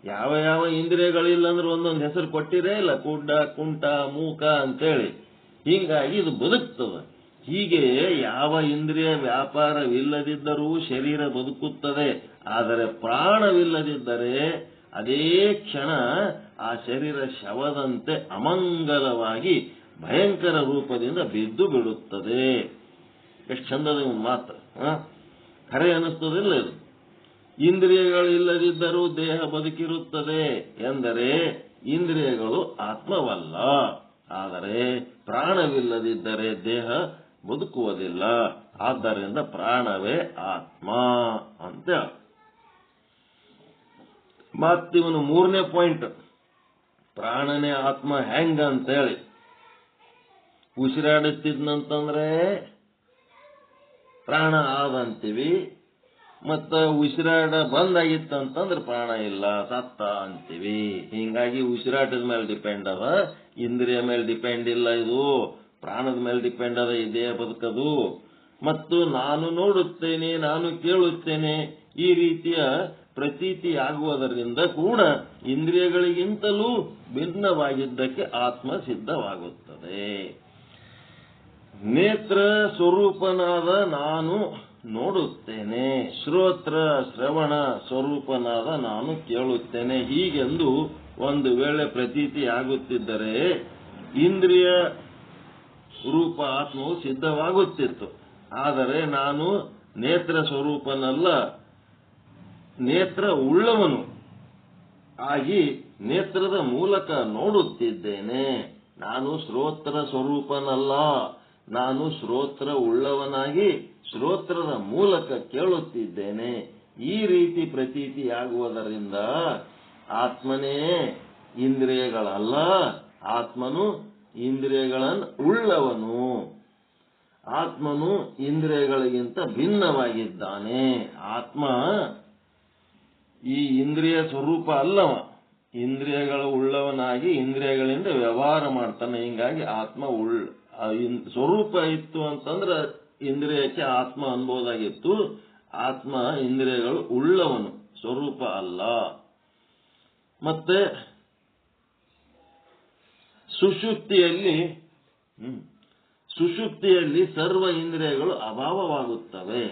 ಯಾವ ಯಾವ ಇಂದ್ರಿಯಗಳಿಲ್ಲ ಅಂದ್ರೆ ಒಂದೊಂದು ಹೆಸರು ಕೊಟ್ಟಿರೇ ಇಲ್ಲ, ಕುಡ್ಡ, ಕುಂಟ, ಮೂಕ ಅಂತೇಳಿ. ಹೀಗಾಗಿ ಇದು ಬದುಕ್ತದೆ. ಹೀಗೆ ಯಾವ ಇಂದ್ರಿಯ ವ್ಯಾಪಾರವಿಲ್ಲದಿದ್ದರೂ ಶರೀರ ಬದುಕುತ್ತದೆ, ಆದರೆ ಪ್ರಾಣವಿಲ್ಲದಿದ್ದರೆ ಅದೇ ಕ್ಷಣ ಆ ಶರೀರ ಶವದಂತೆ ಅಮಂಗಲವಾಗಿ ಭಯಂಕರ ರೂಪದಿಂದ ಬಿದ್ದು ಬಿಡುತ್ತದೆ. ಎಷ್ಟು ಚಂದದ ಒಂದು ಮಾತು, ಖರೆ ಅನಿಸ್ತದಿಲ್ಲ ಇದು? ಇಂದ್ರಿಯಗಳಿಲ್ಲದಿದ್ದರೂ ದೇಹ ಬದುಕಿರುತ್ತದೆ ಎಂದರೆ ಇಂದ್ರಿಯಗಳು ಆತ್ಮವಲ್ಲ, ಆದರೆ ಪ್ರಾಣವಿಲ್ಲದಿದ್ದರೆ ದೇಹ ಬದುಕುವುದಿಲ್ಲ, ಆದ್ದರಿಂದ ಪ್ರಾಣವೇ ಆತ್ಮ ಅಂತ. ಮತ್ತಿವನು 3ನೇ ಪಾಯಿಂಟ್, ಪ್ರಾಣನೇ ಆತ್ಮ ಹೆಂಗ ಅಂತೇಳಿ. ಉಸಿರಾಡುತ್ತಿದ್ನಂತಂದ್ರೆ ಪ್ರಾಣ ಆದಂತೀವಿ, ಮತ್ತ ಉಸಿರಾಟ ಬಂದಾಗಿತ್ತಂತಂದ್ರೆ ಪ್ರಾಣ ಇಲ್ಲ, ಸತ್ತ ಅಂತೀವಿ. ಹಿಂಗಾಗಿ ಉಸಿರಾಟದ ಮೇಲೆ ಡಿಪೆಂಡ್ ಅದ, ಇಂದ್ರಿಯ ಮೇಲೆ ಡಿಪೆಂಡ್ ಇಲ್ಲ, ಇದು ಪ್ರಾಣದ ಮೇಲೆ ಡಿಪೆಂಡ್ ಅದ ಈ ದೇಹ ಬದುಕದು. ಮತ್ತು ನಾನು ನೋಡುತ್ತೇನೆ, ನಾನು ಕೇಳುತ್ತೇನೆ, ಈ ರೀತಿಯ ಪ್ರತೀತಿ ಆಗುವುದರಿಂದ ಕೂಡ ಇಂದ್ರಿಯಗಳಿಗಿಂತಲೂ ಭಿನ್ನವಾಗಿದ್ದಕ್ಕೆ ಆತ್ಮ ಸಿದ್ಧವಾಗುತ್ತದೆ. ನೇತ್ರ ಸ್ವರೂಪನಾದ ನಾನು ನೋಡುತ್ತೇನೆ, ಶ್ರೋತ್ರ ಶ್ರವಣ ಸ್ವರೂಪನಾದ ನಾನು ಕೇಳುತ್ತೇನೆ, ಹೀಗೆಂದು ಒಂದು ವೇಳೆ ಪ್ರತೀತಿ ಆಗುತ್ತಿದ್ದರೆ ಇಂದ್ರಿಯ ರೂಪ ಆತ್ಮವು ಸಿದ್ಧವಾಗುತ್ತಿತ್ತು. ಆದರೆ ನಾನು ನೇತ್ರ ಸ್ವರೂಪನಲ್ಲ, ನೇತ್ರ ಉಳ್ಳವನು ಆಗಿ ನೇತ್ರದ ಮೂಲಕ ನೋಡುತ್ತಿದ್ದೇನೆ. ನಾನು ಶ್ರೋತ್ರ ಸ್ವರೂಪನಲ್ಲ, ನಾನು ಶ್ರೋತ್ರ ಉಳ್ಳವನಾಗಿ ಶ್ರೋತ್ರದ ಮೂಲಕ ಕೇಳುತ್ತಿದ್ದೇನೆ. ಈ ರೀತಿ ಪ್ರತೀತಿಯಾಗುವುದರಿಂದ ಆತ್ಮನೇ ಇಂದ್ರಿಯಗಳಲ್ಲ, ಆತ್ಮನು ಇಂದ್ರಿಯಗಳನ್ನು ಉಳ್ಳವನು, ಆತ್ಮನು ಇಂದ್ರಿಯಗಳಿಗಿಂತ ಭಿನ್ನವಾಗಿದ್ದಾನೆ. ಆತ್ಮ ಈ ಇಂದ್ರಿಯ ಸ್ವರೂಪ ಅಲ್ಲವ, ಇಂದ್ರಿಯಗಳ ಉಳ್ಳವನಾಗಿ ಇಂದ್ರಿಯಗಳಿಂದ ವ್ಯವಹಾರ ಮಾಡ್ತಾನೆ. ಹಿಂಗಾಗಿ ಆತ್ಮ ಸ್ವರೂಪ ಇತ್ತು ಅಂತಂದ್ರೆ ಇಂದ್ರಿಯಕ್ಕೆ ಆತ್ಮ ಅನ್ಬೋದಾಗಿತ್ತು. ಆತ್ಮ ಇಂದ್ರಿಯಗಳು ಉಳ್ಳವನು, ಸ್ವರೂಪ ಅಲ್ಲ. ಮತ್ತೆ ಸುಷುಪ್ತಿಯಲ್ಲಿ ಸರ್ವ ಇಂದ್ರಿಯಗಳು ಅಭಾವವಾಗುತ್ತವೆ.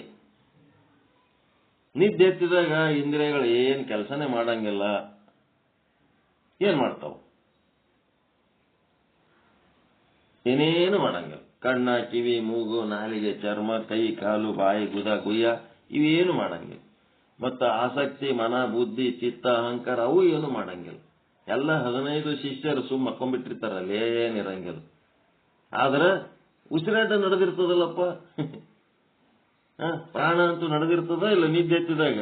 ನಿದ್ದೆ ಎತ್ತಿದಾಗ ಇಂದ್ರಿಯಗಳು ಏನ್ ಕೆಲಸನೇ ಮಾಡಂಗಿಲ್ಲ. ಏನ್ ಮಾಡ್ತಾವ? ಏನೇನು ಮಾಡಂಗಿಲ್ಲ. ಕಣ್ಣ, ಕಿವಿ, ಮೂಗು, ನಾಲಿಗೆ, ಚರ್ಮ, ಕೈ, ಕಾಲು, ಬಾಯಿ, ಗುದ, ಗುಯ್ಯ ಇವೇನು ಮಾಡಂಗಿಲ್ಲ. ಮತ್ತು ಆಸಕ್ತಿ, ಮನ, ಬುದ್ಧಿ, ಚಿತ್ತ, ಅಹಂಕಾರ ಅವು ಏನು ಮಾಡಂಗಿಲ್ಲ. ಎಲ್ಲ 15 ಶಿಷ್ಯರು ಸುಮ್ಮ ಮಕ್ಕೊಂಡ್ಬಿಟ್ಟಿರ್ತಾರಲ್ಲ, ಏನಿರಂಗಿಲ್ಲ. ಆದ್ರೆ ಉಸಿರಾಟ ನಡೆದಿರ್ತದಲ್ಲಪ್ಪ. ಪ್ರಾಣ ಅಂತೂ ನಡೆದಿರ್ತದ ಇಲ್ಲ ನಿದ್ದೆ ಎತ್ತಿದಾಗ?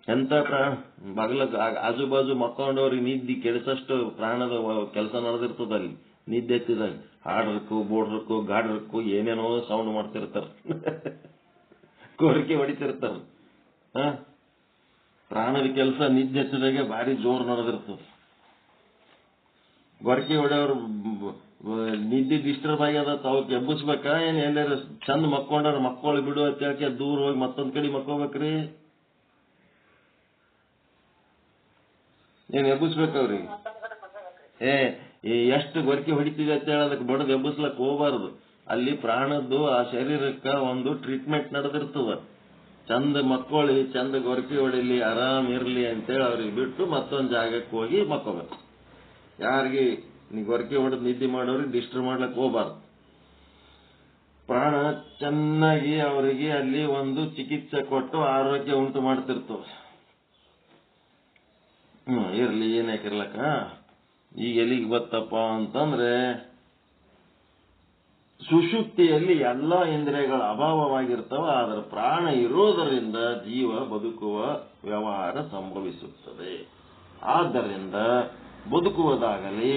ಎಂತ ಪ್ರಾಣ ಬಗಲ ಆಜು ಬಾಜು ಮಕ್ಕೊಂಡವ್ರಿಗೆ ನಿದ್ದೆ ಕೆಡಿಸಷ್ಟು ಪ್ರಾಣದ ಕೆಲಸ ನಡೆದಿರ್ತದ ಅಲ್ಲಿ ನಿದ್ದೆ ಎತ್ತಿದಾಗ. ಹಾಡ್ರಕ್ಕೂ ಬೋಡ್ರಕ್ಕೂ ಗಾಡ್ರಕ್ಕೂ ಏನೇನೋ ಸೌಂಡ್ ಮಾಡ್ತಿರ್ತಾರ, ಕೋರಿಕೆ ಹೊಡಿತಿರ್ತಾರ. ಪ್ರಾಣದ ಕೆಲಸ ನಿದ್ದೆ ಎತ್ತಿದಾಗೆ ಭಾರಿ ಜೋರ್ ನಡೆದಿರ್ತದ. ಗೊರಕೆ ಹೊಡೆಯವ್ರು ನಿದ್ದೆ ಡಿಸ್ಟರ್ಬ್ ಆಗ್ಯದ ಅವಕ್ಕೆ ಎಬ್ಬಿಸ್ಬೇಕಾ ಏನ್ ಎಲ್ಲಾರ ಚಂದ ಮಕ್ಕೊಂಡ್ರ ಮಕ್ಕಳು ಬಿಡು ಅಂತ ಹೇಳಕ್ಕೆ ದೂರ ಹೋಗಿ ಮತ್ತೊಂದ್ ಕಡೆ ಮಕ್ಕೋಬೇಕ್ರಿ? ಏನ್ ಎಬ್ಬಿಸ್ಬೇಕವ್ರಿಗೆ? ಎಷ್ಟು ಗೊರಕೆ ಹೊಡಿತಿದೆ ಅಂತ ಹೇಳಿ ಅದಕ್ಕೆ ಬಡದು ಎಬ್ಬಿಸ್ಲಕ್ ಹೋಗಬಾರದು. ಅಲ್ಲಿ ಪ್ರಾಣದ್ದು ಆ ಶರೀರಕ್ಕ ಒಂದು ಟ್ರೀಟ್ಮೆಂಟ್ ನಡೆದಿರ್ತದ. ಚಂದ ಮಕ್ಕೊಳ್ಳಿ, ಚಂದ ಗೊರಕೆ ಹೊಡಿಲಿ, ಆರಾಮ್ ಇರ್ಲಿ ಅಂತೇಳಿ ಅವ್ರಿಗೆ ಬಿಟ್ಟು ಮತ್ತೊಂದ್ ಜಾಗಕ್ಕೆ ಹೋಗಿ ಮಕ್ಕೋಬೇಕು. ಯಾರಿಗೆ ನೀ ಗೊರಕೆ ಹೊಡೆದು ನಿದ್ದೆ ಮಾಡೋರಿಗೆ ಡಿಸ್ಟರ್ಬ್ ಮಾಡ್ಲಕ್ ಹೋಗ್ಬಾರ್ದು. ಪ್ರಾಣ ಚೆನ್ನಾಗಿ ಅವರಿಗೆ ಅಲ್ಲಿ ಒಂದು ಚಿಕಿತ್ಸೆ ಕೊಟ್ಟು ಆರೋಗ್ಯ ಉಂಟು ಮಾಡ್ತಿರ್ತವ. ಇರ್ಲಿ ಏನಾಕಿರ್ಲಕ್ಕ. ಈಗ ಎಲ್ಲಿಗೆ ಬತ್ತಪ್ಪ ಅಂತಂದ್ರೆ ಸುಷುಪ್ತಿಯಲ್ಲಿ ಎಲ್ಲಾ ಇಂದ್ರಿಯಗಳ ಅಭಾವವಾಗಿರ್ತವ. ಆದ್ರೆ ಪ್ರಾಣ ಇರೋದರಿಂದ ಜೀವ ಬದುಕುವ ವ್ಯವಹಾರ ಸಂಭವಿಸುತ್ತದೆ. ಆದ್ದರಿಂದ ಬದುಕುವುದಾಗಲಿ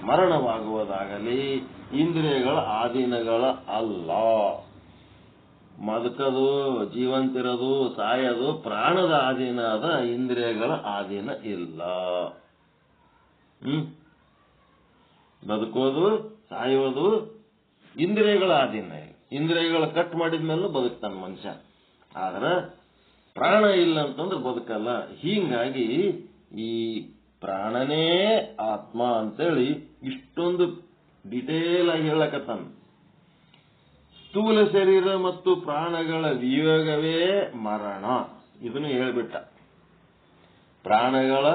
ಮರಣವಾಗುವುದಾಗಲಿ ಇಂದ್ರಿಯಗಳ ಅಧೀನಗಳ ಅಲ್ಲ. ಬದುಕದು, ಜೀವಂತಿರೋದು, ಸಾಯೋದು ಪ್ರಾಣದ ಅಧೀನ ಅದ, ಇಂದ್ರಿಯಗಳ ಅಧೀನ ಇಲ್ಲ. ಬದುಕೋದು ಸಾಯೋದು ಇಂದ್ರಿಯಗಳ ಅಧೀನ. ಇಂದ್ರಿಯಗಳ ಕಟ್ ಮಾಡಿದ್ಮೇಲೂ ಬದುಕ್ತಾನ ಮನುಷ್ಯ. ಆದ್ರ ಪ್ರಾಣ ಇಲ್ಲ ಅಂತಂದ್ರೆ ಬದುಕಲ್ಲ. ಹೀಗಾಗಿ ಈ ಪ್ರಾಣನೇ ಆತ್ಮ ಅಂತೇಳಿ ಇಷ್ಟೊಂದು ಡಿಟೇಲ್ ಆಗಿ ಹೇಳಕತ್ತಾನ. ಸ್ಥೂಲ ಶರೀರ ಮತ್ತು ಪ್ರಾಣಗಳ ವಿಯೋಗವೇ ಮರಣ, ಇದನ್ನು ಹೇಳ್ಬಿಟ್ಟ. ಪ್ರಾಣಗಳ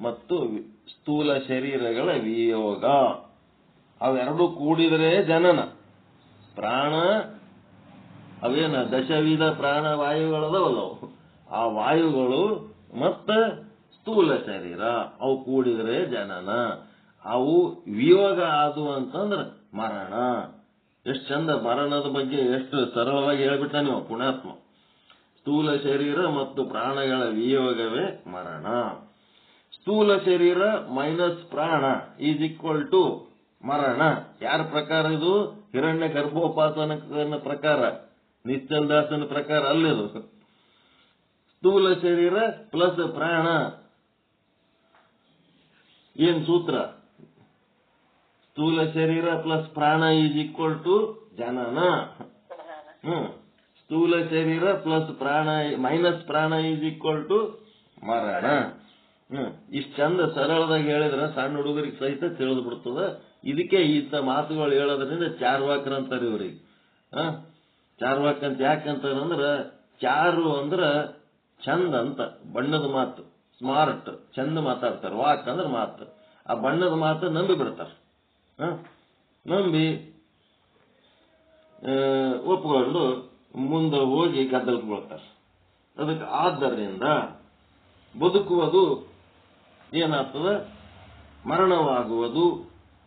ಮತ್ತು ಸ್ಥೂಲ ಶರೀರಗಳ ವಿಯೋಗ ಅವೆರಡು ಕೂಡಿದರೆ ಜನನ. ಪ್ರಾಣ ಅವೇನ ದಶವಿಧ ಪ್ರಾಣ ವಾಯುಗಳದವಲ್ಲವು, ಆ ವಾಯುಗಳು ಮತ್ತ ಸ್ಥೂಲ ಶರೀರ ಅವು ಕೂಡಿದರೆ ಜನನ. ಅವು ವಿಯೋಗ ಆದು ಅಂತಂದ್ರ ಮರಣ. ಎಷ್ಟು ಚಂದ ಮರಣದ ಬಗ್ಗೆ ಎಷ್ಟು ಸರಳವಾಗಿ ಹೇಳ್ಬಿಟ್ಟ ನೀವು ಪುಣ್ಯಾತ್ಮ. ಸ್ಥೂಲ ಶರೀರ ಮತ್ತು ಪ್ರಾಣಗಳ ವಿಯೋಗವೇ ಮರಣ. ಸ್ಥೂಲ ಶರೀರ ಮೈನಸ್ ಪ್ರಾಣ ಈಸ್ ಈಕ್ವಲ್ ಟು ಮರಣ. ಯಾರ ಪ್ರಕಾರ ಇದು? ಹಿರಣ್ಯ ಗರ್ಭೋಪಾಸನ ಪ್ರಕಾರ, ನಿಶ್ಚಲ್ ದಾಸನ ಪ್ರಕಾರ ಅಲ್ಲಿದು. ಸ್ಥೂಲ ಶರೀರ ಪ್ಲಸ್ ಪ್ರಾಣ ಏನ್ ಸೂತ್ರ? ಸ್ಥೂಲ ಶರೀರ ಪ್ಲಸ್ ಪ್ರಾಣ ಈಸ್ ಈಕ್ವಲ್ ಟು ಜನನ. ಸ್ಥೂಲ ಶರೀರ ಪ್ಲಸ್ ಪ್ರಾಣ ಮೈನಸ್ ಪ್ರಾಣ ಈಸ್ ಈಕ್ವಲ್ ಟು ಮರಣ. ಇಷ್ಟ ಚಂದ ಸರಳದಾಗಿ ಹೇಳಿದ್ರೆ ಸಣ್ಣ ಹುಡುಗರಿಗೆ ಸಹಿತ ತಿಳಿದು ಬಿಡ್ತದ. ಇದಕ್ಕೆ ಇಂಥ ಮಾತುಗಳು ಹೇಳೋದ್ರಿಂದ ಚಾರ್ವಾಕರ್ ಅಂತಾರೆ ಇವ್ರಿಗೆ. ಚಾರ್ವಾಕ್ ಅಂತ ಯಾಕಂತಾರಂದ್ರ ಚಾರು ಅಂದ್ರ ಚಂದ ಅಂತ, ಬಣ್ಣದ ಮಾತು, ಸ್ಮಾರ್ಟ್, ಚಂದ ಮಾತಾಡ್ತಾರೆ. ವಾಕ್ ಅಂದ್ರೆ ಮಾತು. ಆ ಬಣ್ಣದ ಮಾತು ನಂಬಿ ಬಿಡ್ತಾರ. ನಂಬಿ ಒಪ್ಕೊಂಡು ಮುಂದೆ ಹೋಗಿ ಗದ್ದಲಕ್ಕೆ ಬೀಳ್ತಾರೆ. ಅದಕ್ಕೆ ಆದ್ದರಿಂದ ಬದುಕುವುದು ಏನಾಗ್ತದ? ಮರಣವಾಗುವುದು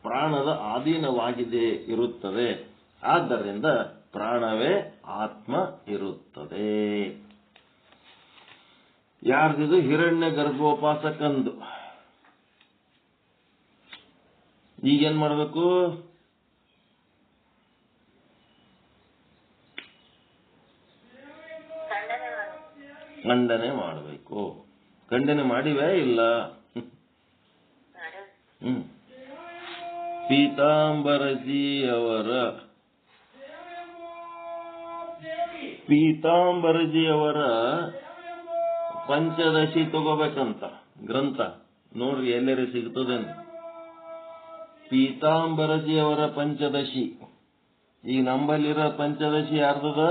ಪ್ರಾಣದ ಅಧೀನವಾಗಿದೆ ಇರುತ್ತದೆ. ಆದ್ದರಿಂದ ಪ್ರಾಣವೇ ಆತ್ಮ ಇರುತ್ತದೆ. ಯಾರ್ದಿದು? ಹಿರಣ್ಯ ಗರ್ಭೋಪಾಸಕಂದು. ಈಗೇನ್ ಮಾಡ್ಬೇಕು? ಖಂಡನೆ ಮಾಡಬೇಕು. ಖಂಡನೆ ಮಾಡಿವೇ ಇಲ್ಲ? ಪೀತಾಂಬರಜಿಯವರ ಪಂಚದಶಿ ತಗೋಬೇಕಂತ ಗ್ರಂಥ ನೋಡ್ರಿ, ಎಲ್ಲರೂ ಸಿಗ್ತದೇನು? ಪೀತಾಂಬರಜಿಯವರ ಪಂಚದಶಿ. ಈಗ ನಂಬಲ್ಲಿರೋ ಪಂಚದಶಿ ಯಾರ್ದದ?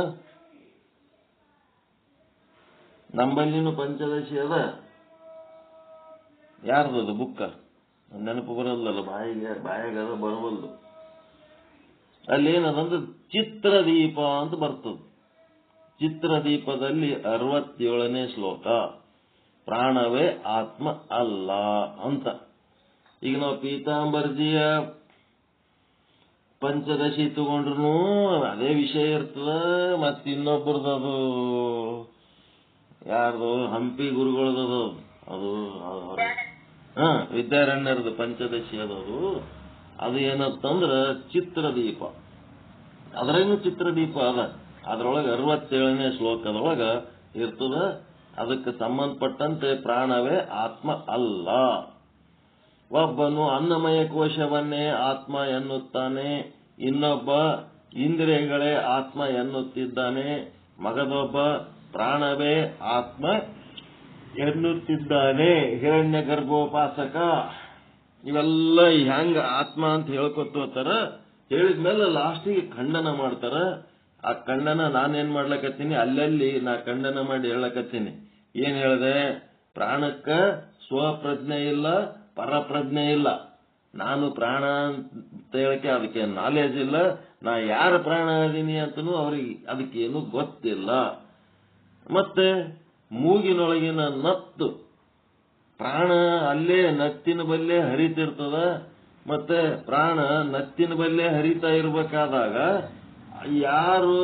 ನಂಬಲ್ಲಿನೂ ಪಂಚದಶಿ ಅದ. ಯಾರ್ದದ ಬುಕ್ಕ? ನೆನಪು ಬರೋದಲ್ಲ, ಬಾಯಾಗದ ಬರಬಲ್ದು. ಅಲ್ಲೇನದಂದ್ರೆ ಚಿತ್ರದೀಪ ಅಂತ ಬರ್ತದ. ಚಿತ್ರದೀಪದಲ್ಲಿ 67ನೇ ಶ್ಲೋಕ, ಪ್ರಾಣವೇ ಆತ್ಮ ಅಲ್ಲ ಅಂತ. ಈಗ ನಾವು ಪೀತಾಂಬರ್ಜಿಯ ಪಂಚದಶಿ ತಗೊಂಡ್ರು ಅದೇ ವಿಷಯ ಇರ್ತದ. ಮತ್ ಇನ್ನೊಬ್ಬರದು ಯಾರ್ದು ಹಂಪಿ ಗುರುಗಳದದು ಅದು ವಿದ್ಯಾರಣ್ಯರದು ಪಂಚದಶಿ ಅದದು. ಅದು ಏನಂತಂದ್ರ ಚಿತ್ರದೀಪ. ಅದ್ರಾಗೂ ಚಿತ್ರದೀಪ ಅದ. ಅದ್ರೊಳಗೆ 67ನೇ ಶ್ಲೋಕದೊಳಗ ಇರ್ತದ. ಅದಕ್ಕೆ ಸಂಬಂಧಪಟ್ಟಂತೆ ಪ್ರಾಣವೇ ಆತ್ಮ ಅಲ್ಲ. ಒಬ್ಬನು ಅನ್ನಮಯ ಕೋಶವನ್ನೇ ಆತ್ಮ ಎನ್ನುತ್ತಾನೆ, ಇನ್ನೊಬ್ಬ ಇಂದ್ರಿಯಗಳೇ ಆತ್ಮ ಎನ್ನುತ್ತಿದ್ದಾನೆ, ಮಗದೊಬ್ಬ ಪ್ರಾಣವೇ ಆತ್ಮ ಎನ್ನುತ್ತಿದ್ದಾನೆ. ಹಿರಣ್ಯ ಗರ್ಭೋಪಾಸಕ ಇವೆಲ್ಲ ಹೆಂಗ ಆತ್ಮ ಅಂತ ಹೇಳ್ಕೊತಾರ. ಹೇಳಿದ್ಮೇಲೆ ಲಾಸ್ಟಿಗೆ ಖಂಡನ ಮಾಡ್ತಾರ. ಆ ಖಂಡನ ನಾನೇನ್ ಮಾಡ್ಲಕತ್ತೀನಿ, ಅಲ್ಲಲ್ಲಿ ನಾ ಖಂಡನ ಮಾಡಿ ಹೇಳಕತ್ತೀನಿ. ಏನ್ ಹೇಳ್ದೆ? ಪ್ರಾಣಕ್ಕ ಸ್ವಪ್ರಜ್ಞೆ ಇಲ್ಲ, ಪರಪ್ರಜ್ಞೆ ಇಲ್ಲ. ನಾನು ಪ್ರಾಣ ಅಂತ ಹೇಳಕ್ಕೆ ಅದಕ್ಕೆ ನಾಲೆಜ್ ಇಲ್ಲ. ನಾ ಯಾರ ಪ್ರಾಣ ಅದೀನಿ ಅಂತನೂ ಅವ್ರಿಗೆ ಅದಕ್ಕೇನು ಗೊತ್ತಿಲ್ಲ. ಮತ್ತೆ ಮೂಗಿನೊಳಗಿನ ನತ್ತು ಪ್ರಾಣ ಅಲ್ಲೇ ನತ್ತಿನ ಬಲ್ಲೇ ಹರಿತಿರ್ತದ. ಮತ್ತೆ ಪ್ರಾಣ ನತ್ತಿನ ಬಲ್ಲೇ ಹರಿತಾ ಇರ್ಬೇಕಾದಾಗ ಯಾರು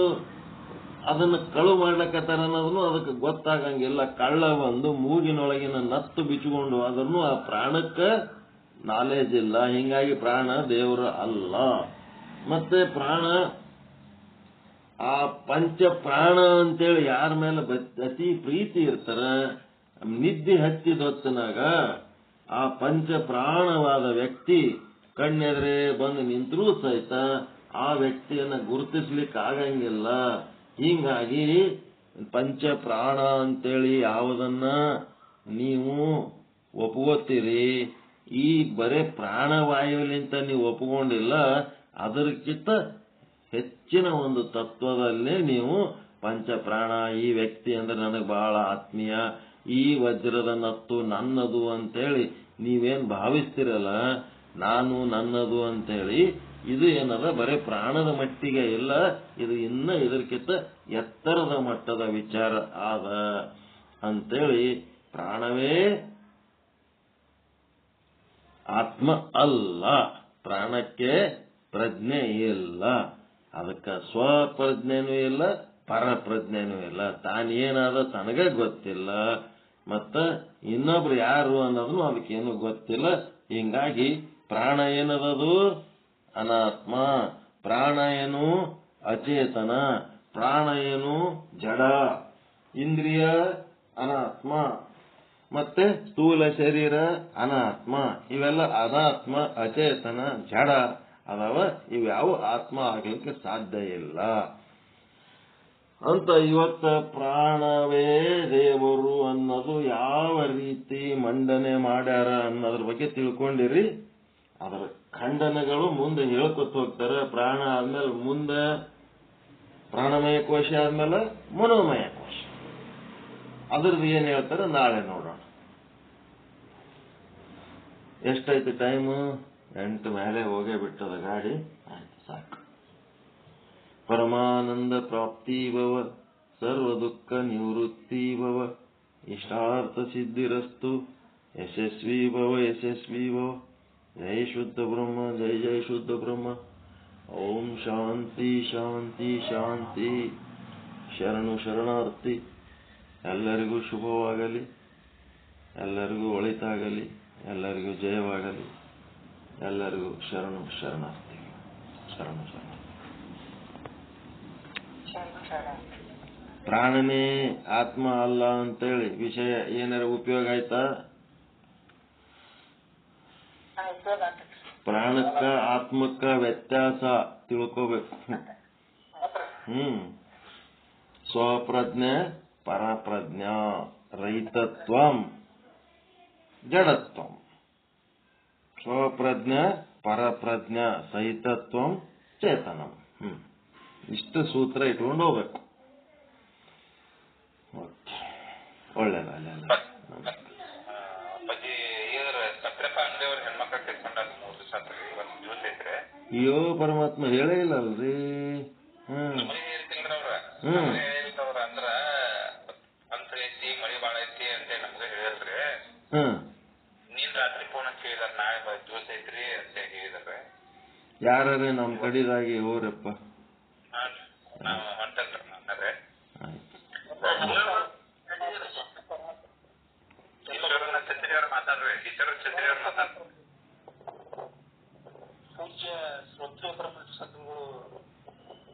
ಅದನ್ನ ಕಳು ಮಾಡ್ಲಕತ್ತಾರ ಅನ್ನೋದನ್ನು ಅದಕ್ಕೆ ಗೊತ್ತಾಗಂಗಿಲ್ಲ. ಕಳ್ಳ ಬಂದು ಮೂಗಿನೊಳಗಿನ ನತ್ತು ಬಿಚ್ಚಿಕೊಂಡು ಅದನ್ನು ಆ ಪ್ರಾಣಕ್ಕ ನಾಲೆಜ್ ಇಲ್ಲ. ಹಿಂಗಾಗಿ ಪ್ರಾಣ ದೇವರು ಅಲ್ಲ. ಮತ್ತೆ ಪ್ರಾಣ ಆ ಪಂಚ ಪ್ರಾಣ ಅಂತೇಳಿ ಯಾರ ಮೇಲೆ ಅತಿ ಪ್ರೀತಿ ಇರ್ತಾರ, ನಿದ್ದೆ ಹತ್ತಿದೊತ್ತನಾಗ ಆ ಪಂಚ ಪ್ರಾಣವಾದ ವ್ಯಕ್ತಿ ಕಣ್ಣೆದ್ರೆ ಬಂದು ನಿಂತರೂ ಸಹಿತ ಆ ವ್ಯಕ್ತಿಯನ್ನ ಗುರುತಿಸ್ಲಿಕ್ಕೆ ಆಗಂಗಿಲ್ಲ. ಹಿಂಗಾಗಿ ಪಂಚ ಪ್ರಾಣ ಅಂತೇಳಿ ಯಾವುದನ್ನ ನೀವು ಒಪ್ಕೋತೀರಿ, ಈ ಬರೇ ಪ್ರಾಣವಾಯುವಿನಿಂದ ನೀವು ಒಪ್ಕೊಂಡಿಲ್ಲ. ಅದಕ್ಕಿಂತ ಹೆಚ್ಚಿನ ಒಂದು ತತ್ವದಲ್ಲೇ ನೀವು ಪಂಚಪ್ರಾಣ, ಈ ವ್ಯಕ್ತಿ ಅಂದ್ರೆ ನನಗೆ ಬಹಳ ಆತ್ಮೀಯ, ಈ ವಜ್ರದ ನತ್ತು ನನ್ನದು ಅಂತೇಳಿ ನೀವೇನ್ ಭಾವಿಸ್ತಿರಲ್ಲ, ನಾನು ನನ್ನದು ಅಂತೇಳಿ, ಇದು ಏನದ ಬರೇ ಪ್ರಾಣದ ಮಟ್ಟಿಗೆ ಇಲ್ಲ. ಇದು ಇನ್ನ ಇದಕ್ಕಿಂತ ಎತ್ತರದ ಮಟ್ಟದ ವಿಚಾರ ಆದ ಅಂತೇಳಿ ಪ್ರಾಣವೇ ಆತ್ಮ ಅಲ್ಲ. ಪ್ರಾಣಕ್ಕೆ ಪ್ರಜ್ಞೆ ಇಲ್ಲ. ಅದಕ್ಕೆ ಸ್ವಪ್ರಜ್ಞೆನೂ ಇಲ್ಲ, ಪರಪ್ರಜ್ಞೆನೂ ಇಲ್ಲ. ತಾನೇನಾದ ತನಗ ಗೊತ್ತಿಲ್ಲ, ಮತ್ತ ಇನ್ನೊಬ್ರು ಯಾರು ಅನ್ನೋದನ್ನು ಅದಕ್ಕೇನು ಗೊತ್ತಿಲ್ಲ. ಹಿಂಗಾಗಿ ಪ್ರಾಣ ಏನದದು? ಅನಾತ್ಮ. ಪ್ರಾಣ ಏನು? ಅಚೇತನ. ಪ್ರಾಣ ಏನು? ಜಡ. ಇಂದ್ರಿಯ ಅನಾತ್ಮ. ಮತ್ತೆ ಸ್ಥೂಲ ಶರೀರ ಅನಾತ್ಮ. ಇವೆಲ್ಲ ಅನಾತ್ಮ, ಅಚೇತನ, ಜಡ ಅದಾವ. ಇವ್ಯಾವ ಆತ್ಮ ಆಗ್ಲಿಕ್ಕೆ ಸಾಧ್ಯ ಇಲ್ಲ ಅಂತ ಇವತ್ತ ಪ್ರಾಣವೇ ದೇವರು ಅನ್ನೋದು ಯಾವ ರೀತಿ ಮಂಡನೆ ಮಾಡ್ಯಾರ ಅನ್ನೋದ್ರ ಬಗ್ಗೆ ತಿಳ್ಕೊಂಡಿರಿ. ಅದರ ಖಂಡನಗಳು ಮುಂದೆ ಹೇಳ್ಕೊತ ಹೋಗ್ತಾರೆ. ಪ್ರಾಣ ಆದ್ಮೇಲೆ ಮುಂದೆ ಪ್ರಾಣಮಯ ಕೋಶ ಆದ್ಮೇಲೆ ಮನೋಮಯ ಕೋಶ. ಅದ್ರದ್ದು ಏನ್ ಹೇಳ್ತಾರೆ ನಾಳೆ ನೋಡೋಣ. ಎಷ್ಟೈತಿ ಟೈಮು? 8 ಮೇಲೆ ಹೋಗೇ ಬಿಟ್ಟದ ಗಾಡಿ. ಆಯ್ತು, ಸಾಕು. ಪರಮಾನಂದ ಪ್ರಾಪ್ತಿ ಭವ, ಸರ್ವ ದುಃಖ ನಿವೃತ್ತಿ ಭವ, ಇಷ್ಟಾರ್ಥ ಸಿದ್ಧಿರಸ್ತು, ಯಶಸ್ವಿ ಭವ ಯಶಸ್ವಿ ಭವ. ಜೈ ಶುದ್ಧ ಬ್ರಹ್ಮ, ಜೈ ಜೈ ಶುದ್ಧ ಬ್ರಹ್ಮ. ಓಂ ಶಾಂತಿ ಶಾಂತಿ ಶಾಂತಿ. ಶರಣು ಶರಣಾರ್ಥಿ. ಎಲ್ಲರಿಗೂ ಶುಭವಾಗಲಿ, ಎಲ್ಲರಿಗೂ ಒಳಿತಾಗಲಿ, ಎಲ್ಲರಿಗೂ ಜಯವಾಗಲಿ. ಎಲ್ಲರಿಗೂ ಶರಣು ಶರಣಾರ್ಥಿ. ಶರಣು ಶರಣಾರ್ಥಿ. ಪ್ರಾಣನೇ ಆತ್ಮ ಅಲ್ಲ ಅಂತೇಳಿ ವಿಷಯ ಏನಾರ ಉಪಯೋಗ ಆಯ್ತಾ? ಪ್ರಾಣಕ್ಕ ಆತ್ಮಕ್ಕ ವ್ಯತ್ಯಾಸ ತಿಳ್ಕೋಬೇಕು. ಸ್ವಪ್ರಜ್ಞೆ ಪರಪ್ರಜ್ಞಾ. ರಹಿತತ್ವಂ ಜಡತ್ವಂ. ಸ್ವಪ್ರಜ್ಞ ಪರಪ್ರಜ್ಞಾ ಸಹಿತತ್ವಂ ಚೇತನಂ. ಇಷ್ಟು ಸೂತ್ರ ಇಟ್ಕೊಂಡು ಹೋಗ್ಬೇಕು. ಒಳ್ಳೇದಲ್ಲ. ಅಯ್ಯೋ ಪರಮಾತ್ಮ ಹೇಳೇ ಇಲ್ಲ ಅಲ್ರಿ. ಯಾರೇ ನಮ್ಮ ಕಡಿದಾಗಿ ಹೋರಪ್ಪ. ಪೂಜ್ಯ ಶ್ರೋತೃ ಬ್ರಹ್ಮ ಸದ್ಗುರು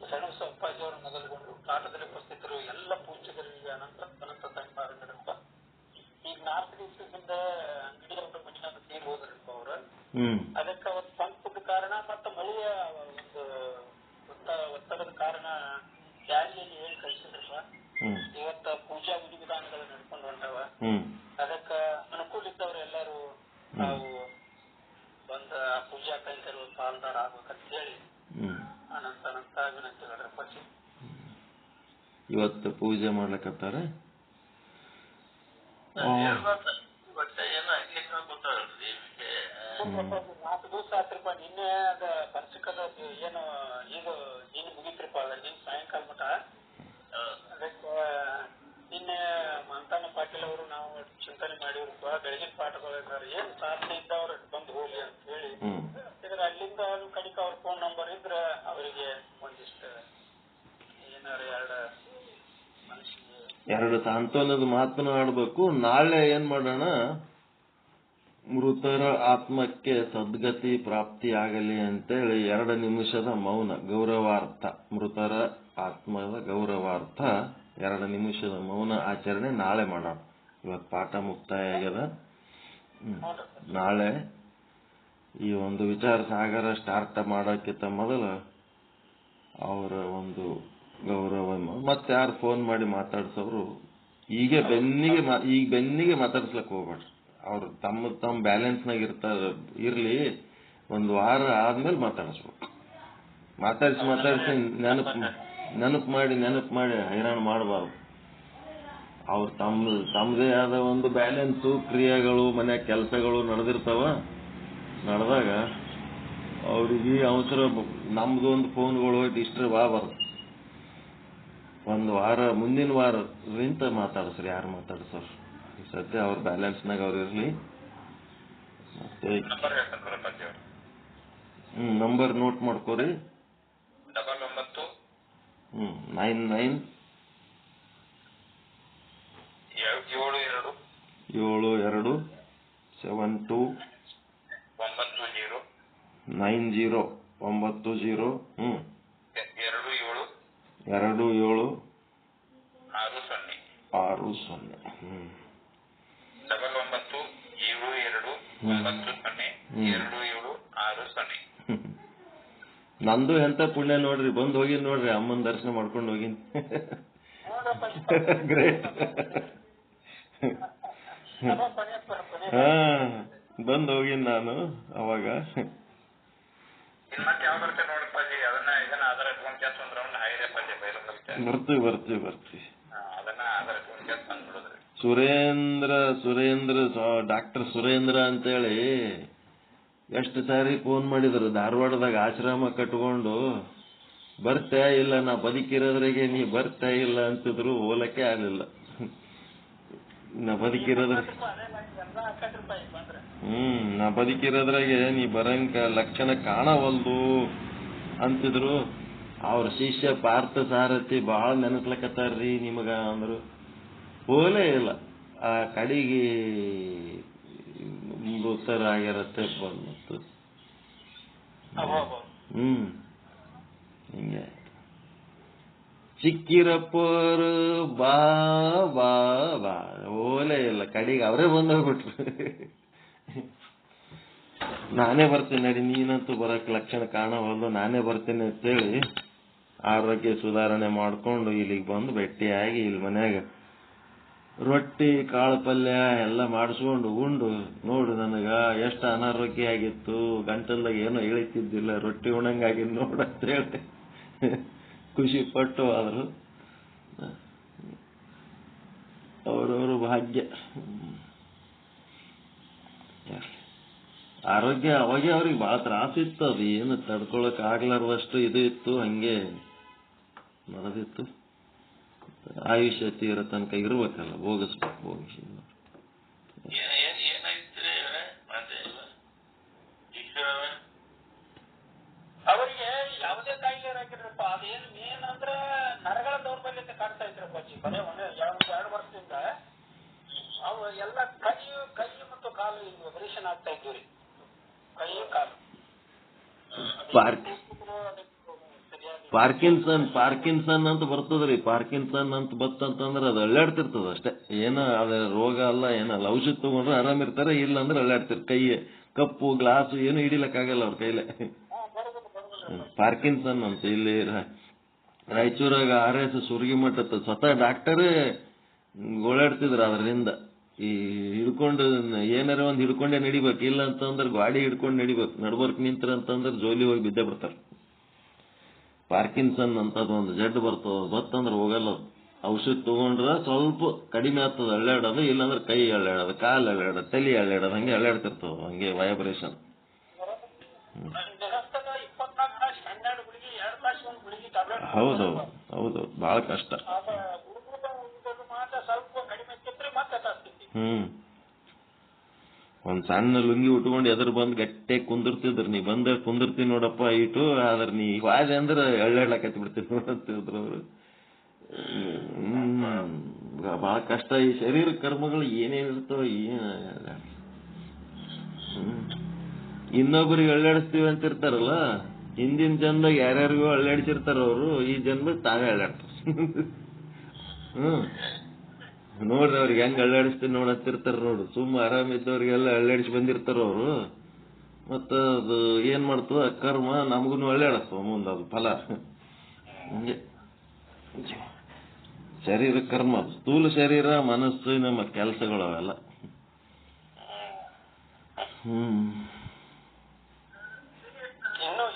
ಶರಣಬಸವ ಅಪ್ಪಾಜಿಯವರು ಮೊದಲುಗೊಂಡು ಕಾಟದಲ್ಲಿ ಉಪಸ್ಥಿತರು ಎಲ್ಲ ಪೂಜ್ಯರಿಗೆ ಅನಂತ ಅನಂತ ಧನ್ಯವಾದಗಳಪ್ಪ. ಈಗ 4 ದಿವಸದಿಂದ ಅಂಗಡಿ ಅವ್ರ ಮನೆಯಾಗ ತೀರ್ ಹೋದ್ರಪ್ಪ ಅವ್ರು. ಅದಕ್ಕೆ ಅವತ್ತು ಸಂಕಟದ ಕಾರಣ ಮತ್ತು ಮಳೆಯ ಒಂದು ಒತ್ತಡದ ಕಾರಣ ಜಾರಿಯಲ್ಲಿ ಹೇಳಿ ಕಳಿಸಿದ್ರಪ್ಪ. ಇವತ್ತ ಪೂಜಾ ವಿಧಿವಿಧಾನಗಳು ನಡ್ಕೊಂಡು ಹೊಂಟವ. ಅದಕ್ಕ ಅನುಕೂಲ ಇದ್ದವ್ರು ಎಲ್ಲರೂ ನಾವು ಬಂದ ಪೂಜಾ ಕೈಂಕರ್ಯ ಪಾಲ್ದಾರ ಆಗ್ಬೇಕಂತ ಹೇಳಿ ಅನಂತ ಅನಂತ ವಿನಂತಿಗಳಪ್ಪ. ಇವತ್ತು ಪೂಜೆ ಮಾಡ್ಲಕತ್ತಾರ. ನಾಲ್ಕು ದಿವಸ ಆತ್ರಪ್ಪ. ನಿನ್ನೆ ಅದ ಪಂಚಕದ ಏನು ಈಗ ನೀನು ಮುಗಿತ್ರಪ್ಪ ನಿನ್ ಸಾಯಂಕಾಲ ಮಠ. ಅದಕ್ಕೆ ನಿನ್ನೆ ಮಂತಾನ ಪಾಟೀಲ್ ಅವರು ನಾವು ಚಿಂತನೆ ಮಾಡಿವ್ರಪ್ಪ. ಬೆಳಗಿನ ಪಾಠಗಳು ಏನ್ ಸಾಧನೆ ಇದ್ದವ್ರು ಬಂದು ಹೋಗ್ಲಿ ಅಂತ ಹೇಳಿ ಇದ್ರ ಅಲ್ಲಿಂದ ಕಡಿಕ ಅವ್ರ ಫೋನ್ ನಂಬರ್ ಇದ್ರ ಅವರಿಗೆ ಒಂದಿಷ್ಟು ಏನಾರ ಎರಡು ಸಾಂತ್ವನದ ಮಾತನ್ನು ಆಡ್ಬೇಕು. ನಾಳೆ ಏನ್ ಮಾಡೋಣ, ಮೃತರ ಆತ್ಮಕ್ಕೆ ಸದ್ಗತಿ ಪ್ರಾಪ್ತಿಯಾಗಲಿ ಅಂತೇಳಿ 2 ನಿಮಿಷದ ಮೌನ ಗೌರವಾರ್ಥ, ಮೃತರ ಆತ್ಮದ ಗೌರವಾರ್ಥ 2 ನಿಮಿಷದ ಮೌನ ಆಚರಣೆ ನಾಳೆ ಮಾಡೋಣ. ಇವತ್ತು ಪಾಠ ಮುಕ್ತಾಯ ಆಗ್ಯದ. ನಾಳೆ ಈ ಒಂದು ವಿಚಾರ ಸಾಗರ ಸ್ಟಾರ್ಟ್ ಮಾಡೋಕ್ಕಿಂತ ಮೊದಲು ಅವರ ಒಂದು ಗೌರವ ಮತ್ತೆ ಯಾರು ಫೋನ್ ಮಾಡಿ ಮಾತಾಡ್ಸೋರು ಈಗ ಬೆನ್ನಿಗೆ ಮಾತಾಡ್ಸ್ಲಕ್ ಹೋಗ್ಬೇಡ್ರಿ. ಅವ್ರು ತಮ್ಮ ಬ್ಯಾಲೆನ್ಸ್ನಾಗ ಇರ್ಲಿ. 1 ವಾರ ಆದ್ಮೇಲೆ ಮಾತಾಡಿಸ್ಬೇಕು. ಮಾತಾಡಿಸಿ ನೆನಪು ಮಾಡಿ ಹೈರಾಣ ಮಾಡಬಾರ್ದು. ಅವ್ರು ತಮ್ಮದೇ ಆದ ಒಂದು ಬ್ಯಾಲೆನ್ಸು, ಕ್ರಿಯೆಗಳು, ಮನೆ ಕೆಲಸಗಳು ನಡೆದಾಗ ಅವ್ರಿಗೆ ಅವಸರ ನಮ್ದು ಒಂದು ಫೋನ್ಗಳು ಹೋಗಿ ಡಿಸ್ಟರ್ಬ್ ಆಗಬಾರ್ದು. 1 ವಾರ ಮುಂದಿನ ವಾರದಿಂದ ಮಾತಾಡಿಸ್ರಿ. ಯಾರು ಮಾತಾಡ್ಸೋರು ಈ ಸದ್ಯ ಅವ್ರ ಬ್ಯಾಲೆನ್ಸ್ನಾಗ ಅವ್ರು ಇರ್ಲಿ. ಮತ್ತೆ ನಂಬರ್ ನೋಟ್ ಮಾಡ್ಕೋರಿ. 99 72 72 90 90 27 60 ನಂದು ಎಂತ ಪುಣ್ಯ ನೋಡ್ರಿ, ಬಂದ್ ಹೋಗಿನ್ ನೋಡ್ರಿ, ಅಮ್ಮನ ದರ್ಶನ ಮಾಡ್ಕೊಂಡು ಹೋಗಿನ್. ಗ್ರೇಟ್. ಬಂದ್ ಹೋಗಿನ್ ನಾನು ಅವಾಗ. ಬರ್ತೀವಿ. ಸುರೇಂದ್ರ ಡಾಕ್ಟರ್ ಸುರೇಂದ್ರ ಅಂತೇಳಿ ಎಷ್ಟು ಸಾರಿ ಫೋನ್ ಮಾಡಿದ್ರು. ಧಾರವಾಡದಾಗ ಆಶ್ರಮ ಕಟ್ಕೊಂಡು ಬರ್ತಾ ಇಲ್ಲ, ನಾ ಬದುಕಿರೋದ್ರಾಗೆ ನೀ ಬರ್ತಾ ಇಲ್ಲ ಅಂತಿದ್ರು. ಹೋಲಕ್ಕೆ ಆಗ್ಲಿಲ್ಲ. ನಾ ಬದುಕಿರೋದ್ರಾಗೆ ನೀ ಬರಂಕ ಲಕ್ಷಣ ಕಾಣವಲ್ದು ಅಂತಿದ್ರು. ಅವ್ರ ಶಿಷ್ಯ ಪಾರ್ಥ ಸಾರಥಿ ಬಹಳ ನೆನಸ್ಲಕತ್ತಾರ್ರಿ ನಿಮಗ ಅಂದ್ರು. ಹೋಲೇ ಇಲ್ಲ. ಆ ಕಡೆಗೆ ಮೃತರಾಗಿರತ್ತೆ ಬಂತು. ಹಿಂಗೆ ಚಿಕ್ಕಿರಪ್ಪರು ಬಾ ಬಾ ಬಾ ಹೋಲೇ ಇಲ್ಲ. ಕಡೆಗೆ ಅವರೇ ಬಂದೋಗ್ಬಿಟ್ರು. ನಾನೇ ಬರ್ತೀನಿ ನಡಿ, ನೀನಂತೂ ಬರಕ್ ಲಕ್ಷಣ ಕಾಣವಲ್ದು, ನಾನೇ ಬರ್ತೀನಿ ಅಂತೇಳಿ ಆರೋಗ್ಯ ಸುಧಾರಣೆ ಮಾಡ್ಕೊಂಡು ಇಲ್ಲಿಗೆ ಬಂದು ಭೇಟಿಯಾಗಿ ಇಲ್ಲಿ ಮನ್ಯಾಗ ರೊಟ್ಟಿ ಕಾಳು ಪಲ್ಯ ಎಲ್ಲ ಮಾಡಿಸ್ಕೊಂಡು ಉಂಡು ನೋಡು. ನನಗ ಎಷ್ಟು ಅನಾರೋಗ್ಯ ಆಗಿತ್ತು, ಗಂಟಲ್ದಾಗ ಏನೋ ಇಳಿತಿದ್ದಿಲ್ಲ, ರೊಟ್ಟಿ ಉಣಂಗಾಗಿದ್ದು ನೋಡು ಅಂತ ಹೇಳಿ ಖುಷಿ ಪಟ್ಟು ಆದ್ರು. ಅವರವರು ಭಾಗ್ಯ. ಆರೋಗ್ಯ ಅವಾಗೆ ಅವ್ರಿಗೆ ಬಹಳ ತ್ರಾಸ ಇತ್ತು. ಅದು ಏನು ತಡ್ಕೊಳಕ್ ಆಗ್ಲಾರ್ದಷ್ಟು ಇದು ಇತ್ತು. ಹಂಗೆ ನಡೆದಿತ್ತು. ಆಯುಷ್ಯ ತೀರ ತನಕ ಇರ್ಬೇಕಲ್ಲ, ಭೋಗಿಸ್ಬೇಕು. ಅಪ್ಪಾಜಿ. ಬರೀ ಎರಡು ವರ್ಷದಿಂದ ಅವು ಎಲ್ಲ ಕೈ ಮತ್ತು ಕಾಲು ಆಪರೇಷನ್ ಆಗ್ತಾ ಇದ್ವಿ ರೀ. ಕೈ ಕಾಲು ಪಾರ್ಕಿನ್ಸನ್ ಅಂತ ಬರ್ತದ್ರಿ. ಪಾರ್ಕಿನ್ಸನ್ ಅಂತ ಬತ್ತಂತಂದ್ರ ಅದು ಅಳ್ಳಾಡ್ತಿರ್ತದ ಅಷ್ಟೇ. ಏನ ಅದ ರೋಗ ಅಲ್ಲ, ಏನಲ್ಲ. ಔಷಧ ತಗೊಂಡ್ರೆ ಆರಾಮಿರ್ತಾರೆ, ಇಲ್ಲ ಅಂದ್ರೆ ಅಳ್ಳಾಡ್ತಿರ್. ಕೈ ಕಪ್ಪು ಗ್ಲಾಸು ಏನು ಹಿಡಿಲಕ್ಕಾಗಲ್ಲ ಅವ್ರ ಕೈಲೇ. ಪಾರ್ಕಿನ್ಸನ್ ಅಂತ. ಇಲ್ಲಿ ರಾಯಚೂರಾಗ RS ಸುರ್ಗಿ ಮಠ ಸ್ವತಃ ಡಾಕ್ಟರೇ ಓಡಾಡ್ತಿದ್ರು ಅದರಿಂದ. ಈ ಹಿಡ್ಕೊಂಡು ಏನಾರ ಒಂದ್ ಹಿಡ್ಕೊಂಡೆ ನಡಿಬೇಕು, ಇಲ್ಲ ಅಂತಂದ್ರೆ ಗಾಡಿ ಹಿಡ್ಕೊಂಡು ನಡಿಬೇಕು. ನಡ್ಬರ್ಕ್ ನಿಂತ್ರ ಅಂತಂದ್ರೆ ಜೋಲಿ ಹೋಗಿ ಬಿದ್ದೆ ಬಿಡ್ತಾರ. ಪಾರ್ಕಿನ್ಸನ್ ಅಂತದ್ ಒಂದು ಜಡ್ ಬರ್ತದ. ಬತ್ತಂದ್ರೆ ಹೋಗಲ್ಲ. ಔಷಧ ತಗೊಂಡ್ರ ಸ್ವಲ್ಪ ಕಡಿಮೆ ಆಗ್ತದ ಅಳ್ಳಾಡೋದು, ಇಲ್ಲಾಂದ್ರೆ ಕೈ ಅಳ್ಳಾಡೋದು, ಕಾಲು ಅಳ್ಳಾಡೋದು, ತಲೆ ಅಳ್ಳಾಡೋದು, ಹಂಗೆ ಅಳ್ಳಾಡ್ತಿರ್ತವ, ಹಂಗೆ ವೈಬ್ರೇಷನ್. ಹೌದೌದು ಹೌದು, ಬಹಳ ಕಷ್ಟ. ಒಂದ್ ಸಣ್ಣ ಲುಂಗಿ ಉಟ್ಕೊಂಡು ಎದುರು ಬಂದ್ ಗಟ್ಟೆ ಕುಂದಿರ್ತಿದ್ರು. ನೀ ಬಂದ ಕುಂದಿರ್ತೀನಿ ನೋಡಪ್ಪ ಇಟ್ಟು, ಆದ್ರ ನೀ ವಾದೆ ಅಂದ್ರೆ ಎಳ್ಳಾಡ್ಲಾಕತ್ತಿ ಬಿಡ್ತೀನಿ ನೋಡಂತಿದ್ರು ಅವ್ರು. ಬಹಳ ಕಷ್ಟ. ಈ ಶರೀರ ಕರ್ಮಗಳು ಏನೇನಿರ್ತಾವ ಇನ್ನೊಬ್ಬರಿಗೆ ಅಳ್ಳಾಡಿಸ್ತೀವಿ ಅಂತಿರ್ತಾರಲ್ಲ, ಹಿಂದಿನ ಜನ್ಮದಾಗ ಯಾರ್ಯಾರಿಗೂ ಅಳ್ಳಾಡಿಸಿರ್ತಾರ ಅವರು, ಈ ಜನ್ಮದಾಗ ತಾವೇ ಅಳ್ಳಾಡ್ತಾರ. ನೋಡ್ರಿ ಅವ್ರಿಗೆ ಹೆಂಗ್ ಅಳ್ಳಾಡಿಸ್ತೀನಿ ನೋಡತ್ತಿರ್ತಾರ ನೋಡು. ಸುಮ್ಮ ಆರಾಮಿದ್ದವ್ರಿಗೆಲ್ಲ ಅಳ್ಳಾಡಿಸಿ ಬಂದಿರ್ತಾರ ಅವರು. ಮತ್ತ ಅದು ಏನ್ ಮಾಡ್ತದ ಕರ್ಮ, ನಮಗೂ ಅಳ್ಳಾಡಿಸ್ತವ ಮುಂದ ಅದು ಫಲ. ಹಂಗೆ ಶರೀರ ಕರ್ಮ, ಸ್ಥೂಲ ಶರೀರ, ಮನಸ್ಸು, ನಮ್ಮ ಕೆಲಸಗಳು ಅವೆಲ್ಲ.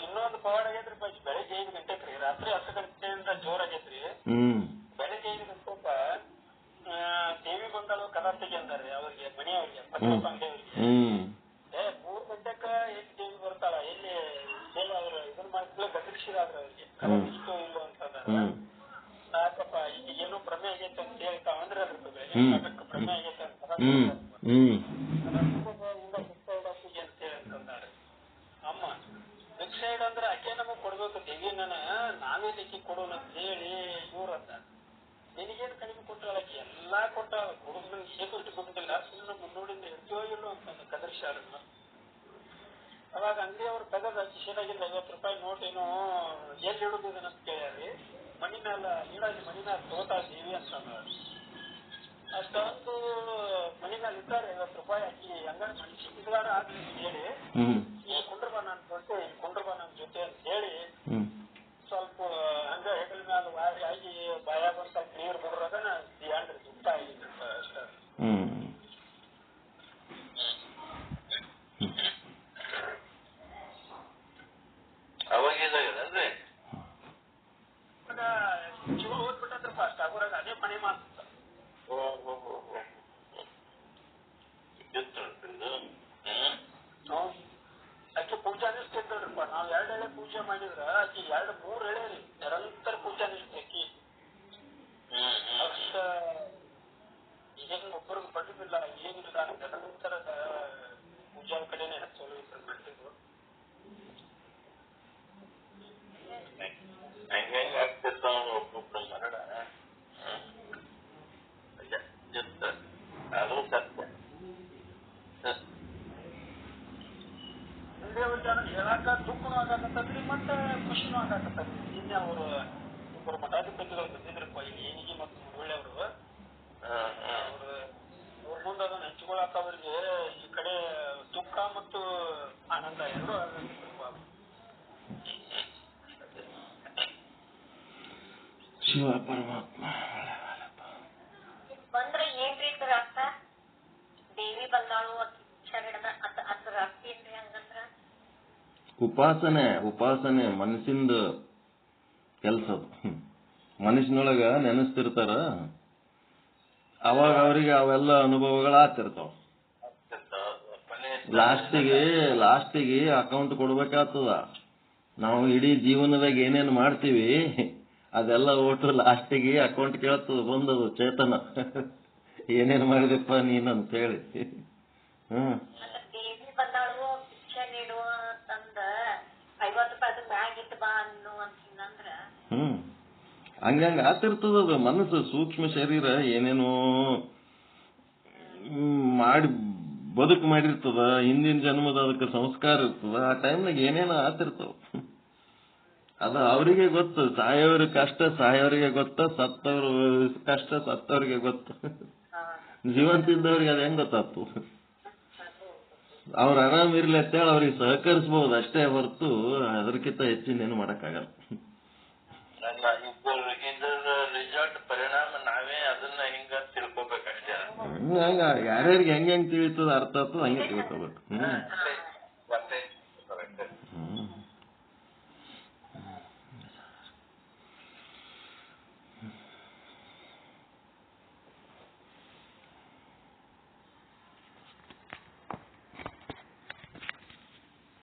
ಇನ್ನೊಂದು ಪವಾಡ ಆಗೈತ್ರಿ. ಬೆಳಿಗ್ಗೆ 5 ಗಂಟೆಗೆ ರೀ, ರಾತ್ರಿ 10 ಗಂಟೆಯಿಂದ ಜೋರಾಗೈತ್ರಿ. ಬೆಳಿಗ್ಗೆ 5 ಗಂಟೆಗ ದೇವಿ ಬಂದಳು ಕದ ತೆಗಿ ಅಂದಾರ್ರಿ ಅವ್ರಿಗೆ, ಮನೆಯವ್ರಿಗೆ, ಪತ್ರಪ್ಪ ಅಂಗಡಿಯವ್ರಿಗೆ. 3 ಗಂಟೆಕ ಎಲ್ಲಿ ದೇವಿ ಬರ್ತಾಳ, ಎಲ್ಲಿ ಅವ್ರು ಇದನ್ನ ಮಾಡಿದ್ಲು ಗದರಿಸಿದಾದ್ರ ಅವ್ರಿಗೆ, ಕದ ತೆಗಿತೋ ಇಲ್ಲೋ ಅಂತಂದ್ರ. ಸಾಕಪ್ಪ ಈಗ ಏನೋ ಭ್ರಮೆ ಆಗೈತೆ ಅಂತ ಹೇಳ್ತಾವ ಅಂದ್ರೆ ಅದ್ರ ಭ್ರಮೆ ಆಗೈತೆ ಅಂತ ಅಂತಂದಾರ. ಅಮ್ಮ ವೆಬ್ಸೈಡ್ ಅಂದ್ರೆ ಅಕ್ಕೇ ನಮಗ್ ಕೊಡ್ಬೇಕು ದೇವಿ, ನಾವೇ ಲೆಕ್ಕಿ ಕೊಡೋಣ ಅಂತ ಹೇಳಿ ಇವ್ರಂತ. ನಿನಗೇನು ಕಡಿಮೆ ಕೊಟ್ಟಾಳ ಆಕಿ, ಎಲ್ಲಾ ಕೊಟ್ಟಾಳ. ಹುಡುಗನ ಏಕಷ್ಟು ಕೊಟ್ಟಿಲ್ಲ, ಸುಮ್ಮನೆ ಮುನ್ನೋಡಿಂದ ಹಿಡ್ತೀವೋ ಇಲ್ಲೋ ಅಂತ ಕದರ್ಶಾರ. ಅವಾಗ ಅಂಗಡಿ ಅವ್ರು ತೆಗದ ಕಿಶೆನಾಗಿಂದ 50 ರೂಪಾಯಿ ನೋಟ್ ಏನೋ ಎಲ್ಲಿ ಹಿಡುದಿದನಂತ ಕೇಳ್ಯಾರಿ. ಮನಿ ಮ್ಯಾಲ ಇಡಾಗಿ ಮನಿ ಮ್ಯಾಲ ತಗೋತಾ ದೇವಿ ಅಂತ ಅಷ್ಟೊಂದು ಮನಿ ಮ್ಯಾಲ ಇದ್ದಾರೆ 50 ರೂಪಾಯಿ. ಆಕಿ ಹಂಗ ಮನುಷ್ಯಗಾರ ಆಗ್ಲಿ ಹೇಳಿ, ಈ ಕುಂಡ್ರಬಾ ನನ್ ಜೊತೆ, ಕುಂಡ್ರಬಾ ನನ್ ಜೊತೆ ಅಂತ ಹೇಳಿ ಸ್ವಲ್ಪ ಹಂಗ ಹೆಗಲ ಮ್ಯಾಲ ವಾರಿ ಆಗಿ ಬಾಯಾಗ ಒಂದ್ ಸ್ವಲ್ಪ ನೀರು ಬಿಡ್ರಾಗನ ಯಾಂಡ್ರಿ ದುಡ್ಡ ಆಗಿದ್ದಂತ ಅಷ್ಟ. ಅವಾಗೇನಾಗದಲ್ರಿ ಜೀವ ಹೋಗ್ಬಿಟ್ಟದ್ರಪ್ಪ ಅಷ್ಟ ಆಗೋರಾಗ. ಅದೇ ಮನೆ ಮಾತ ಆಕೆ ಪೂಜಾ ನಿಷ್ಠಿದ್ದಲ್ರಿಪ್ಪ. ನಾವ್ 2 ಎಳೆ ಪೂಜೆ ಮಾಡಿದ್ರ ಆಕಿ 2-3 ಎಳೆ ರೀ ನಿರಂತರ ಪೂಜಾ ನಿಷ್ಠೆ ಆಕಿ. ಅಷ್ಟ ಏನ್ ಒಬ್ಬರಿಗೆ ಬಡ್ಡಿಲ್ಲ ಏನಿಲ್ಲ, ನಿರಂತರ ಪೂಜಾ ಕಡೆನೆ ಚಲೋ ಇದ್ರು ಮಾಡಿದ್ರು. ಹೆಂಗ ಆಗ್ತಿರ್ತಾವ ಒಬ್ಬೊಬ್ರು ಮರಣ, ಅದು ಸತ್ಯ. ಹೇಳಾಕ ದುಃಖನೂ ಆಗಾಕತ್ತದ್ರಿ, ಮತ್ತೆ ಖುಷಿನೂ ಆಗಾಕತ್ತದ್ರಿ. ನಿನ್ನೆ ಅವರು ಒಬ್ಬರು ಮಠಾಧಿಪತಿಗಳು ಬಂದಿದ್ರಪ್ಪ ಇಲ್ಲಿ ಏನಿಗೆ ಮತ್ತು ಮುರುಳಿ ಅವರು. ಅವ್ರ ಮುಂದೆ ಅದನ್ನ ಹಂಚ್ಕೊಳಕ ಅವ್ರಿಗೆ ಈ ಕಡೆ ದುಃಖ ಮತ್ತು ಆನಂದ ಎರಡೂ ಆಗತ್ತಿದ್ರಪ್ಪ. ಶಿವ ಪರಮಾತ್ಮ ಬಂದ್ರೆ ಏನ್ರಿ ಅರ್ಥ? ದೇವಿ ಬಂದಾಳು ಅದ್ರ ಅರ್ಥ ಏನ್ರಿ ಹಂಗಂದ್ರ? ಉಪಾಸನೆ ಮನಸ್ಸಿಂದ ಕೆಲ್ಸ. ಮನಸ್ಸಿನೊಳಗ ನೆನೆಸ್ತಿರ್ತಾರ, ಅವಾಗ ಅವ್ರಿಗೆ ಅವೆಲ್ಲ ಅನುಭವಗಳು ಆಗ್ತಿರ್ತಾವ. ಲಾಸ್ಟಿಗೆ ಅಕೌಂಟ್ ಕೊಡ್ಬೇಕಾಗ್ತದ. ನಾವು ಇಡೀ ಜೀವನದಾಗ ಏನೇನ್ ಮಾಡ್ತೀವಿ ಅದೆಲ್ಲ ಓಟು ಲಾಸ್ಟಿಗೆ ಅಕೌಂಟ್ ಕೇಳ್ತದ ಬಂದದು ಚೇತನ. ಏನೇನ್ ಮಾಡಿದಪ್ಪ ನೀನಂತ ಹೇಳಿ. ದೇವಿ ಬಂದಾಳು ಭಿಕ್ಷೆ ನೀಡುವ ತಂದ 50 ರೂಪಾಯಿ ಮ್ಯಾಗಿಟ್ಟು ಬಾ ಅನ್ನು ಅಂತ ಹಿಂಗಂದ್ರ ಹಂಗಂಗ ಆತಿರ್ತದ ಅದು ಮನಸ್ಸು ಸೂಕ್ಷ್ಮ ಶರೀರ ಏನೇನೋ ಮಾಡಿ ಬದುಕು ಮಾಡಿರ್ತದ, ಹಿಂದಿನ ಜನ್ಮದ ಅದಕ್ಕೆ ಸಂಸ್ಕಾರ ಇರ್ತದ, ಆ ಟೈಮ್ನಾಗ ಏನೇನೋ ಆತಿರ್ತಾವ. ಅದು ಅವರಿಗೆ ಗೊತ್ತು. ಸಾಯೋರ ಕಷ್ಟ ಸಾಯೋರಿಗೆ ಗೊತ್ತ, ಸತ್ತವ್ರ ಕಷ್ಟ ಸತ್ತವ್ರಿಗೆ ಗೊತ್ತು. ಜೀವಂತಿದ್ದವ್ರಿಗೆ ಅದ ಹೆಂಗ್ ಗೊತ್ತಾಗ್ತು? ಅವ್ರ ಆರಾಮ್ ಇರ್ಲಿ ಅಂತೇಳಿ ಅವ್ರಿಗೆ ಸಹಕರಿಸಬಹುದು ಅಷ್ಟೇ ಹೊರತು ಅದಕ್ಕಿಂತ ಹೆಚ್ಚಿನ ಏನು ಮಾಡಕ್ಕಾಗಲ್ಲ. ರಿಸಲ್ಟ್ ಪರಿಣಾಮ ನಾವೇ ಅದನ್ನ ಹಿಂಗ ತಿಳ್ಕೊಬೇಕಷ್ಟೇ. ಹಂಗ ಯಾರ್ಯಾರಿಗೆ ಹೆಂಗ್ ತಿಳಿತದ ಅರ್ಥ ಆಗ್ತದ ಹಂಗೆ ತಿಳ್ಕೊಬೇಕು.